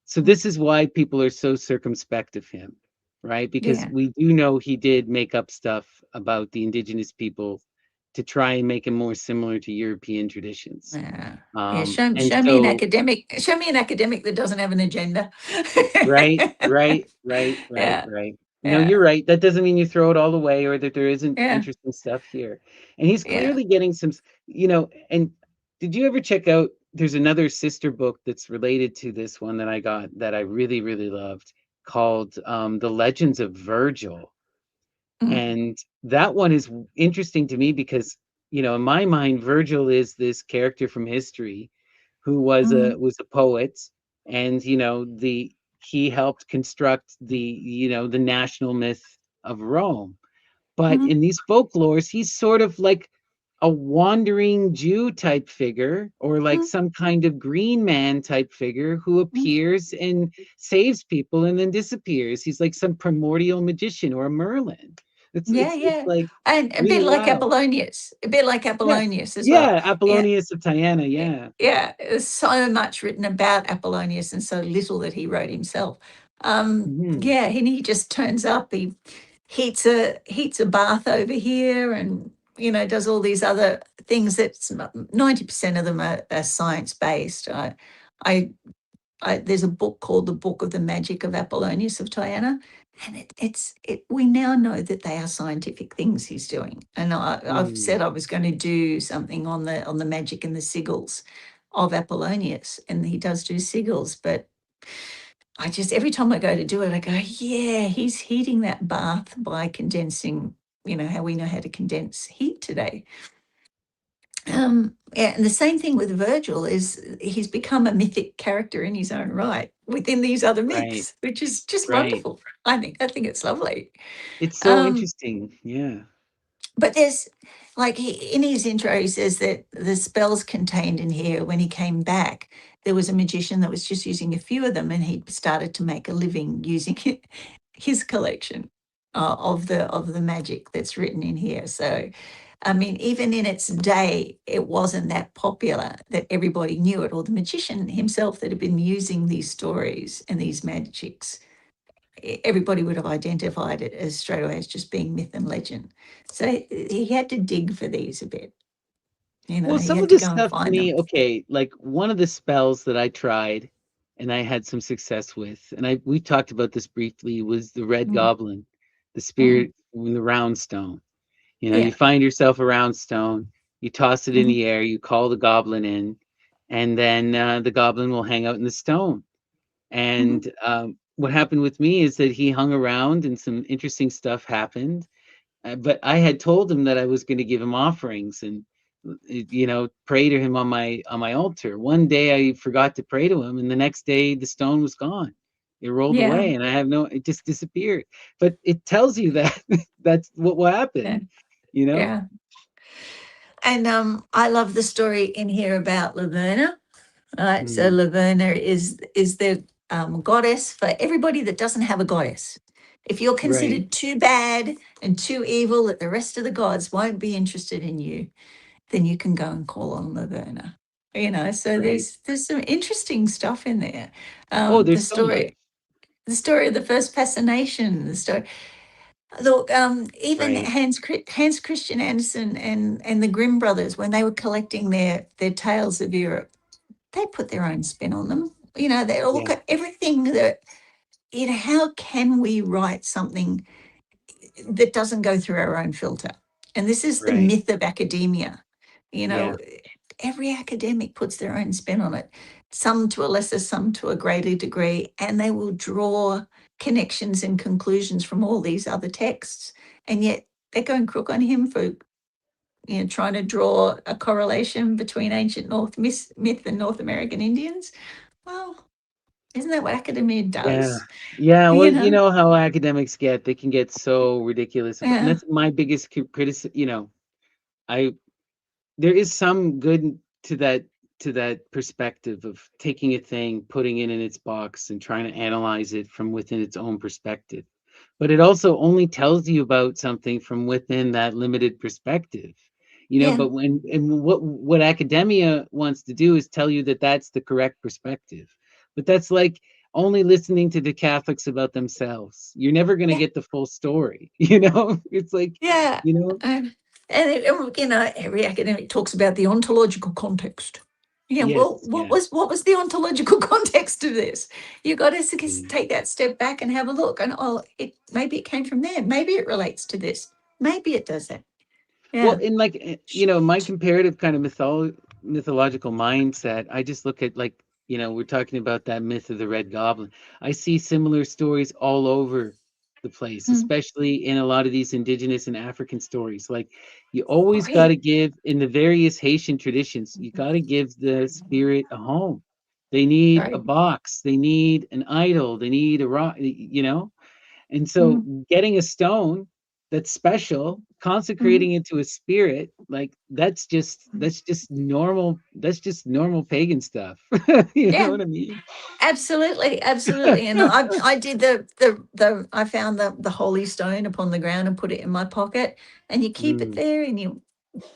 so this is why people are so circumspect of him, right? Because yeah. we do know he did make up stuff about the indigenous people to try and make him more similar to European traditions. Yeah. Yeah. Show, And show me an so, academic. Show me an academic that doesn't have an agenda. right, right, right, right, Yeah. right. No, Yeah. you're right. That doesn't mean you throw it all away or that there isn't Yeah. interesting stuff here. And he's Yeah. clearly getting some, and did you ever check out? There's another sister book that's related to this one that I got that I really, really loved called The Legends of Virgil. Mm, And that one is interesting to me because, in my mind, Virgil is this character from history who was a mm, poet, and he helped construct the national myth of Rome. But mm, in these folklores, he's sort of like a wandering Jew type figure, or like mm, some kind of green man type figure who mm. appears and saves people and then disappears. He's like some primordial magician or a Merlin. It's Yeah. it's it's Yeah. like And a really bit like wild. Apollonius, a bit like Yeah, Apollonius as well. yeah, Yeah. Apollonius of Tyana. Yeah. Yeah. There's so much written about Apollonius and so little that he wrote himself. Mhm. Yeah. And he just turns up. He heats a bath over here, and does all these other things. That's 90% of them are science based. I there's a book called The Book of the Magic of Apollonius of Tyana, and we now know that they are scientific things he's doing. And I've Mm. said I was going to do something on the magic and the sigils of Apollonius, and he does do sigils, but I just, every time I go to do it, I go, yeah, he's heating that bath by condensing, how we know how to condense heat today. Yeah, and the same thing with Virgil is he's become a mythic character in his own right within these other Right, myths, which is just right. wonderful. I think it's lovely. It's so Um, interesting. Yeah. but there's like in his intro, he says that the spells contained in here, when he came back, there was a magician that was just using a few of them, and he started to make a living using his collection of the magic that's written in here. So, I mean, even in its day, it wasn't that popular that everybody knew it, or the magician himself that had been using these stories and these magics, everybody would have identified it as straight away as just being myth and legend. So he had to dig for these a bit. Well, He some of had to this go and stuff to find me, them. okay, like one of the spells that I tried and I had some success with, and we talked about this briefly, was the Red Mm, Goblin, the mm, spirit in the round stone. You yeah. find yourself a round stone, you toss it in Mhm, the air, you call the goblin in, and then the goblin will hang out in the stone. mhm, And what happened with me is that he hung around and some interesting stuff happened. but I had told him that I was going to give him offerings and pray to him on my altar. One day I forgot to pray to him, and the next day the stone was gone. It rolled Yeah. away, and it just disappeared. But it tells you that that's what will Yeah. happen. Yeah. And I love the story in here about Laverna. Right. So Mm, Laverna is the goddess for everybody that doesn't have a goddess. If you're right. considered too bad and too evil that the rest of the gods won't be interested in you, then you can go and call on Laverna. So Right. there's some interesting stuff in there. Oh, The there's so much. story of the first fascination, the story. Look, even Right. Hans Christian Andersen and the Grimm brothers, when they were collecting their tales of Europe, they put their own spin on them. They look Yeah. at everything that, how can we write something that doesn't go through our own filter? And this is the Right. myth of academia. You Yeah. know, every academic puts their own spin on it, some to a lesser, some to a greater degree, and they will draw connections and conclusions from all these other texts. And yet they're going crook on him for trying to draw a correlation between ancient North myth and North American Indians. Well, isn't that what academia Yeah. does? Yeah. Well, You you know? know how academics get, they can get so ridiculous about, and Yeah. that's my biggest criticism. I there is some good to that perspective of taking a thing, putting it in its box, and trying to analyze it from within its own perspective. But it also only tells you about something from within that limited perspective. Yeah. But what academia wants to do is tell you that that's the correct perspective. But that's like only listening to the Catholics about themselves. You're never going to Yeah. get the full story. It's like, Yeah. you know, Every academic talks about the ontological context. Yeah, well, yes, yeah. what was the ontological context of this? You got to Mm. take that step back and have a look. And maybe it came from there. Maybe it relates to this. Maybe it does that. Well, Yeah. in like my comparative kind of mythological mindset, I just look at like we're talking about that myth of the Red Goblin. I see similar stories all over the place, Mm. especially in a lot of these indigenous and African stories. Like you always got Right. to give in the various Haitian traditions, you got to give the spirit a home. They need a Right. box, they need an idol, they need a rock, and so Mm. getting a stone that's special, Mhm. consecrating it to a spirit, like that's just normal pagan stuff. You know Yeah. what I mean? Absolutely, absolutely. And I did I found the holy stone upon the ground and put it in my pocket, and you keep it Mm, there and you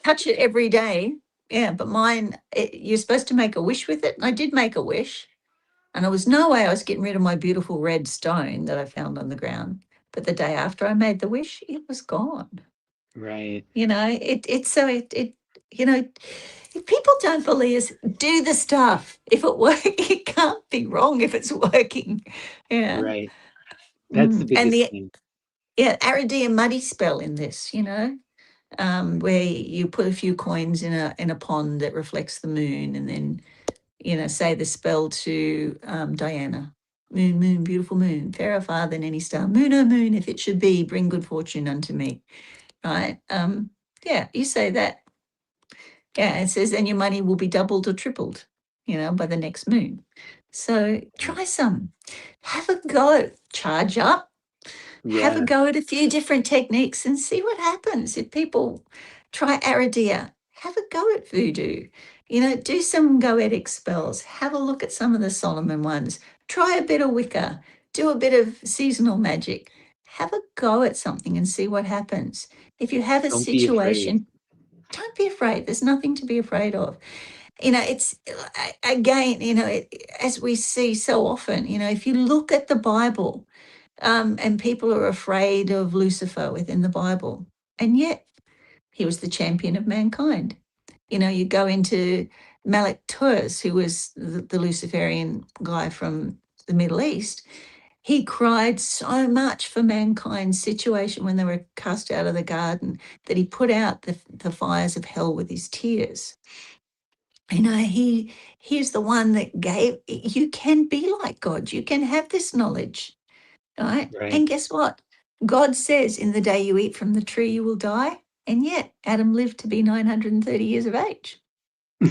touch it every day. Yeah, but mine, you're supposed to make a wish with it. And I did make a wish, and there was no way I was getting rid of my beautiful red stone that I found on the ground. But the day after I made the wish, it was gone. right. It's so you know, if people don't believe us, do the stuff. If it works, it can't be wrong if it's working. Yeah. Right. That's the And biggest thing. Aradia muddy spell in this, where you put a few coins in a pond that reflects the moon, and then say the spell to Diana. Moon, moon, beautiful moon, fairer far than any star. Moon, oh moon, if it should be, bring good fortune unto me. Right? Yeah, you say that. Yeah, it says then your money will be doubled or tripled, by the next moon. So Right. try some. Have a go. Charge up. Have a Yeah. go at a few different techniques and see what happens. If people try Aradia, have a go at voodoo. Do some goetic spells. Have a look at some of the Solomon ones. Try a bit of Wicca. Do a bit of seasonal magic. Have a go at something and see what happens. If you have a Don't be afraid. situation, don't be afraid. There's nothing to be afraid of. It's again, as we see so often, if you look at the Bible, and people are afraid of Lucifer within the Bible, and yet he was the champion of mankind. You go into Malik Turs, who was the Luciferian guy from the Middle East. He cried so much for mankind's situation when they were cast out of the garden that he put out the fires of hell with his tears. He's the one that gave, you can be like God. You can have this knowledge, right? Right. And guess what? God says, in the day you eat from the tree, you will die. And yet Adam lived to be 930 years of age.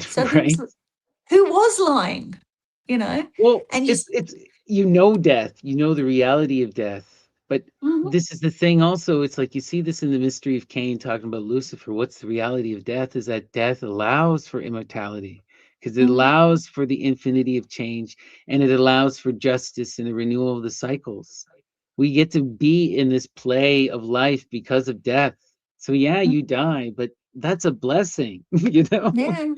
So Right. who was lying? You know? Well, And it's you know death, you know the reality of death, but Mhm, this is the thing also, it's like you see this in the mystery of Cain talking about Lucifer. What's the reality of death is that death allows for immortality because it mhm, allows for the infinity of change and it allows for justice and the renewal of the cycles. We get to be in this play of life because of death. So yeah, mhm. you die, but that's a blessing, you know? Yeah.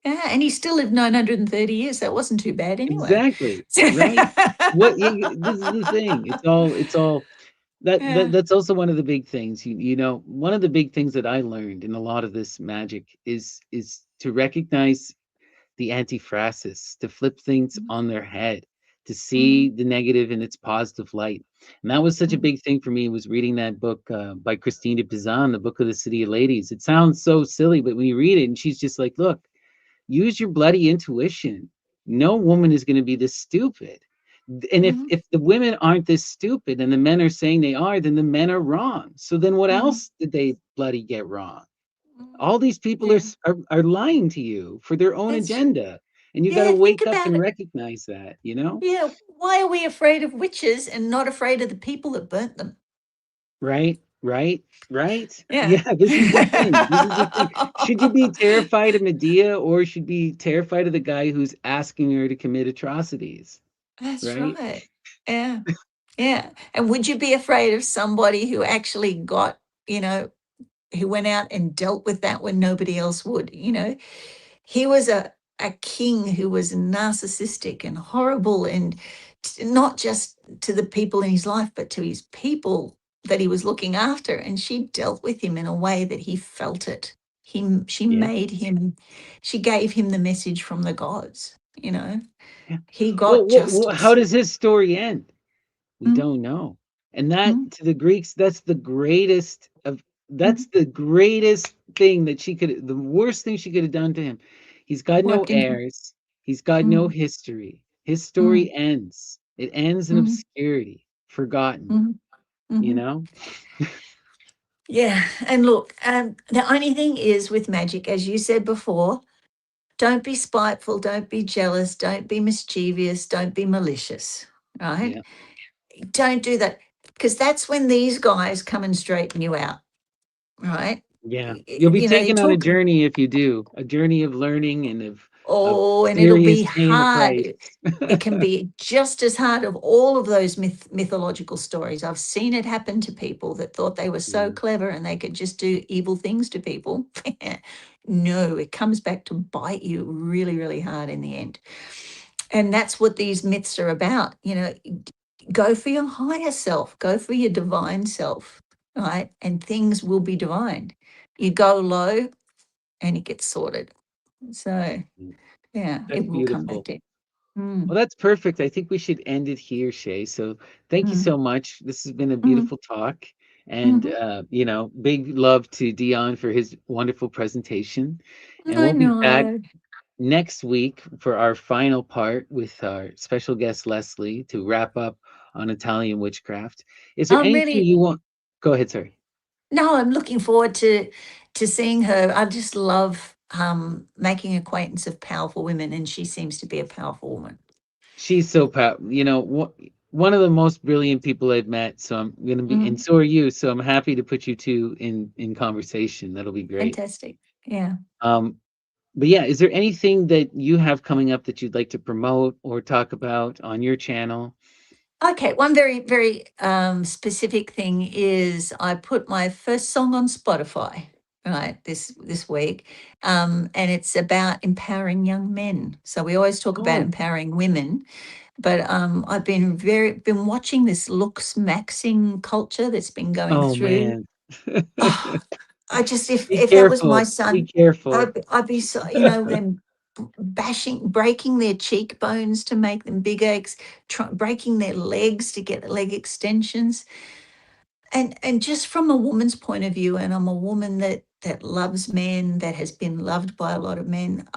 Yeah. And he still lived 930 years. That wasn't too bad anyway. Exactly, right? What this is the thing. It's all Yeah. that's also one of the big things. You know, one of the big things that I learned in a lot of this magic is to recognize the antiphrasis, to flip things Mhm, on their head, to see mhm, the negative in its positive light. And that was such a mhm, big thing for me, was reading that book by Christine de Pizan, the Book of the City of Ladies. It sounds so silly, but when you read it, and she's just like, look, use your bloody intuition. No woman is going to be this stupid. And if mhm, if the women aren't this stupid and the men are saying they are, then the men are wrong. So then what mhm, else did they bloody get wrong? mhm. All these people Yeah. are lying to you for their own That's, agenda. And you got to yeah, think wake up about and it. recognize that, you know? Yeah. Why are we afraid of witches and not afraid of the people that burnt them? Right, right, right. Yeah. Yeah, this is the thing. This is the thing. Should you be terrified of Medea or should be terrified of the guy who's asking her to commit atrocities? That's Right? right. Yeah. Yeah. And would you be afraid of somebody who actually got, you know, who went out and dealt with that when nobody else would? You know, he was a king who was narcissistic and horrible, and not just to the people in his life, but to his people that he was looking after. And she dealt with him in a way that he felt it. She Yeah. made him, she gave him the message from the gods, you know. Yeah. He Well, got how justice. does his story end? We Mhm, don't know. And that mhm. to the Greeks, Mhm. that's the greatest thing that she could the worst thing she could have done to him. He's got no Worked into. heirs. He's got no Mhm, history. His mhm, story ends. It ends in mhm, obscurity, forgotten, mhm, you mhm. know? Yeah, and look, the only thing is with magic, as you said before, don't be spiteful, don't be jealous, don't be mischievous, don't be malicious, right? Yeah. Don't do that because that's when these guys come and straighten you out, right? Yeah. You'll be You know, they taken on a talk. journey if you do, a journey of learning and of Oh, and it'll be serious paying the hard. price. It can be just as hard of all of those mythological stories. I've seen it happen to people that thought they were so Yeah. clever and they could just do evil things to people. No, it comes back to bite you really, really hard in the end. And that's what these myths are about. You know, go for your higher self, go for your divine self, right? And things will be divine. You go low and it gets sorted. So, Mm. yeah, That's it will come back beautiful. to. Mm, Well, that's perfect. I think we should end it here, Shay. So thank you mm, so much. This has been a mm, beautiful talk. And mhm. big love to Dion for his wonderful presentation. And I we'll be back know. next week for our final part with our special guest Leslie to wrap up on Italian witchcraft. Is there I'm anything really you want? Go ahead, sorry. no, I'm looking forward to seeing her. I just love making acquaintance of powerful women, and she seems to be a powerful woman. She's so one of the most brilliant people I've met. So I'm gonna be, and Mm, so are you. So I'm happy to put you two in conversation. That'll be great. fantastic. Yeah. Um, but yeah, is there anything that you have coming up that you'd like to promote or talk about on your channel? Okay, one very, very specific thing is I put my first song on Spotify, right, this week. And it's about empowering young men. So we always talk about Oh, empowering women, but I've been watching this looks maxing culture that's been going oh through. man. Oh, I just Be if that was my careful. Be son, careful. I'd be so, them breaking their cheekbones to make them bigger, breaking their legs to get leg extensions, and just from a woman's point of view, and I'm a woman that loves men, that has been loved by a lot of men.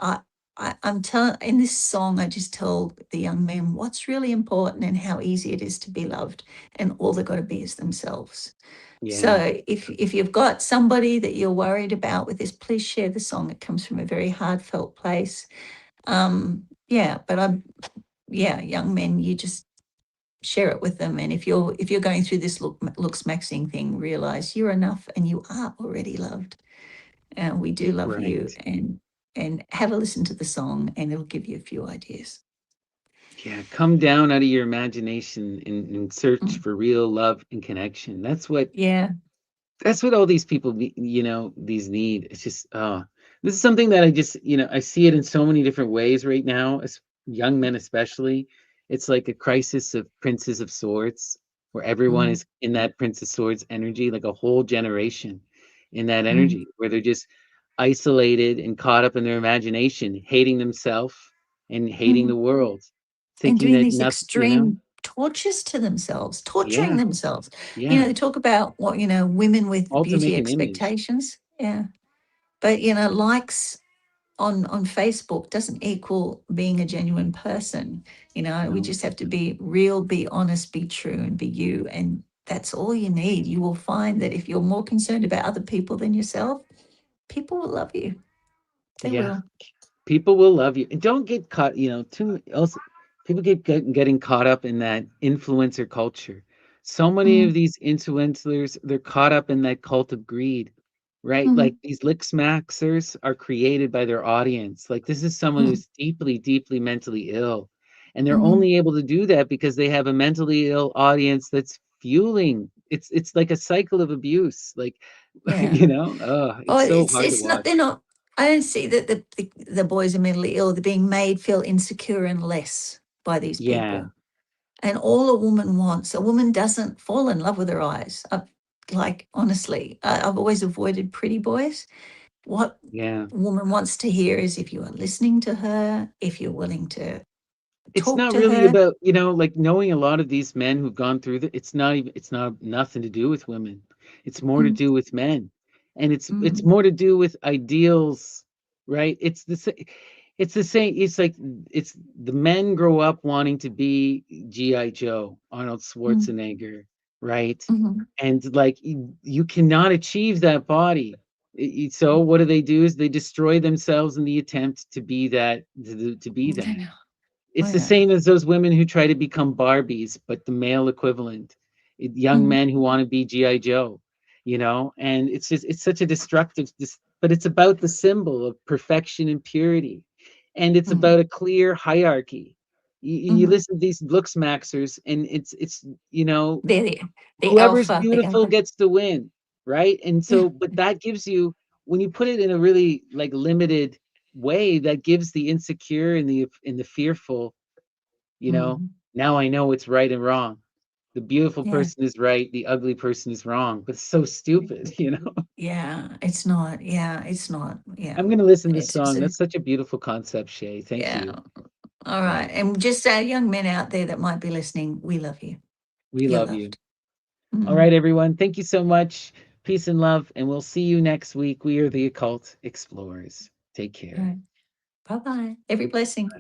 I'm telling in this song, I just tell the young men what's really important and how easy it is to be loved, and all they've got to be is themselves. Yeah. So if you've got somebody that you're worried about with this, please share the song. It comes from a very heartfelt place. Yeah, but young men, you just share it with them. And if you're going through this looks maxing thing, realize you're enough and you are already loved. And we do love you, Right. and have a listen to the song, and it'll give you a few ideas. Yeah, come down out of your imagination and search for real love and connection. That's what Yeah. all these people these need. It's just this is something that I just I see it in so many different ways right now, as young men especially. It's like a crisis of Princes of Swords, where everyone Mm, is in that Prince of Swords energy, like a whole generation in that mm, energy, where they're just isolated and caught up in their imagination, hating themselves and hating mm. the world, And thinking doing that these nothing. extreme tortures to themselves, torturing Yeah, themselves. yeah, They talk about what, women with all to beauty make an image. expectations. Yeah. But, likes on Facebook doesn't equal being a genuine person. We No. just have to be real, be honest, be true, and be you. And that's all you need. You will find that if you're more concerned about other people than yourself, people will love you. They Yeah. will. People will love you. And don't get caught, too also people getting caught up in that influencer culture. So many of Mm, these influencers, they're caught up in that cult of greed, right? Like mm, these lick smaxers are created by their audience. Like this is someone mm, who's deeply, deeply mentally ill. And they're mm. only able to do that because they have a mentally ill audience that's fueling. It's like a cycle of abuse. Like, Yeah. Oh, it's so hard to it's not. watch. They're not. I don't see that the boys are mentally ill. They're being made feel insecure and less by these Yeah. people. And all a woman wants, a woman doesn't fall in love with her eyes. Like, honestly, I've always avoided pretty boys. What Yeah. a woman wants to hear is if you are listening to her, if you're willing to It's talk not to really her. about, like knowing a lot of these men who've gone through it's not nothing to do with women. It's more to Mm, do with men. And it's mm, more to do with ideals, right? It's the same. It's like it's the men grow up wanting to be G.I. Joe, Arnold mm, Schwarzenegger, right? mhm. And like you cannot achieve that body. So what do? Is they destroy themselves in the attempt to be that, to be I that. know. It's I the know. same as those women who try to become Barbies, but the male equivalent. Young Mm, men who want to be G.I. Joe, and it's such a destructive, but it's about the symbol of perfection and purity. And it's mm, about a clear hierarchy. You mhm. listen to these looks maxers, and you know, They're the whoever's alpha, the beautiful alpha. gets to win, right? And Yeah. so, but that gives you, when you put it in a really like limited way, that gives the insecure and the fearful, Mm, now I know what's right and wrong. The beautiful yeah. person is right, the ugly person is wrong. But it's so stupid. Yeah. It's not. Yeah. It's not. Yeah. I'm gonna listen to this It's just song. That's such a beautiful concept, Shay. Thank yeah. you. All Yeah, right. And just our young men out there that might be listening, we love you. we You're love you. loved. All Mm. right, everyone. Thank you so much. Peace and love, and we'll see you next week. We are the Occult Explorers. Take All care. right. Bye bye. Every blessing.